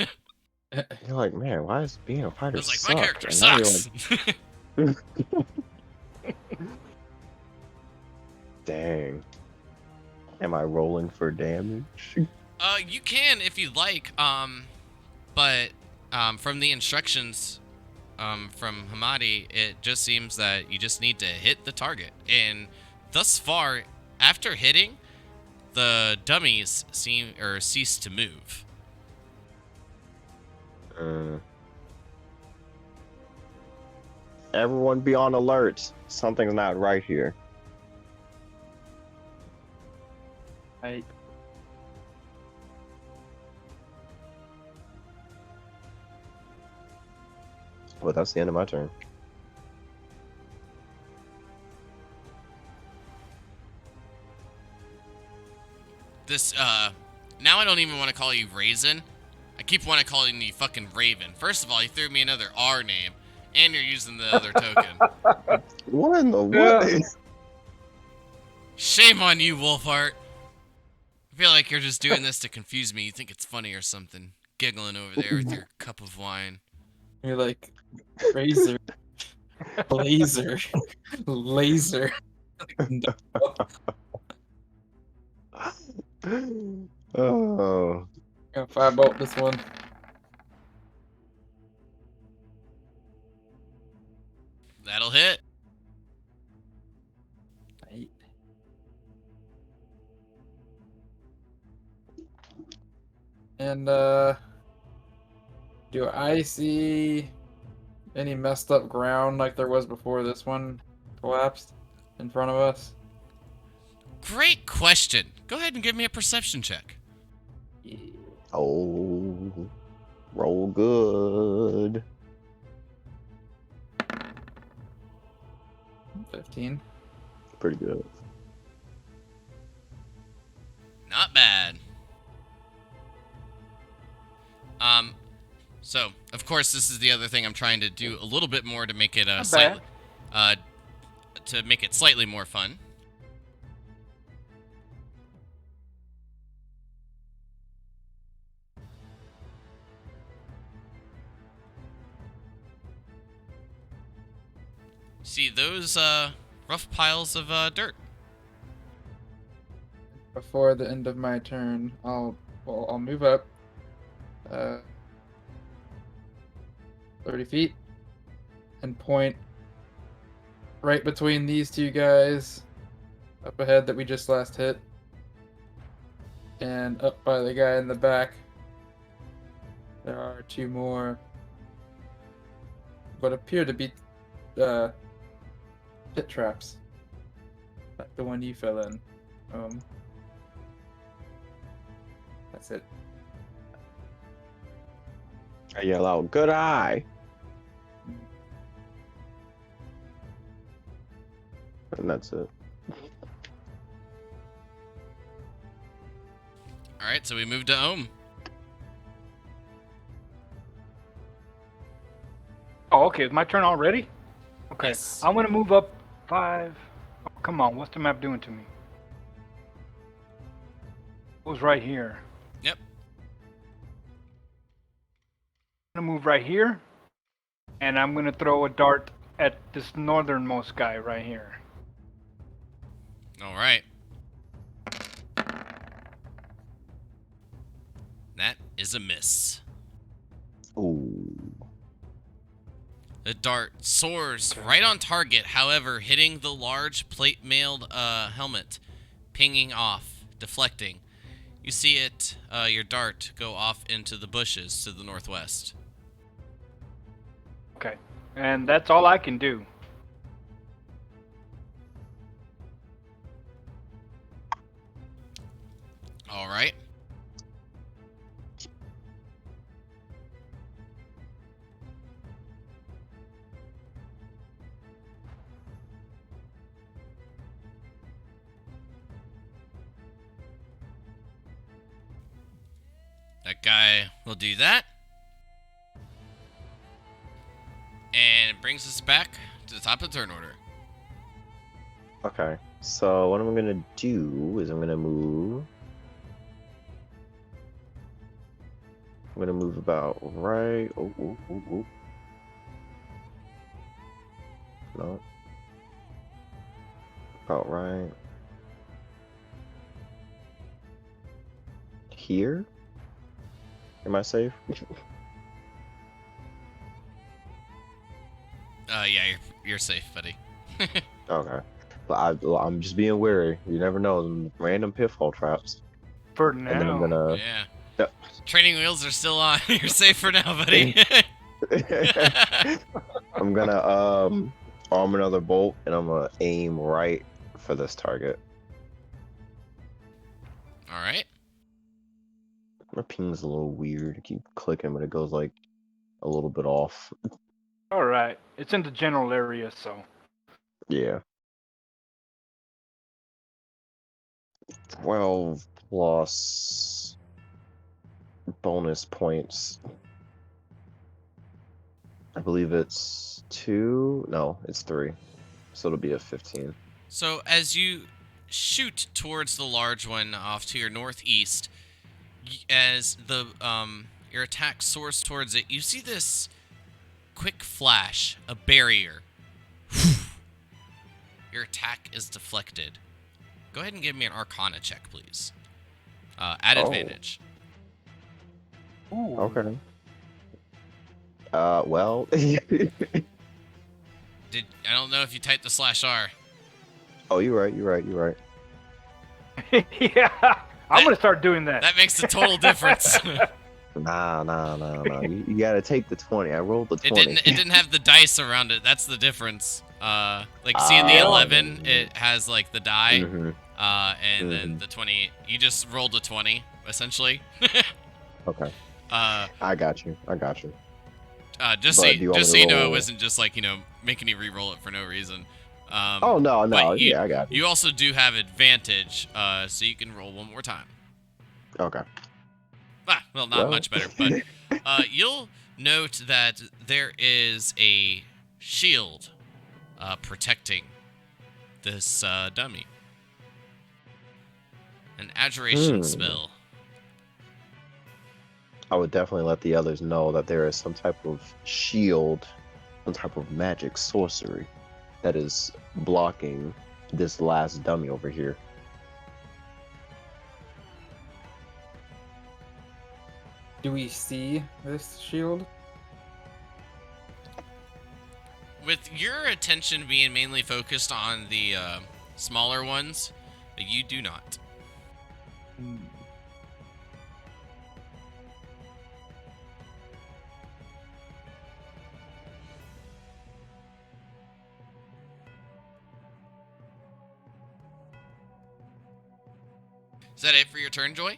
like, man, why does being a I fighter was like, my suck? character And now you're sucks. like, dang. Am I rolling for damage? You can if you'd like. But from the instructions from Hamadi, it just seems that you just need to hit the target. And thus far, after hitting, the dummies cease to move. Everyone be on alert. Something's not right here. Right. Well, that's the end of my turn. This now I don't even want to call you Raisin. I keep wanting to call you fucking Raven. First of all, you threw me another R name, and you're using the other token. What in the Yeah. what? Shame on you, Wolfheart. I feel like you're just doing this to confuse me. You think it's funny or something. Giggling over there with your cup of wine. You're like, razor, blazer, laser. Oh, Gonna firebolt this one. That'll hit. Right. And do I see any messed up ground like there was before this one collapsed in front of us? Great question. Go ahead and give me a perception check. Yeah. oh, roll good. 15. Pretty good. Not bad. So of course this is the other thing I'm trying to do a little bit more to make it Not slightly, to make it slightly more fun. See those rough piles of dirt. Before the end of my turn, I'll move up 30 feet and point right between these two guys up ahead that we just last hit, and up by the guy in the back. There are two more what appear to be pit traps, like the one you fell in. That's it. I yell out, good eye. And that's it. All right, so we moved to Ohm. Oh, okay. Is my turn already? Okay. Yes. I'm gonna move up 5. Oh, come on. What's the map doing to me? It was right here. Yep. I'm gonna move right here, and I'm gonna throw a dart at this northernmost guy right here. All right. That is a miss. Ooh. The dart soars right on target, however, hitting the large plate-mailed helmet, pinging off, deflecting. You see it, your dart, go off into the bushes to the northwest. Okay. And that's all I can do. All right. That guy will do that. And it brings us back to the top of the turn order. Okay. So what I'm gonna do is I'm gonna move. I'm gonna move about right. Oh. No. About right. Here? Am I safe? Yeah, you're safe, buddy. Okay. But I'm just being wary. You never know. Some random pitfall traps. For And then I'm now. gonna. Yeah. Yep. Training wheels are still on. You're safe for now, buddy. I'm gonna arm another bolt and I'm gonna aim right for this target. All right. My ping's a little weird. I keep clicking, but it goes like a little bit off. All right. It's in the general area, so. Yeah. 12 plus bonus points. I believe it's 2. No, it's 3. So it'll be a 15. So as you shoot towards the large one off to your northeast, as the your attack soars towards it, you see this quick flash, a barrier. Your attack is deflected. Go ahead and give me an Arcana check, please. At advantage. Ooh. Okay. Well. I don't know if you typed the /R. Oh, you're right. Yeah. I'm going to start doing that. That makes a total difference. Nah. You gotta take the 20. I rolled the 20. It didn't have the dice around it. That's the difference. Like see in the 11, it has like the die, Mhm. and then the 20. You just rolled a 20 essentially. Okay. I got you. Just But do you want so me you to know, it roll? wasn't just like making you re-roll it for no reason. Oh no. but you, Yeah, I got you. You also do have advantage, so you can roll one more time. Okay. Well, not much better, but you'll note that there is a shield protecting this dummy. An adjuration spell. I would definitely let the others know that there is some type of shield, some type of magic sorcery that is blocking this last dummy over here. Do we see this shield? With your attention being mainly focused on the smaller ones, you do not. Hmm. Is that it for your turn, Joy?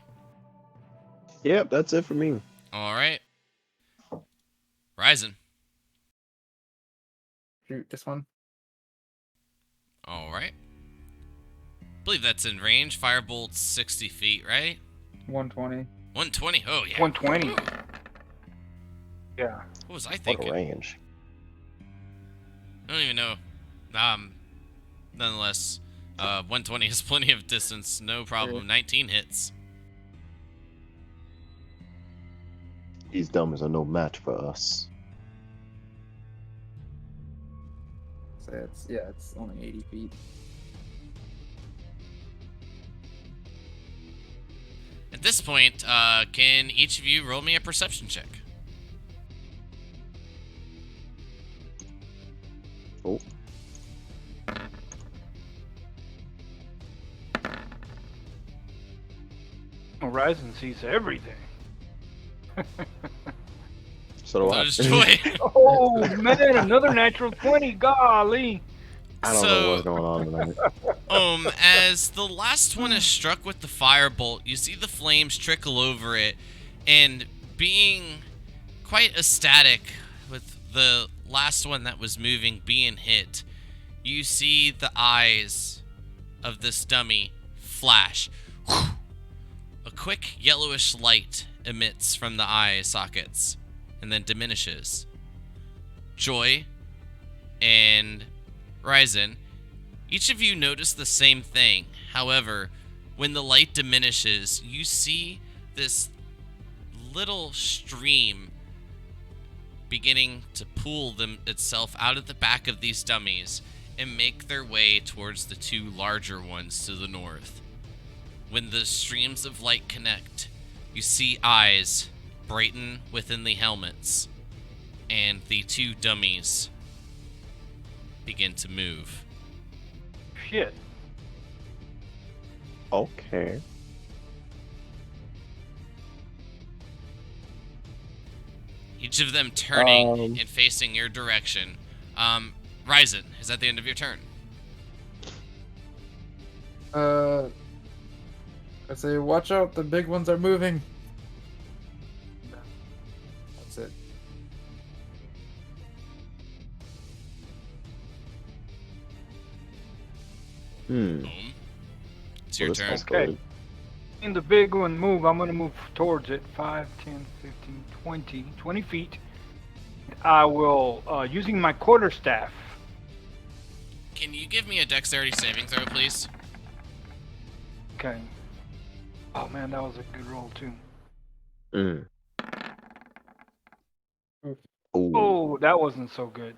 Yep, that's it for me. All right. Ryzen. Shoot this one. All right. Believe that's in range. Firebolt's 60 feet, right? 120. 120. Oh, yeah. 120. Yeah. What was I What thinking? a range. I don't even know. Nonetheless, 120 is plenty of distance. No problem. Sure. 19 hits. These dummies are no match for us. So it's only 80 feet. At this point, can each of you roll me a perception check? Oh. Horizon sees everything. So do So I. does Joy. Oh, man, another natural 20. Golly. I don't know what's going on tonight. As the last one is struck with the firebolt, you see the flames trickle over it, and being quite ecstatic with the last one that was moving being hit, you see the eyes of this dummy flash. A quick yellowish light emits from the eye sockets and then diminishes. Joy and Ryzen, each of you notice the same thing. However, when the light diminishes, you see this little stream beginning to pull itself out of the back of these dummies and make their way towards the two larger ones to the north. When the streams of light connect, you see eyes brighten within the helmets, and the two dummies begin to move. Shit. Okay. Each of them turning Um. and facing your direction. Ryzen, is that the end of your turn? I say, watch out, the big ones are moving. That's it. Boom. It's your Well, this turn. sounds Okay. good. In the big one move, I'm going to move towards it. 5, 10, 15, 20 feet. I will, using my quarterstaff. Can you give me a dexterity saving throw, please? Okay. Oh man, that was a good roll too. Mm. Ooh. Oh, that wasn't so good.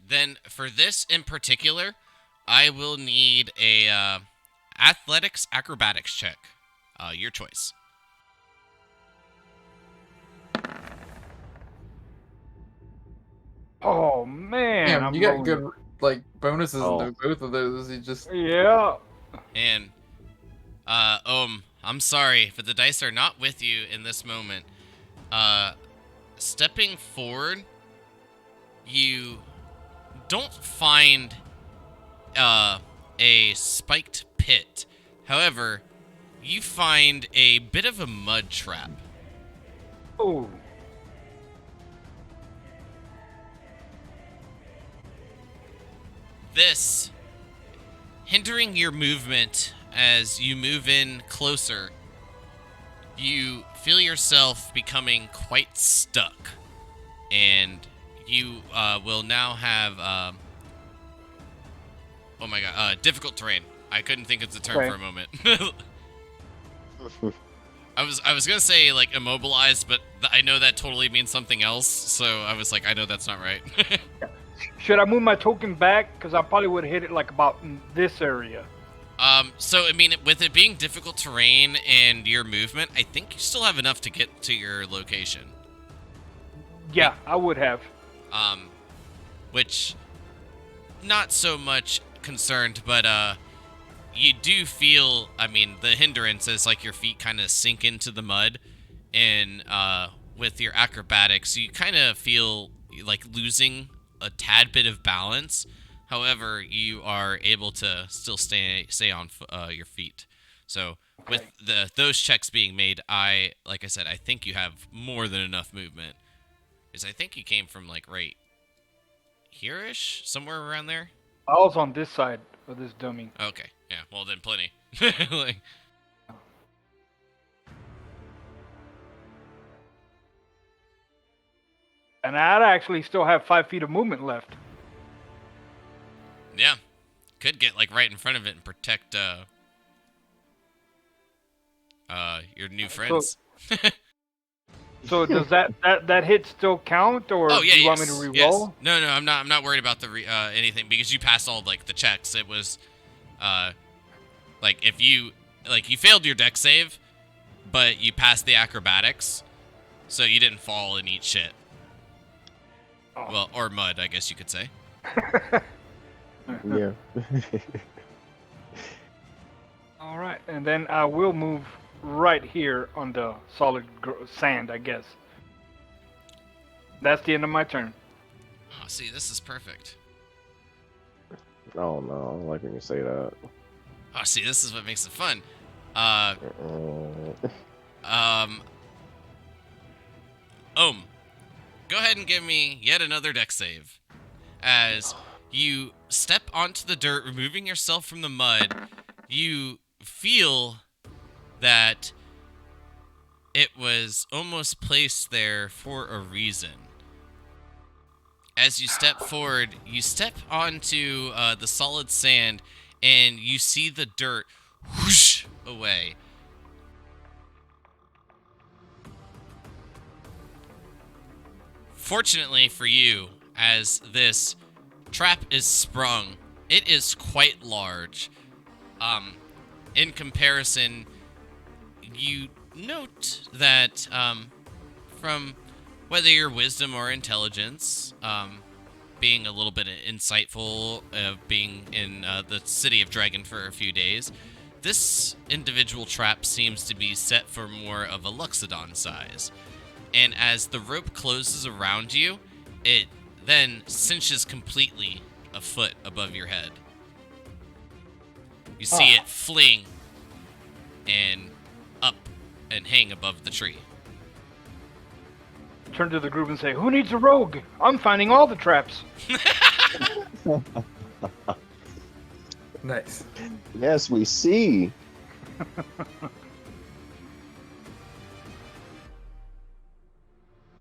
Then for this in particular, I will need a athletics acrobatics check. Your choice. Oh man, Damn, I'm you got rolling- good like bonuses Oh. into both of those. You just Yeah. And I'm sorry, but the dice are not with you in this moment. Stepping forward, you don't find a spiked pit. However, you find a bit of a mud trap. Oh. This hindering your movement as you move in closer. You feel yourself becoming quite stuck, and you will now have oh my god, difficult terrain. I couldn't think of the term Okay. for a moment. I was gonna say like immobilized, but I know that totally means something else. So I was like, I know that's not right. Should I move my token back? Because I probably would have hit it like about in this area. So I mean, with it being difficult terrain and your movement, I think you still have enough to get to your location. Yeah, I would have. Which not so much concerned, but you do feel, I mean, the hindrance is like your feet kind of sink into the mud, and with your acrobatics, you kind of feel like losing a tad bit of balance. However, you are able to still stay on your feet. So with those checks being made, like I said, I think you have more than enough movement. Because I think you came from like right here-ish, somewhere around there. I was on this side of this dummy. Okay, yeah, well then plenty. Like, And I'd actually still have 5 feet of movement left. yeah, could get like right in front of it and protect your new friends. So does that hit still count, or Oh yeah, do you yes, want me to yes. re-roll? No, I'm not worried about the anything because you passed all like the checks. It was like if you failed your deck save, but you passed the acrobatics, so you didn't fall and eat shit. Oh. Well, or mud, I guess you could say. Yeah. All right, and then I will move right here on the solid sand, I guess. That's the end of my turn. Oh, see, this is perfect. Oh no, I don't like when you say that. Oh, see, this is what makes it fun. Go ahead and give me yet another deck save. As you step onto the dirt, removing yourself from the mud, you feel that it was almost placed there for a reason. As you step forward, you step onto the solid sand, and you see the dirt whoosh away. Fortunately for you, as this trap is sprung, it is quite large. In comparison, you note that from whether your wisdom or intelligence, being a little bit insightful, being in the city of Dragon for a few days, this individual trap seems to be set for more of a Luxodon size. And as the rope closes around you, it then cinches completely a foot above your head. You see it fling and up and hang above the tree. Turn to the group and say, "Who needs a rogue? I'm finding all the traps." Nice. Yes, we see.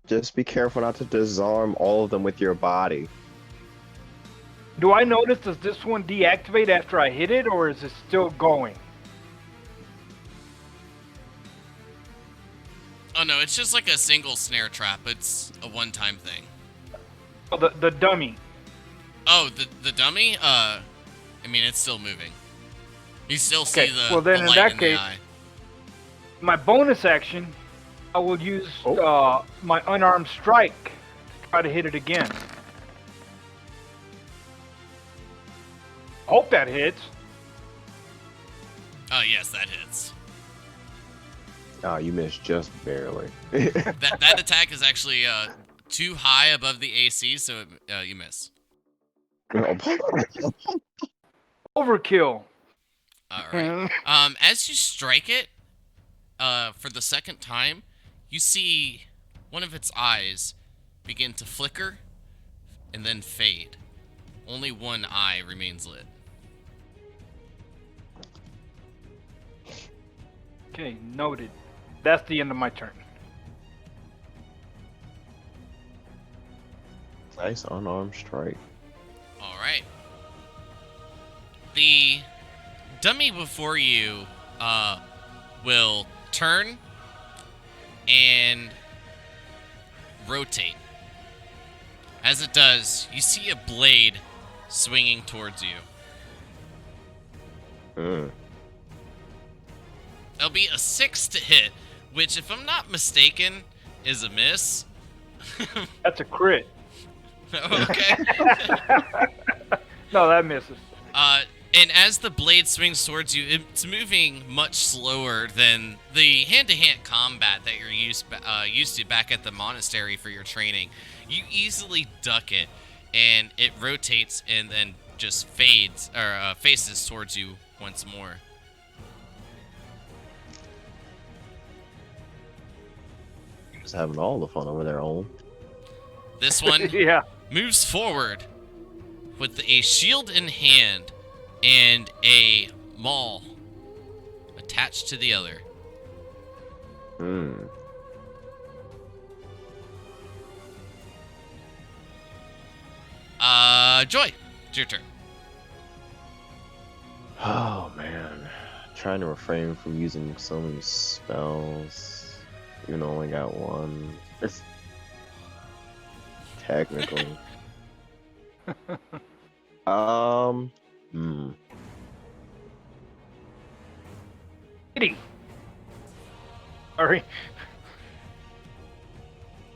Just be careful not to disarm all of them with your body. Do I notice, does this one deactivate after I hit it, or is it still going? Oh no, it's just like a single snare trap. It's a one-time thing. Oh, the dummy. Oh, the dummy? I mean, it's still moving. You still see Okay, the, well then the in light that in case, the eye. my bonus action, I will use my unarmed strike to try to hit it again. Hope that hits. Oh yes, that hits. Oh, you missed just barely. That attack is actually too high above the AC, so you miss. Overkill. All right. As you strike it, for the second time, you see one of its eyes begin to flicker and then fade. Only one eye remains lit. Okay, noted. That's the end of my turn. Nice unarmed strike. All right. The dummy before you will turn and rotate. As it does, you see a blade swinging towards you. It'll be a 6 to hit, which, if I'm not mistaken, is a miss. That's a crit. Okay. No, that misses. And as the blade swings towards you, it's moving much slower than the hand-to-hand combat that you're used to back at the monastery for your training. You easily duck it, and it rotates and then just fades or faces towards you once more. Just having all the fun over their own. This one Yeah. moves forward with a shield in hand and a maul attached to the other. Joy, it's your turn. Oh man, trying to refrain from using so many spells. Even though I only got one. It's technically. Kitty. Sorry.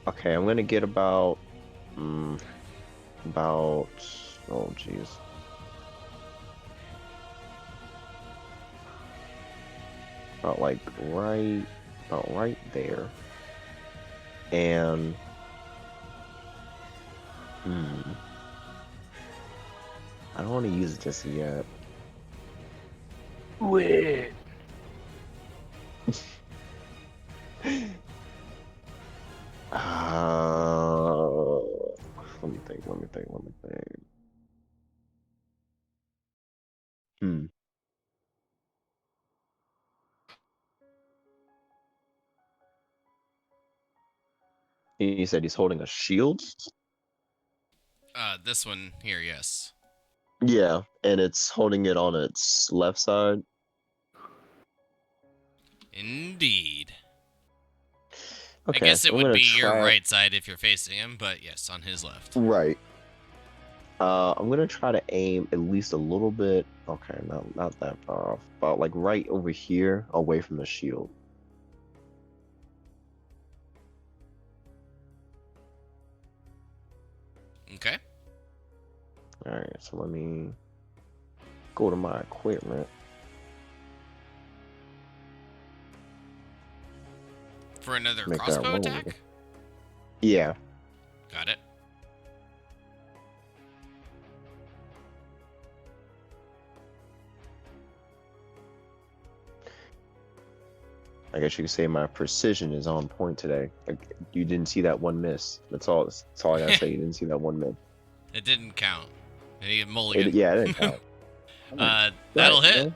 Okay, I'm gonna get about oh jeez. About right there. And I don't want to use it just yet. Wait. Let me think. You said he's holding a shield? This one here, yes. Yeah, and it's holding it on its left side. Indeed. Okay, I guess it I'm would gonna be your try. right side if you're facing him, but yes, on his left. Right. I'm gonna try to aim at least a little bit. Okay, not that far off. About like right over here, away from the shield. Okay. All right, so let me go to my equipment. For another Make that crossbow roll. attack? Yeah. Got it. I guess you could say my precision is on point today. Like, you didn't see that one miss. That's all. That's all I gotta say. You didn't see that one miss. It didn't count. And he mulligan. Yeah, it didn't count. That'll Right, hit. yeah.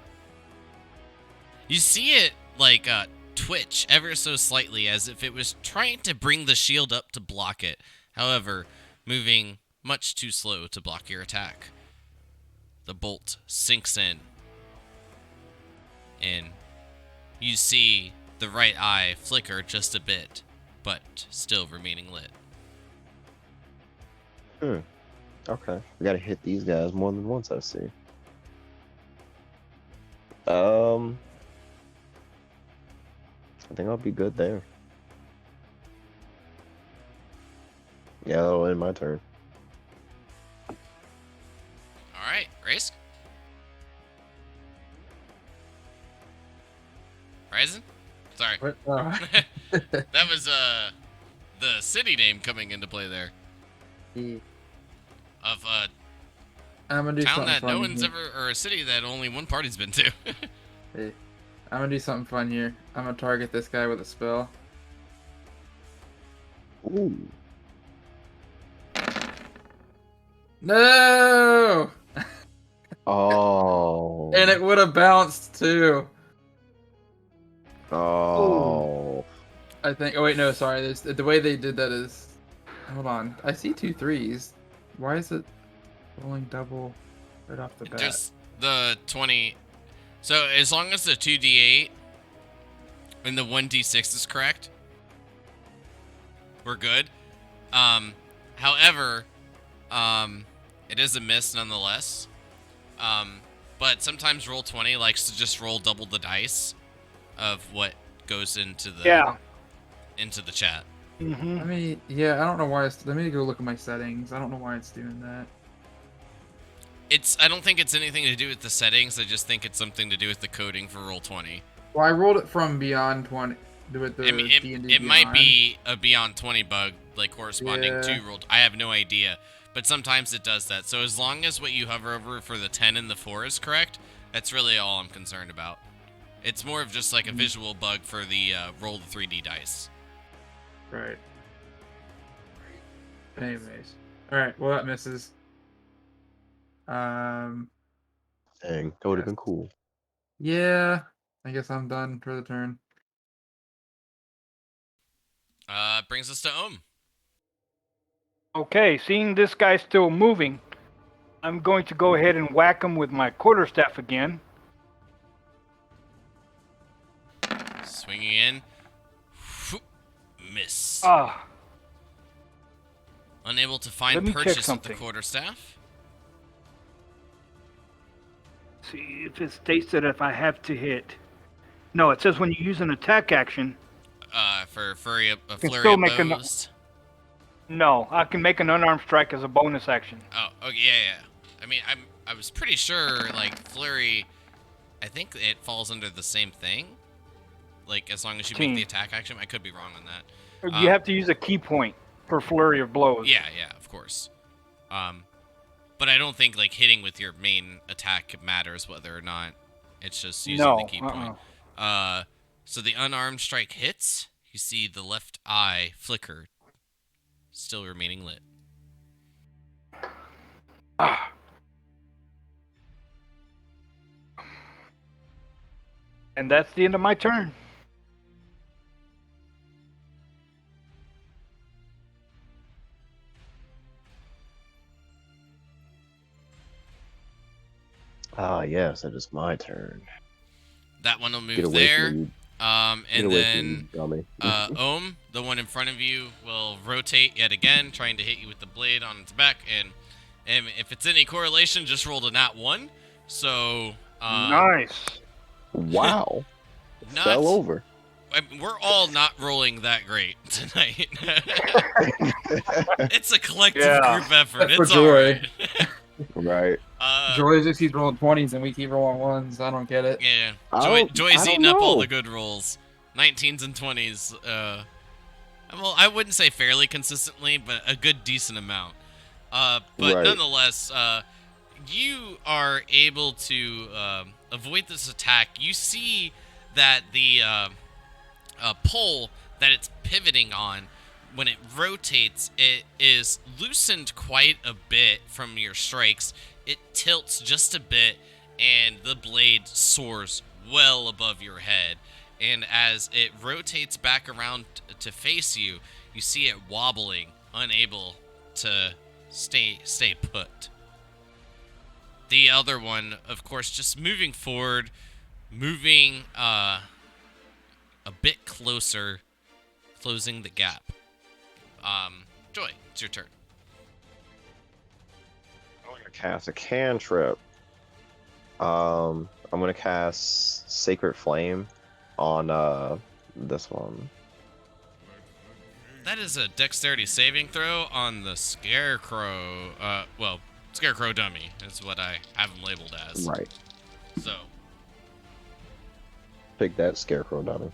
You see it like twitch ever so slightly as if it was trying to bring the shield up to block it. However, moving much too slow to block your attack. The bolt sinks in. And you see the right eye flicker just a bit, but still remaining lit. Okay. We gotta hit these guys more than once, I see. I think I'll be good there. Yeah, that'll end my turn. Alright, Race? Ryzen? Sorry. What? That was the city name coming into play there. Of a I'm gonna do town something that fun no one's here. ever, or a city that only one party's been to. Hey, I'm gonna do something fun here. I'm gonna target this guy with a spell. Ooh. No! Oh. And it would have bounced too. Oh. I think. Oh wait, no, sorry. There's the way they did that is. Hold on. I see 2 3s. Why is it rolling double right off the bat? Just the 20. So as long as the 2d8 and the 1d6 is correct, we're good. However, it is a miss nonetheless. But sometimes roll 20 likes to just roll double the dice of what goes into the into the chat. Mm-hmm. Let me. Yeah, I don't know why. Let me go look at my settings. I don't know why it's doing that. I don't think it's anything to do with the settings. I just think it's something to do with the coding for roll 20. Well, I rolled it from Beyond 20. With the I mean, D&D it might Beyond. be a Beyond 20 bug, like corresponding Yeah. to roll. I have no idea, but sometimes it does that. So as long as what you hover over for the 10 and the 4 is correct, that's really all I'm concerned about. It's more of just like a visual bug for the roll the 3D dice. Right. Anyways. Alright, well that misses. Dang, that would have been cool. Yeah. I guess I'm done for the turn. Brings us to Ohm. Okay, seeing this guy still moving, I'm going to go ahead and whack him with my quarterstaff again. Swinging in. Miss. Ah, Unable to find let me check purchase of the something. quarterstaff. see if it states that if I have to hit. No, it says when you use an attack action. For flurry of can flurry still of make an- blows. No, I can make an unarmed strike as a bonus action. Oh, okay, yeah. I mean, I was pretty sure like flurry. I think it falls under the same thing. Like as long as you make the attack action, I could be wrong on that. You have to use a key point for flurry of blows. Yeah, of course. But I don't think like hitting with your main attack matters whether or not. It's just using the key point. So the unarmed strike hits. You see the left eye flicker, still remaining lit. Ah. And that's the end of my turn. Yes, it is my turn. That one will Get move away there. from me, get And away from me, then dummy. the one in front of you, will rotate yet again, trying to hit you with the blade on its back. And if it's any correlation, just rolled a nat 1. So, Nice. Wow. It Not- fell over. I mean, we're all not rolling that great tonight. It's a collective Yeah. group effort. That's for It's Joy. alright. Right. Joy just keeps rolling 20s and we keep rolling 1s. I don't get it. Yeah. I Joy's don't eating up all know. the good rolls. 19s and 20s. Well, I wouldn't say fairly consistently, but a good decent amount. But Right. nonetheless, you are able to avoid this attack. You see that the pole that it's pivoting on, when it rotates, it is loosened quite a bit from your strikes. It tilts just a bit, and the blade soars well above your head. And as it rotates back around to face you, you see it wobbling, unable to stay put. The other one, of course, just moving forward, moving a bit closer, closing the gap. Joy, it's your turn. I'm gonna cast a cantrip. I'm gonna cast Sacred Flame on this one. That is a dexterity saving throw on the Scarecrow. Scarecrow dummy is what I have him labeled as. Right. So, Pick that Scarecrow dummy.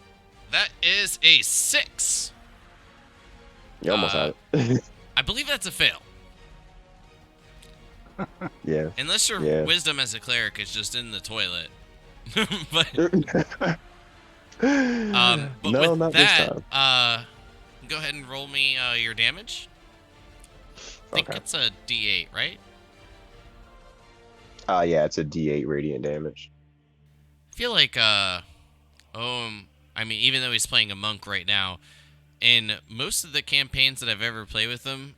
that is a 6. You almost had it. I believe that's a fail. Yeah. Unless your Yeah. wisdom as a cleric is just in the toilet. But no, with not that, this time. go ahead and roll me your damage. I think Okay. it's a D8, right? Yeah, it's a D8 radiant damage. I feel like, even though he's playing a monk right now, in most of the campaigns that I've ever played with him,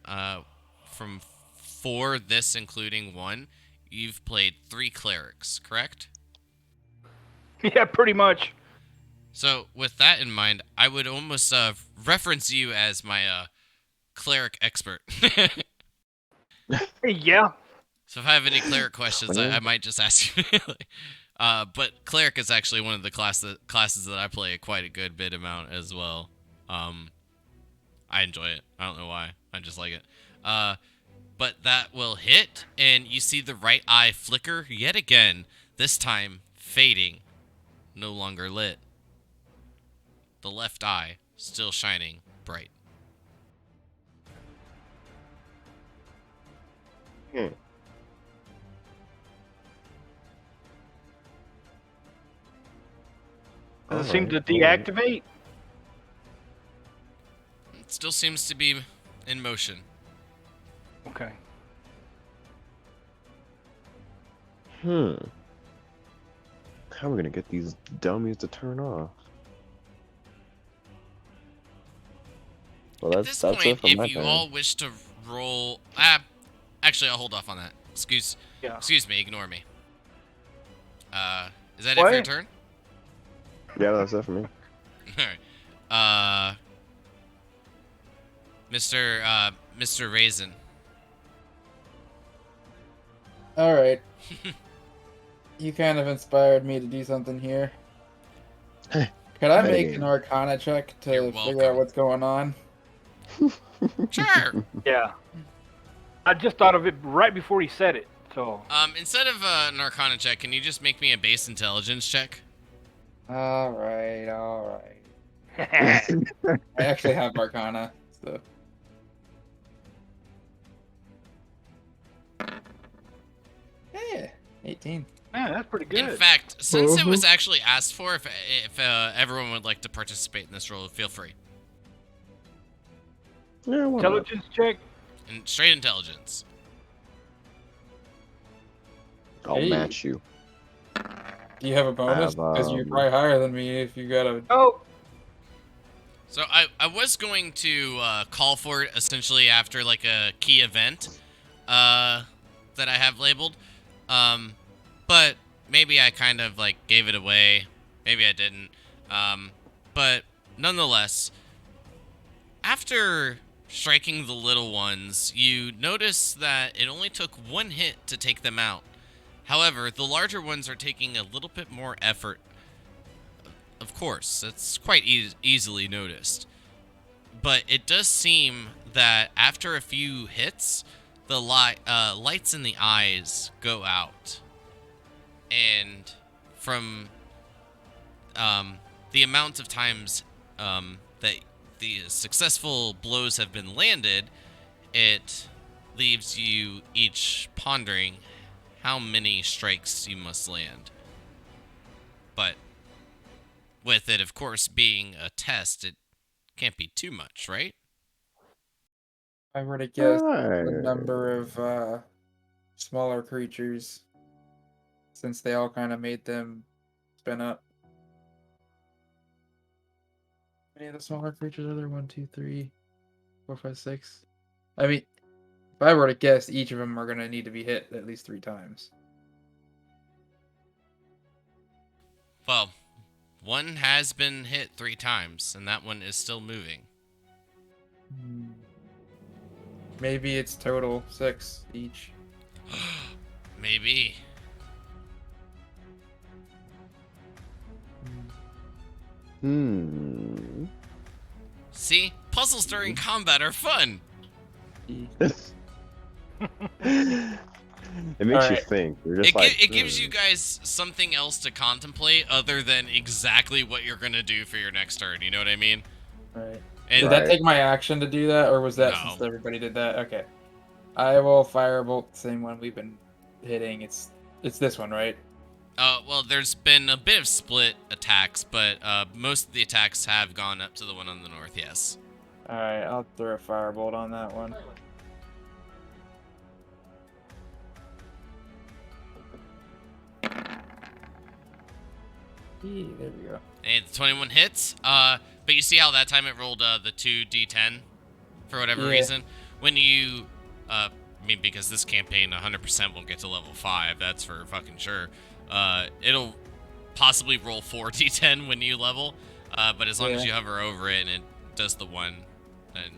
from 4, this including 1, you've played 3 clerics, correct? Yeah, pretty much. So, with that in mind, I would almost reference you as my cleric expert. Yeah. So if I have any cleric questions, I might just ask you. But cleric is actually one of the classes that I play quite a good bit amount as well. I enjoy it. I don't know why. I just like it. But that will hit, and you see the right eye flicker yet again, this time fading, no longer lit. The left eye still shining bright. Hmm. Does it seem to Alright. deactivate? It still seems to be in motion. Okay. How are we gonna get these dummies to turn off? Well, At that's this it point, for my if you turn. all wish to roll... actually, I'll hold off on that. Excuse me, ignore me. Is that it for your What? turn? Yeah, that's it for me. Alright. Mr. Raisin. Alright. You kind of inspired me to do something here. Could I make an Arcana check to You're figure welcome. out what's going on? Sure. Yeah. I just thought of it right before he said it. So Instead of an Arcana check, can you just make me a base intelligence check? Alright. I actually have Arcana, so. Yeah, 18. man, that's pretty good. In fact, since it was actually asked for, if everyone would like to participate in this roll, feel free. Yeah, why not? Intelligence check. And straight intelligence. I'll Hey. match you. Do you have a bonus? have, Because you're probably higher than me if you got a. Oh, So I was going to call for it essentially after like a key event that I have labeled, but maybe I kind of like gave it away. Maybe I didn't. But nonetheless, after striking the little ones, you notice that it only took one hit to take them out. However, the larger ones are taking a little bit more effort. Of course, that's quite easily noticed. But it does seem that after a few hits, the lights in the eyes go out. And from the amount of times that the successful blows have been landed, it leaves you each pondering how many strikes you must land. But with it, of course, being a test, it can't be too much, right? I were to guess the Alright. number of smaller creatures, since they all kind of made them spin up. How many of the smaller creatures are there? 1, 2, 3, 4, 5, 6. I mean, if I were to guess, each of them are going to need to be hit at least 3 times. Well, one has been hit 3 times, and that one is still moving. Maybe it's total 6 each. Maybe. See? Puzzles during combat are fun! It makes you Alright. think. You're just like, It gives you guys something else to contemplate other than exactly what you're gonna do for your next turn, you know what I mean? Right. And Did that take my action to do that, or was that No. since everybody did that? Okay. I will firebolt the same one we've been hitting. It's this one, right? Well, there's been a bit of split attacks, but most of the attacks have gone up to the one on the north, yes. Alright, I'll throw a firebolt on that one. There we go. And 21 hits. But you see how that time it rolled the 2d10 for whatever Yeah. reason? When you, I mean, because this campaign 100% won't get to level 5, that's for fucking sure. It'll possibly roll 4d10 when you level, but as long as you hover over it and it does the 1, then,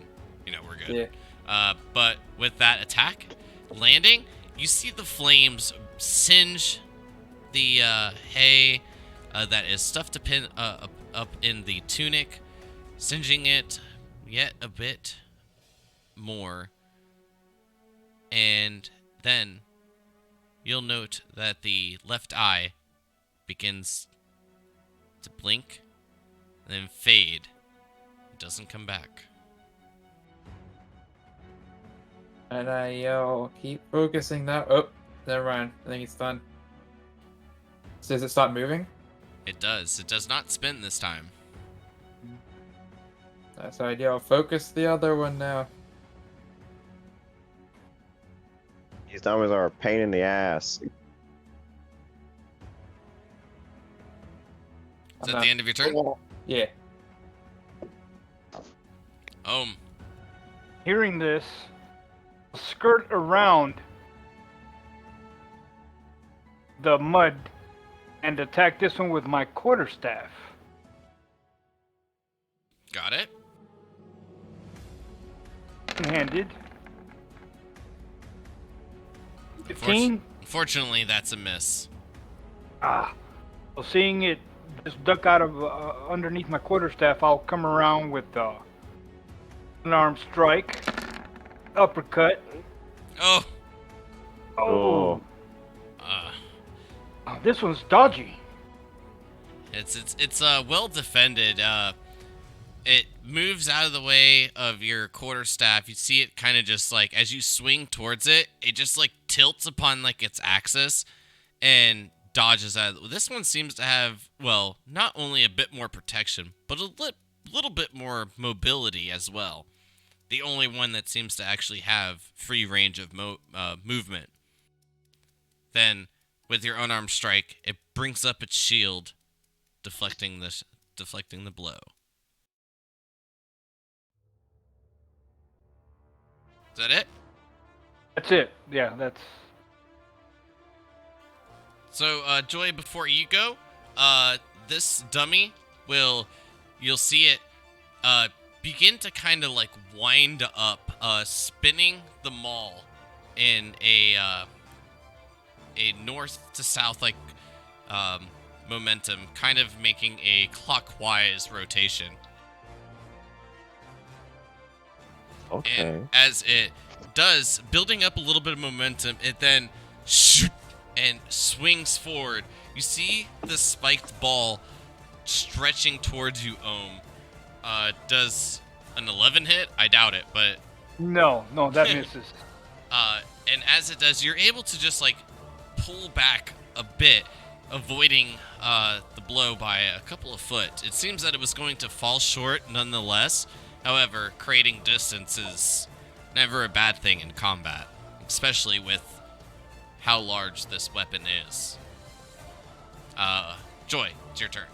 you know, we're good. Yeah. But with that attack landing, you see the flames singe the hay that is stuffed up in the tunic, singeing it yet a bit more. And then you'll note that the left eye begins to blink and then fade. It doesn't come back. And I yell, keep focusing now. Oh, never mind. I think it's done. Does it stop moving? It does. It does not spin this time. That's how I yell, focus the other one now. these numbers are a pain in the ass. Is that the end of your turn? Yeah. Hearing this, I'll skirt around the mud and attack this one with my quarterstaff. Got it. Handed. 15. Unfortunately, that's a miss. Well, seeing it just duck out of underneath my quarterstaff, I'll come around with an arm strike, uppercut. Oh. Oh, Uh, this one's dodgy. It's well defended. It moves out of the way of your quarterstaff. You see it kind of just like as you swing towards it, it just like tilts upon like its axis and dodges out. This one seems to have, well, not only a bit more protection, but a little bit more mobility as well. The only one that seems to actually have free range of movement. Then, with your unarmed strike, it brings up its shield, deflecting the blow. Is that it? That's it. Yeah, that's. So, Joy, before you go, this dummy you'll see it begin to kind of like wind up, spinning the maul in a north to south like momentum, kind of making a clockwise rotation. Okay. And as it does, building up a little bit of momentum, it then and swings forward. You see the spiked ball stretching towards you, Ohm. Does an 11 hit? I doubt it, but No, that misses. and as it does, you're able to just like pull back a bit, avoiding the blow by a couple of foot. It seems that it was going to fall short nonetheless. However, creating distance is never a bad thing in combat, especially with how large this weapon is. Joy, it's your turn.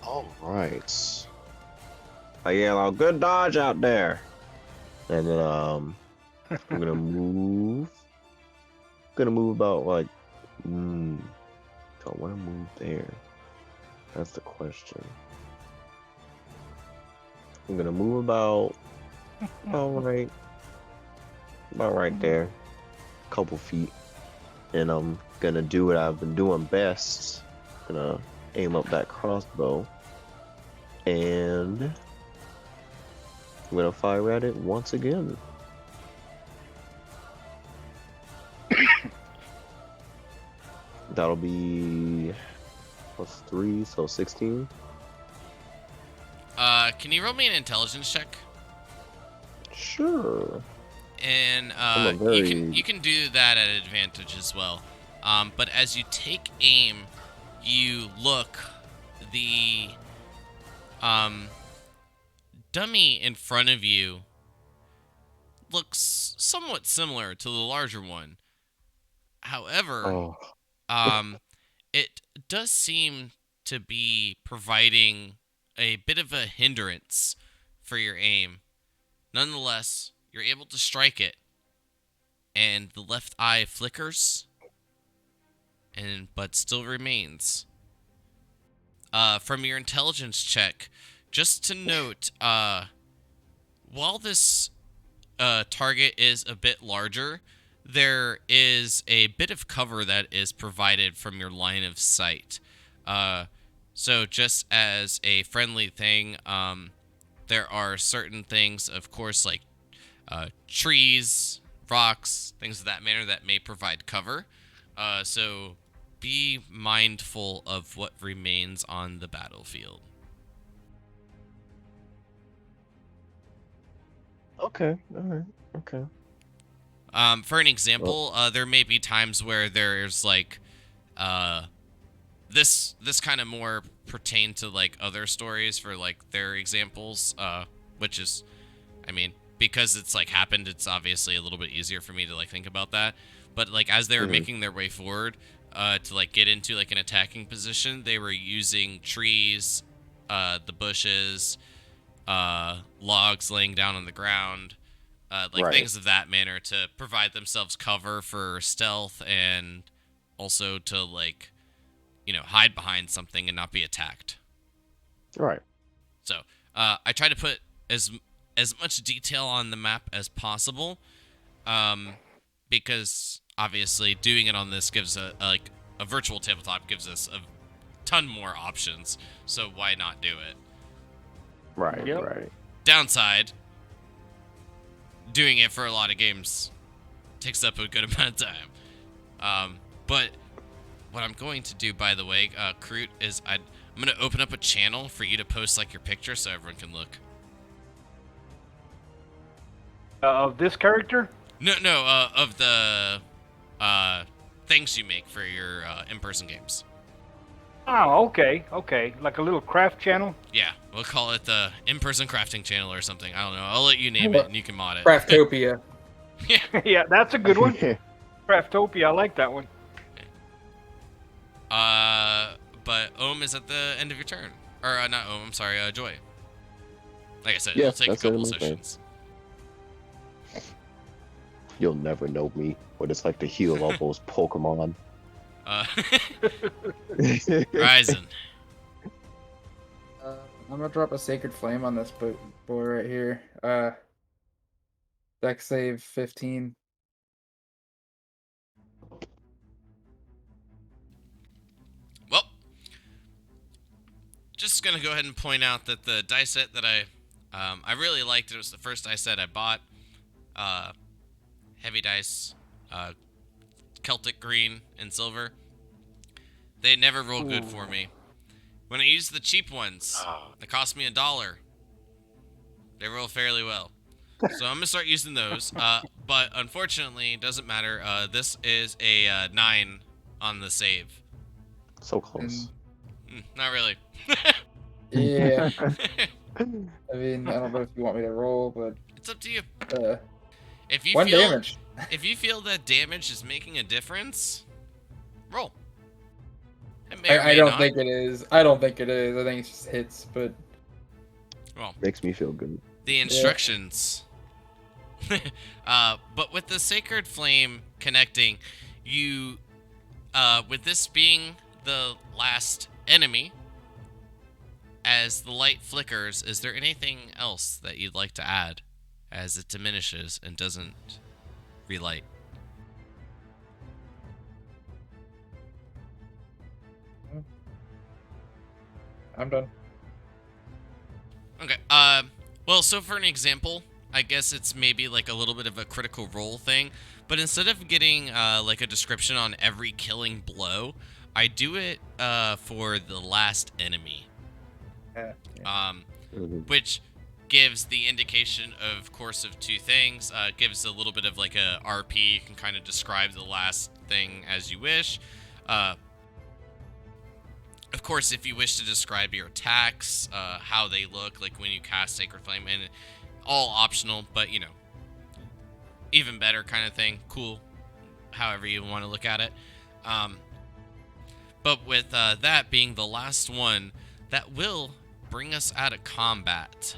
All right. I yell out, "Good dodge out there!" And then I'm gonna move. Gonna move about like. Don't want to move there. That's the question. I'm gonna move about right there, couple feet, and I'm gonna do what I've been doing best. Gonna aim up that crossbow, and I'm gonna fire at it once again. That'll be +3, so 16. Can you roll me an intelligence check? Sure. And I'm a very- you can do that at advantage as well. But as you take aim, you look, the dummy in front of you looks somewhat similar to the larger one. However, Oh, it does seem to be providing a bit of a hindrance for your aim. Nonetheless, you're able to strike it, and the left eye flickers, but still remains. From your intelligence check, just to note, while this target is a bit larger, there is a bit of cover that is provided from your line of sight. So just as a friendly thing, there are certain things, of course, like trees, rocks, things of that manner that may provide cover. So be mindful of what remains on the battlefield. okay. All right. Okay. For an example, there may be times where there's like this kind of more pertain to like other stories for like their examples, which is, I mean, because it's like happened, it's obviously a little bit easier for me to like think about that. But like as they were making their way forward to like get into like an attacking position, they were using trees, the bushes, logs laying down on the ground, Right. things of that manner to provide themselves cover for stealth, and also to like, hide behind something and not be attacked. Right. So I try to put as much detail on the map as possible, because obviously doing it on this gives a virtual tabletop gives us a ton more options. So why not do it? Right. Yep. Right. Downside, doing it for a lot of games takes up a good amount of time. But what I'm going to do, by the way, Kroot, is I'm going to open up a channel for you to post like your picture so everyone can look. Of this character? No, of the things you make for your in-person games. Oh, okay. Like a little craft channel? Yeah, we'll call it the in-person crafting channel or something. I don't know. I'll let you name it and you can mod it. Craftopia. Yeah, that's a good one. Craftopia, I like that one. But Ohm is at the end of your turn. Or, not Ohm, I'm sorry, Joy. Like I said, Yeah, it'll take a that's the end couple of my turn. sessions. You'll never know me. What it's like to heal all those Pokemon. Uh, Ryzen. I'm gonna drop a Sacred Flame on this boy right here. Dex save 15. Well, just gonna go ahead and point out that the dice set that I really liked. It was the first dice set I bought. Heavy dice, uh, Celtic green and silver. They never roll good for me. When I use the cheap ones, that cost me $1, they roll fairly well. So I'm gonna start using those. But unfortunately, it doesn't matter. This is a 9 on the save. So close. Not really. Yeah. I mean, I don't know if you want me to roll, but It's up to you. uh, If you 1 feel damage. if you feel that damage is making a difference, roll. It may or I may don't not. think it is. I don't think it is. I think it's just hits, but Well, Makes me feel good. the instructions. But with the Sacred Flame connecting, you, with this being the last enemy, as the light flickers, is there anything else that you'd like to add as it diminishes and doesn't relight? I'm done. Okay. Well, so for an example, I guess it's maybe like a little bit of a critical role thing, but instead of getting like a description on every killing blow, I do it for the last enemy. Yeah. Which gives the indication of course of two things. Gives a little bit of like a RP. You can kind of describe the last thing as you wish. Of course, if you wish to describe your attacks, how they look, like when you cast Sacred Flame, and all optional, but you know, even better kind of thing. Cool, however you want to look at it. But with that being the last one, that will bring us out of combat.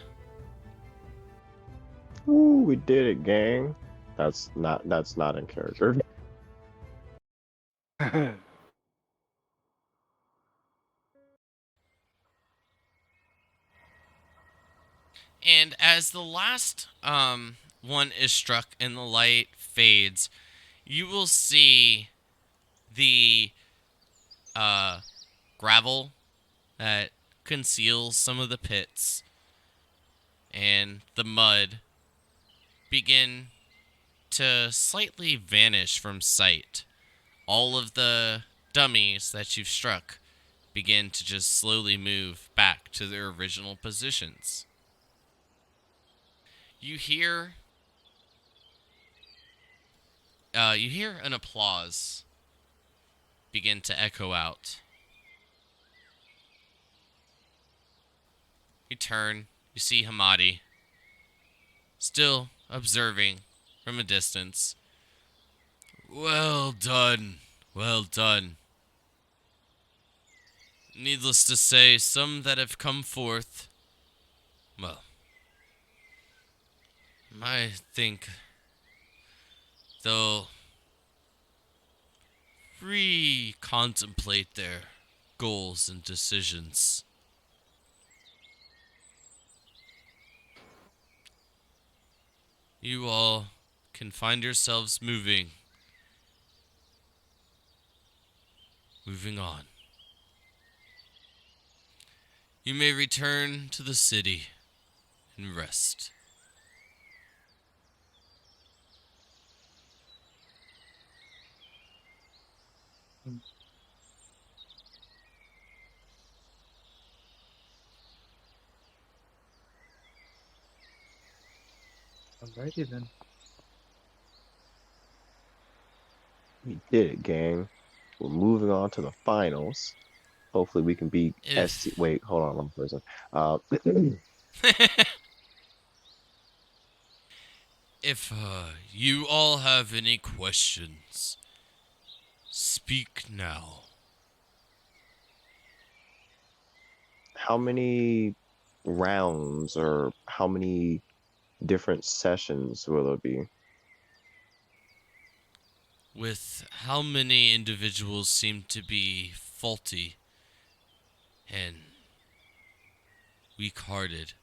Ooh, we did it, gang. That's not in character. And as the last one is struck and the light fades, you will see the gravel that conceals some of the pits and the mud begin to slightly vanish from sight. All of the dummies that you've struck begin to just slowly move back to their original positions. You hear an applause begin to echo out. You turn, you see Hamadi, still observing from a distance. Well done, well done. Needless to say, some that have come forth, well, I think they'll re-contemplate their goals and decisions. You all can find yourselves moving on. You may return to the city and rest. Alrighty then. We did it, gang. We're moving on to the finals. Hopefully, we can beat ST. Wait, hold on, one person. If you all have any questions, speak now. How many rounds or how many different sessions will there be? with how many individuals seem to be faulty and weak-hearted,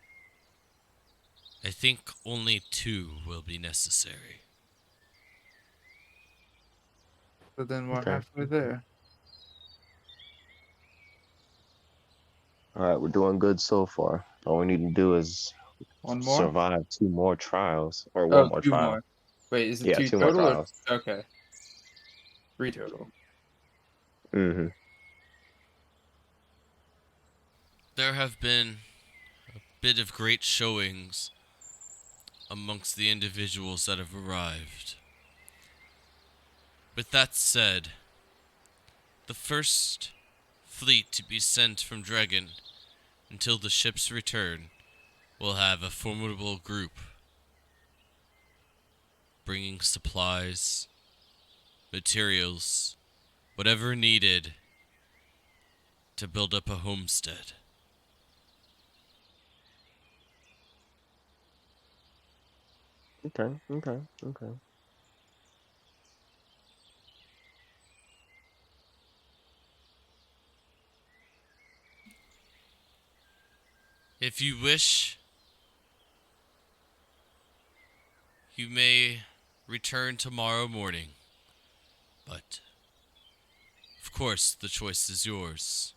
I think only 2 will be necessary. So then we're Okay. halfway there. All right, we're doing good so far. All we need to do is One more? survive 2 more trials, or Oh, 1 more 2 trial. more. Wait, is it Yeah, 2 2 more total or trials. okay? 3 total. Mm-hmm. There have been a bit of great showings amongst the individuals that have arrived. With that said, the first fleet to be sent from Dragon until the ships return will have a formidable group bringing supplies, materials, whatever needed to build up a homestead. Okay. If you wish, you may return tomorrow morning, but of course the choice is yours.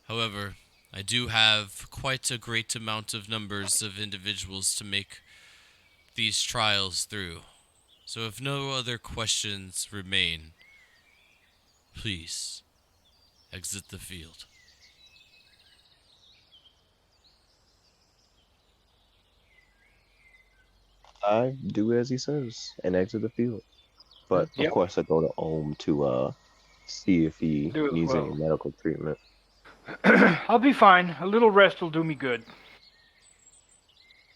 However, I do have quite a great amount of numbers of individuals to make these trials through. So if no other questions remain, please exit the field. I do as he says and exit the field. But of Yep, course, I go to Ohm to see if he do as needs any well. medical treatment. I'll be fine. A little rest will do me good.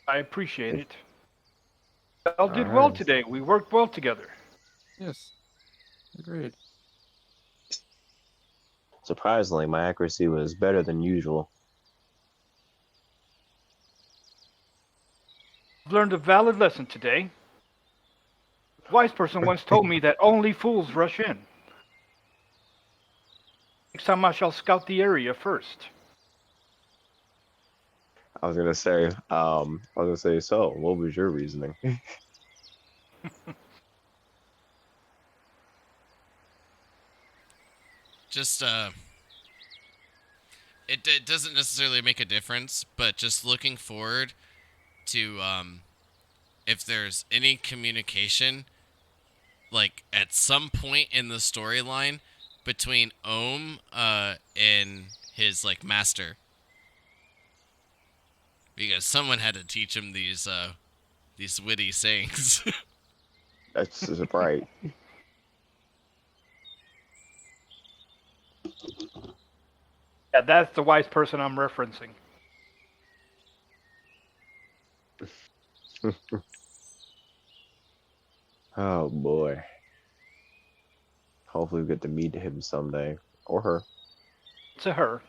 I appreciate it. All All did well right. today. We worked well together. Yes. Agreed. Surprisingly, my accuracy was better than usual. I've learned a valid lesson today. A wise person once told me that only fools rush in. Next time I shall scout the area first. So what was your reasoning? Just, it doesn't necessarily make a difference, but just looking forward to, if there's any communication, like, at some point in the storyline between Ohm, and his, like, master. Because someone had to teach him these witty sayings. That's right. Yeah, that's the wise person I'm referencing. Oh boy. Hopefully we get to meet him someday. Or her. To her.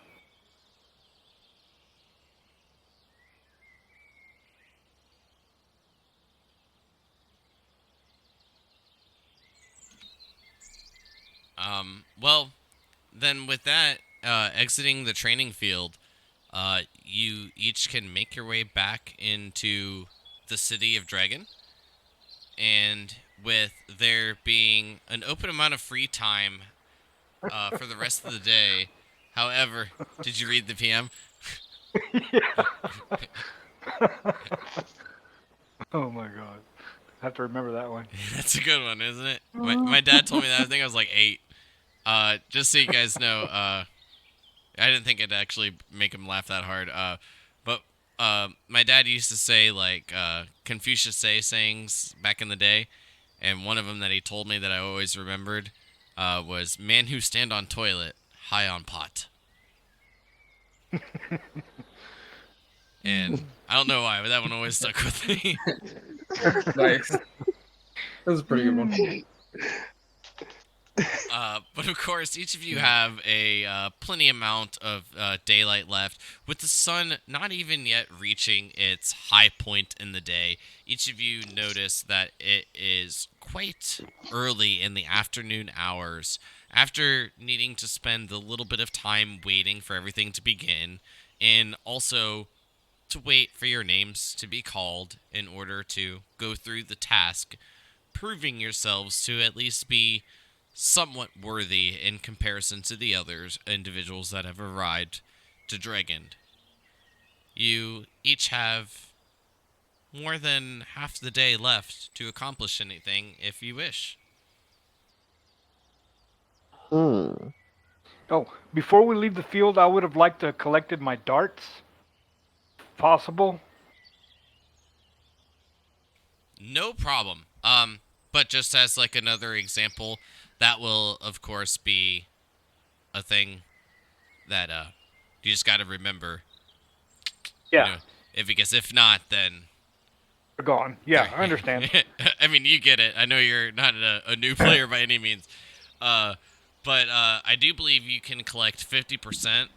Well, then with that, exiting the training field, you each can make your way back into the city of Dragon. And with there being an open amount of free time for the rest of the day, however, did you read the PM? Oh my god. I have to remember that one. That's a good one, isn't it? My dad told me that. I think I was like 8. Just so you guys know, I didn't think it'd actually make him laugh that hard. But my dad used to say like Confucius sayings back in the day, and one of them that he told me that I always remembered was "Man who stand on toilet, high on pot." And I don't know why, but that one always stuck with me. Nice. That was a pretty good one. But of course, each of you have a plenty amount of daylight left. With the sun not even yet reaching its high point in the day, each of you notice that it is quite early in the afternoon hours. After needing to spend a little bit of time waiting for everything to begin, and also to wait for your names to be called in order to go through the task, proving yourselves to at least be somewhat worthy in comparison to the others individuals that have arrived to Dragond. You each have more than half the day left to accomplish anything if you wish. Hmm. Oh, before we leave the field, I would have liked to have collected my darts. Possible? No problem. But just as like another example, that will of course be a thing that you just got to remember. You Yeah, know, if not, then they're gone. Yeah, I understand. I mean, you get it. I know you're not a new player by any means. Uh, but I do believe you can collect 50%.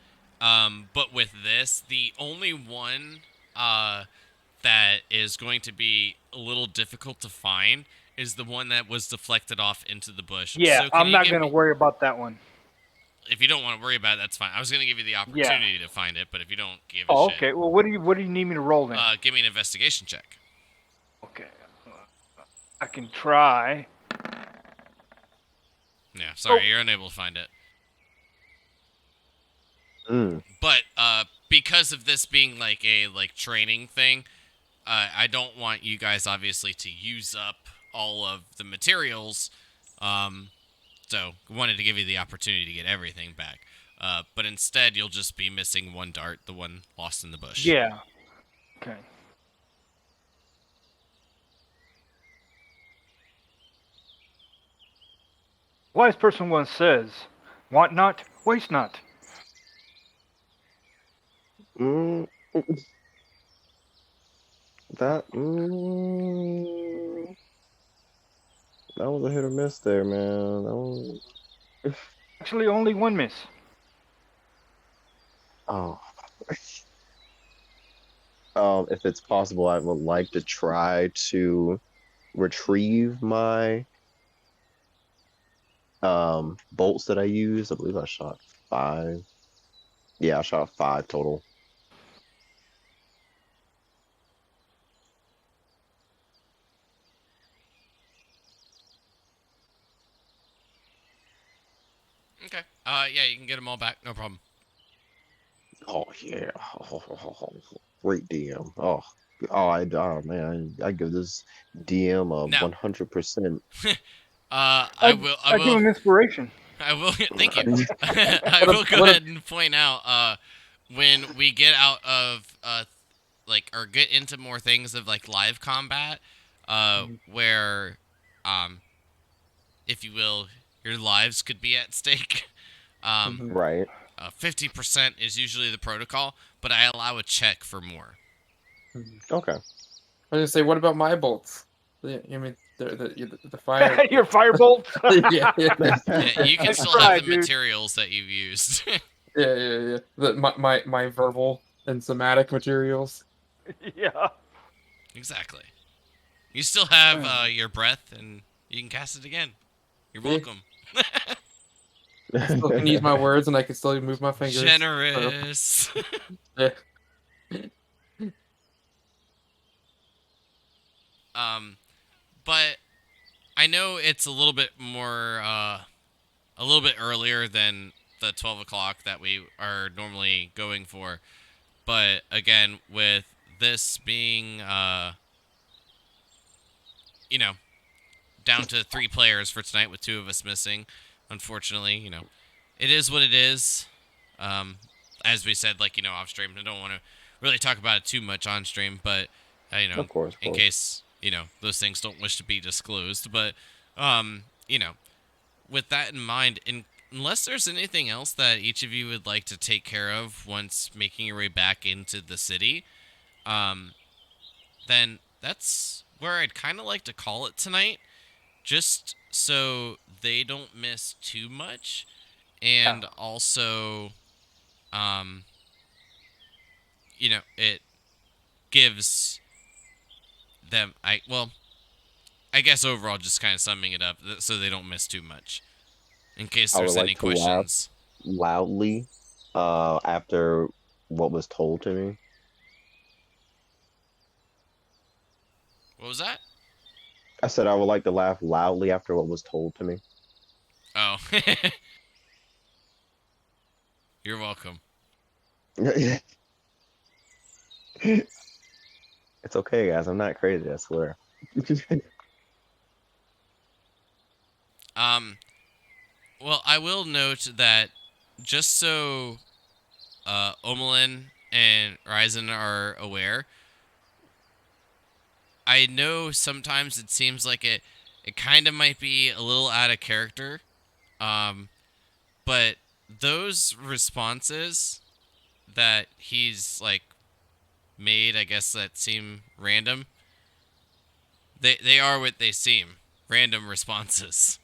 But with this, the only one that is going to be a little difficult to find is the one that was deflected off into the bush. Yeah, So can I'm you not give going to me... worry about that one. If you don't want to worry about it, that's fine. I was going to give you the Yeah. opportunity to find it, but if you don't give a Oh, shit, okay. Well, what do you need me to roll then? give me an investigation check. Okay. I can try. Yeah, sorry, Oh. you're unable to find it. Mm. But because of this being like a training thing, I don't want you guys obviously to use up all of the materials. So wanted to give you the opportunity to get everything back. But instead, you'll just be missing one dart, the one lost in the bush. Yeah. Okay. Wise person once says, "Want not, waste not." Mm. That. That was a hit or miss there, man. That was. Actually, only one miss. Oh. If it's possible, I would like to try to retrieve my bolts that I used. I believe I shot 5. Yeah, I shot 5 total. Okay. Yeah, you can get them all back. No problem. Oh yeah. Great DM. Oh man, I give this DM a Now, 100%. I will. I I give will. him inspiration. I will. Thank you. I will go ahead and point out. When we get out of or get into more things of like live combat, where if you will, your lives could be at stake. Mhm. Right. 50% is usually the protocol, but I allow a check for more. Okay. I was gonna say, what about my bolts? I mean, the fire. Your firebolt. Yeah, yeah, Yeah, you can Nice still try, have the dude. materials that you've used. yeah. My verbal and somatic materials. Yeah. Exactly. You still have your breath, and you can cast it again. You're Yeah. welcome. I still can use my words, and I can still move my fingers. Generous. Yeah. But I know it's a little bit more, a little bit earlier than the 12 o'clock that we are normally going for. But again, with this being, you know, down to 3 players for tonight with 2 of us missing, unfortunately, it is what it is. As we said, off stream, I don't want to really talk about it too much on stream, but, Of course. in case, those things don't wish to be disclosed. But, you know, with that in mind, unless there's anything else that each of you would like to take care of once making your way back into the city, then that's where I'd kind of like to call it tonight. just so they don't miss too much, Yeah. and also, um, it gives them. I guess overall, just kind of summing it up, so they don't miss too much. In case I would there's like any to laugh questions. loudly after what was told to me. What was that? I said I would like to laugh loudly after what was told to me. Oh, you're welcome. It's okay, guys. I'm not crazy, I swear. Um, well, I will note that just so Omelin and Ryzen are aware, I know sometimes it seems like it kind of might be a little out of character, um, but those responses that he's like made, I guess that seem random, they are what they seem, random responses.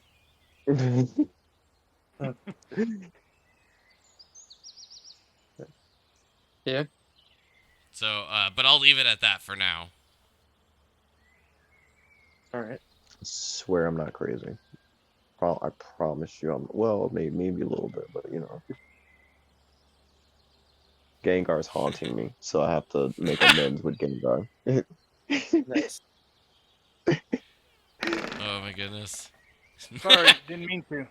Yeah. So, but I'll leave it at that for now. All right. Swear I'm not crazy. I promise you I'm well, maybe a little bit, but Gengar's haunting me, so I have to make amends with Gengar. Nice. Oh my goodness. Sorry, didn't mean to.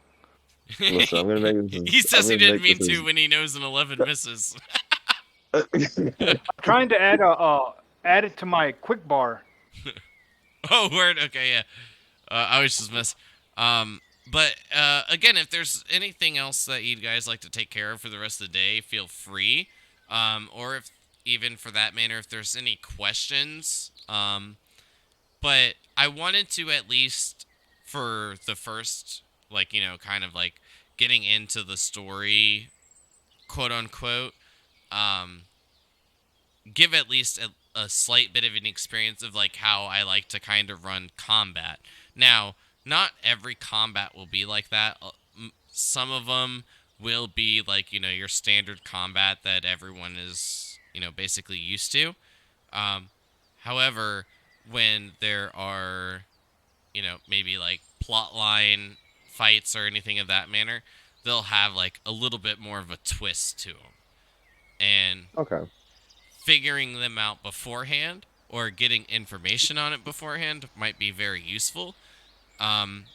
Listen, I'm gonna make this. He I'm says he gonna didn't make mean this to when he knows an 11 misses. I'm trying to add it to my quick bar. Oh, word. Okay, yeah. I was just miss. But again, if there's anything else that you guys like to take care of for the rest of the day, feel free. Or if even for that matter, if there's any questions. But I wanted to at least for the first, like kind of like getting into the story, quote unquote. Um, give at least a slight bit of an experience of like how I like to kind of run combat. Now, not every combat will be like that. Some of them will be like, your standard combat that everyone is, basically used to. Um, however, when there are, maybe like plotline fights or anything of that manner, they'll have like a little bit more of a twist to them. And Okay. figuring them out beforehand or getting information on it beforehand might be very useful. Um,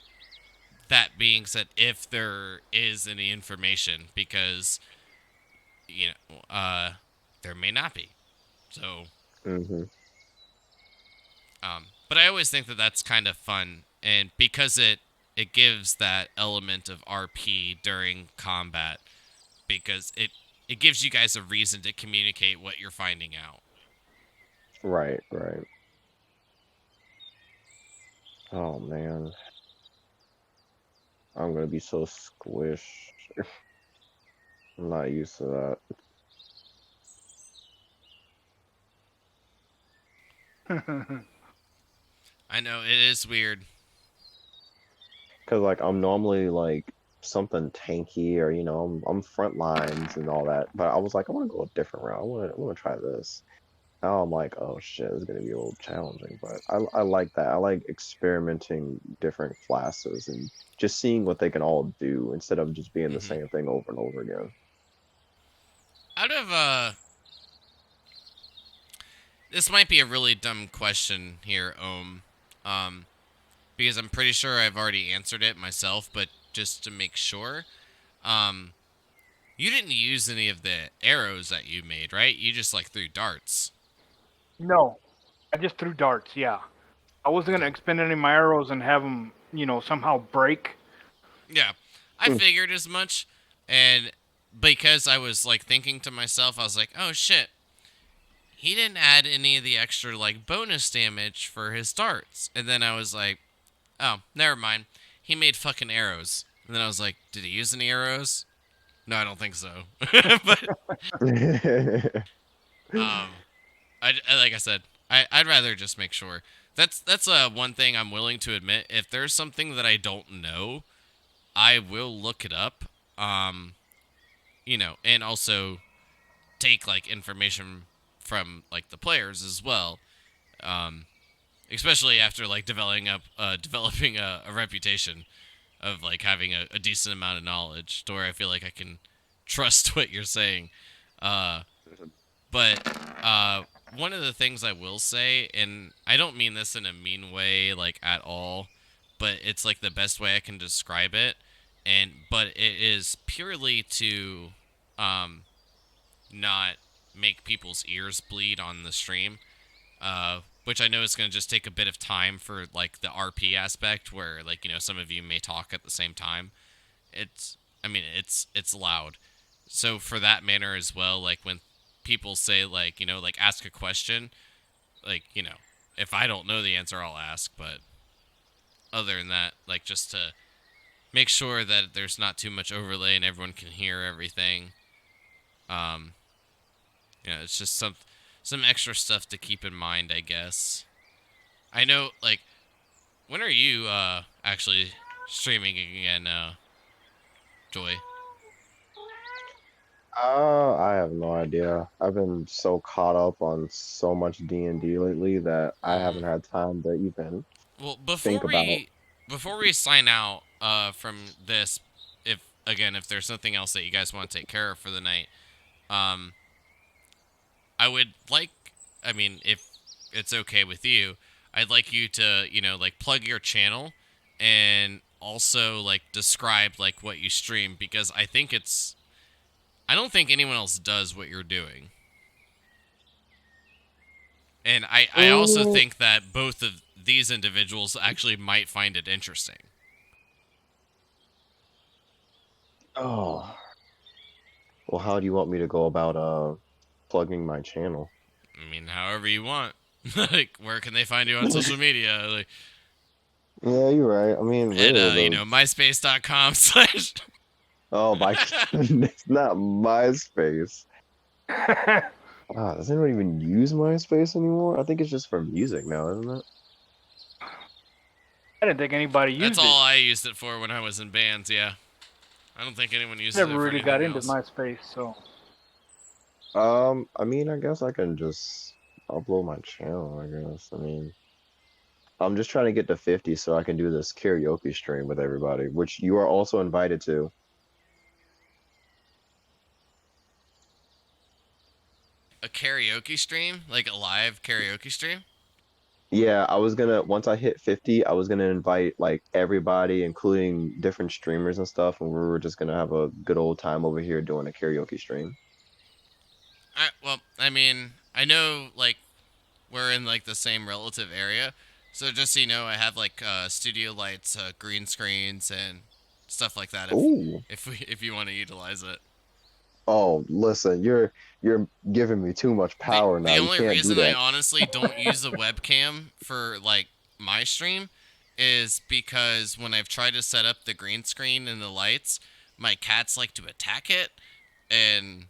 that being said, if there is any information, because there may not be. So, hmm but I always think that that's kind of fun, and because it gives that element of RP during combat, because it gives you guys a reason to communicate what you're finding out. Right. Oh man, I'm gonna be so squished. I'm not used to that. I know it is weird. Cause like I'm normally like something tanky or I'm front lines and all that. But I was like, I want to go a different route. I want to try this. Now I'm like, oh shit, it's gonna be a little challenging. But I like that. I like experimenting different classes and just seeing what they can all do instead of just being the hmm same thing over and over again. Out of this might be a really dumb question here, um, because I'm pretty sure I've already answered it myself, but just to make sure, um, you didn't use any of the arrows that you made, right? You just like threw darts. No, I just threw darts. Yeah, I wasn't gonna Okay. expend any of my arrows and have them, somehow break. Yeah, I Mm. figured as much, and because I was like thinking to myself, I was like, oh shit, he didn't add any of the extra like bonus damage for his darts, and then I was like, oh, never mind. He made fucking arrows. And then I was like, did he use any arrows? No, I don't think so. But um, like I said, I'd rather just make sure. That's one thing I'm willing to admit. If there's something that I don't know, I will look it up. Um, and also take like information from like the players as well. Um, especially after like developing a reputation of like having a decent amount of knowledge, to where I feel like I can trust what you're saying. Uh, but one of the things I will say, and I don't mean this in a mean way, like at all, but it's like the best way I can describe it, but it is purely to um, not make people's ears bleed on the stream. Which I know is going to just take a bit of time for like the RP aspect, where like some of you may talk at the same time. It's loud. So for that manner as well, like when people say like like ask a question, like if I don't know the answer, I'll ask. But other than that, like just to make sure that there's not too much overlay and everyone can hear everything. Um, it's just some extra stuff to keep in mind, I guess. I know, like, when are you actually streaming again, Joy? I have no idea. I've been so caught up on so much D&D lately that I haven't had time to even Well, think about. before we sign out from this, if there's something else that you guys want to take care of for the night, um, I would like, if it's okay with you, I'd like you to, like plug your channel and also like describe like what you stream, because I don't think anyone else does what you're doing. And I also Oh, think that both of these individuals actually might find it interesting. oh, well, how do you want me to go about plugging my channel? However you want. Like, where can they find you on social media? Like, Yeah, you're right. I mean, at, really, the myspace.com/. oh my it's not MySpace. Ah, does anyone even use MySpace anymore? I think it's just for music now, isn't it? I didn't think anybody That's used it. all I used it for when I was in bands, yeah. I don't think anyone uses Never it for really got anything into else. MySpace, so I mean, I guess I can just upload my channel, I guess. I mean, I'm just trying to get to 50 so I can do this karaoke stream with everybody, which you are also invited to. A karaoke stream? Like a live karaoke stream? Yeah, I was gonna, once I hit 50, I was gonna invite like everybody, including different streamers and stuff, and we were just gonna have a good old time over here doing a karaoke stream. I know, like, we're in, like, the same relative area. So just so you know, I have, like, studio lights, green screens, and stuff like that Ooh. if you want to utilize it. Oh, listen, you're giving me too much The power now. the You only can't do reason I that. honestly don't use the webcam for like my stream is because when I've tried to set up the green screen and the lights, my cats like to attack it, and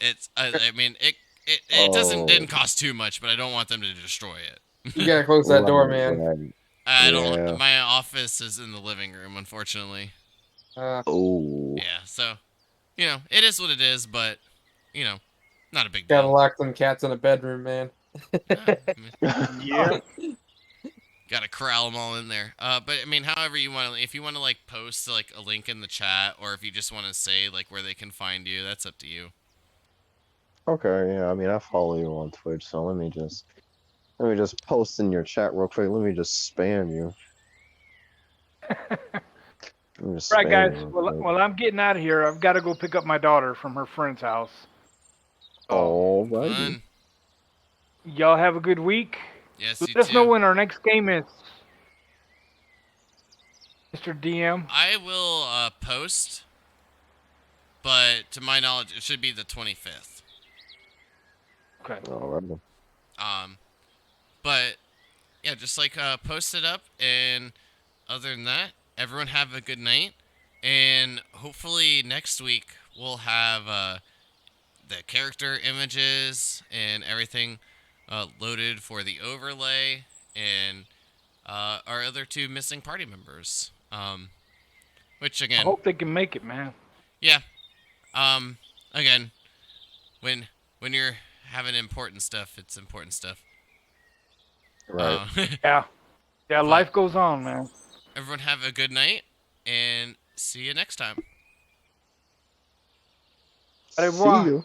it's it didn't Oh, cost too much, but I don't want them to destroy it. You gotta close that right, door, man. right. I don't. Yeah. My office is in the living room, unfortunately. Oh. Yeah, so it is what it is, but you know, not a big Gotta deal. lock them cats in a bedroom, man. yeah. Gotta corral them all in there. But however you want to, if you want to like post like a link in the chat, or if you just want to say like where they can find you, that's up to you. Okay, yeah, I mean, I follow you on Twitch, so let me just post in your chat real quick. Let me just spam you. Let me just Right, spam guys. you real Well, quick. well, I'm getting out of here. I've got to go pick up my daughter from her friend's house. So, Alrighty. Fun. y'all have a good week. Yes, you Let us know too. when our next game is, Mr. DM. I will post, but to my knowledge, it should be the 25th. Okay. Alrighty. But yeah, just like post it up, and other than that, everyone have a good night, and hopefully next week we'll have the character images and everything loaded for the overlay, and our other two missing party members. Which I again, hope they can make it, man. yeah. Again, when you're having important stuff, it's important stuff. Right. Yeah. Yeah, But- life goes on, man. Everyone have a good night, and see you next time. Au See revoir. you.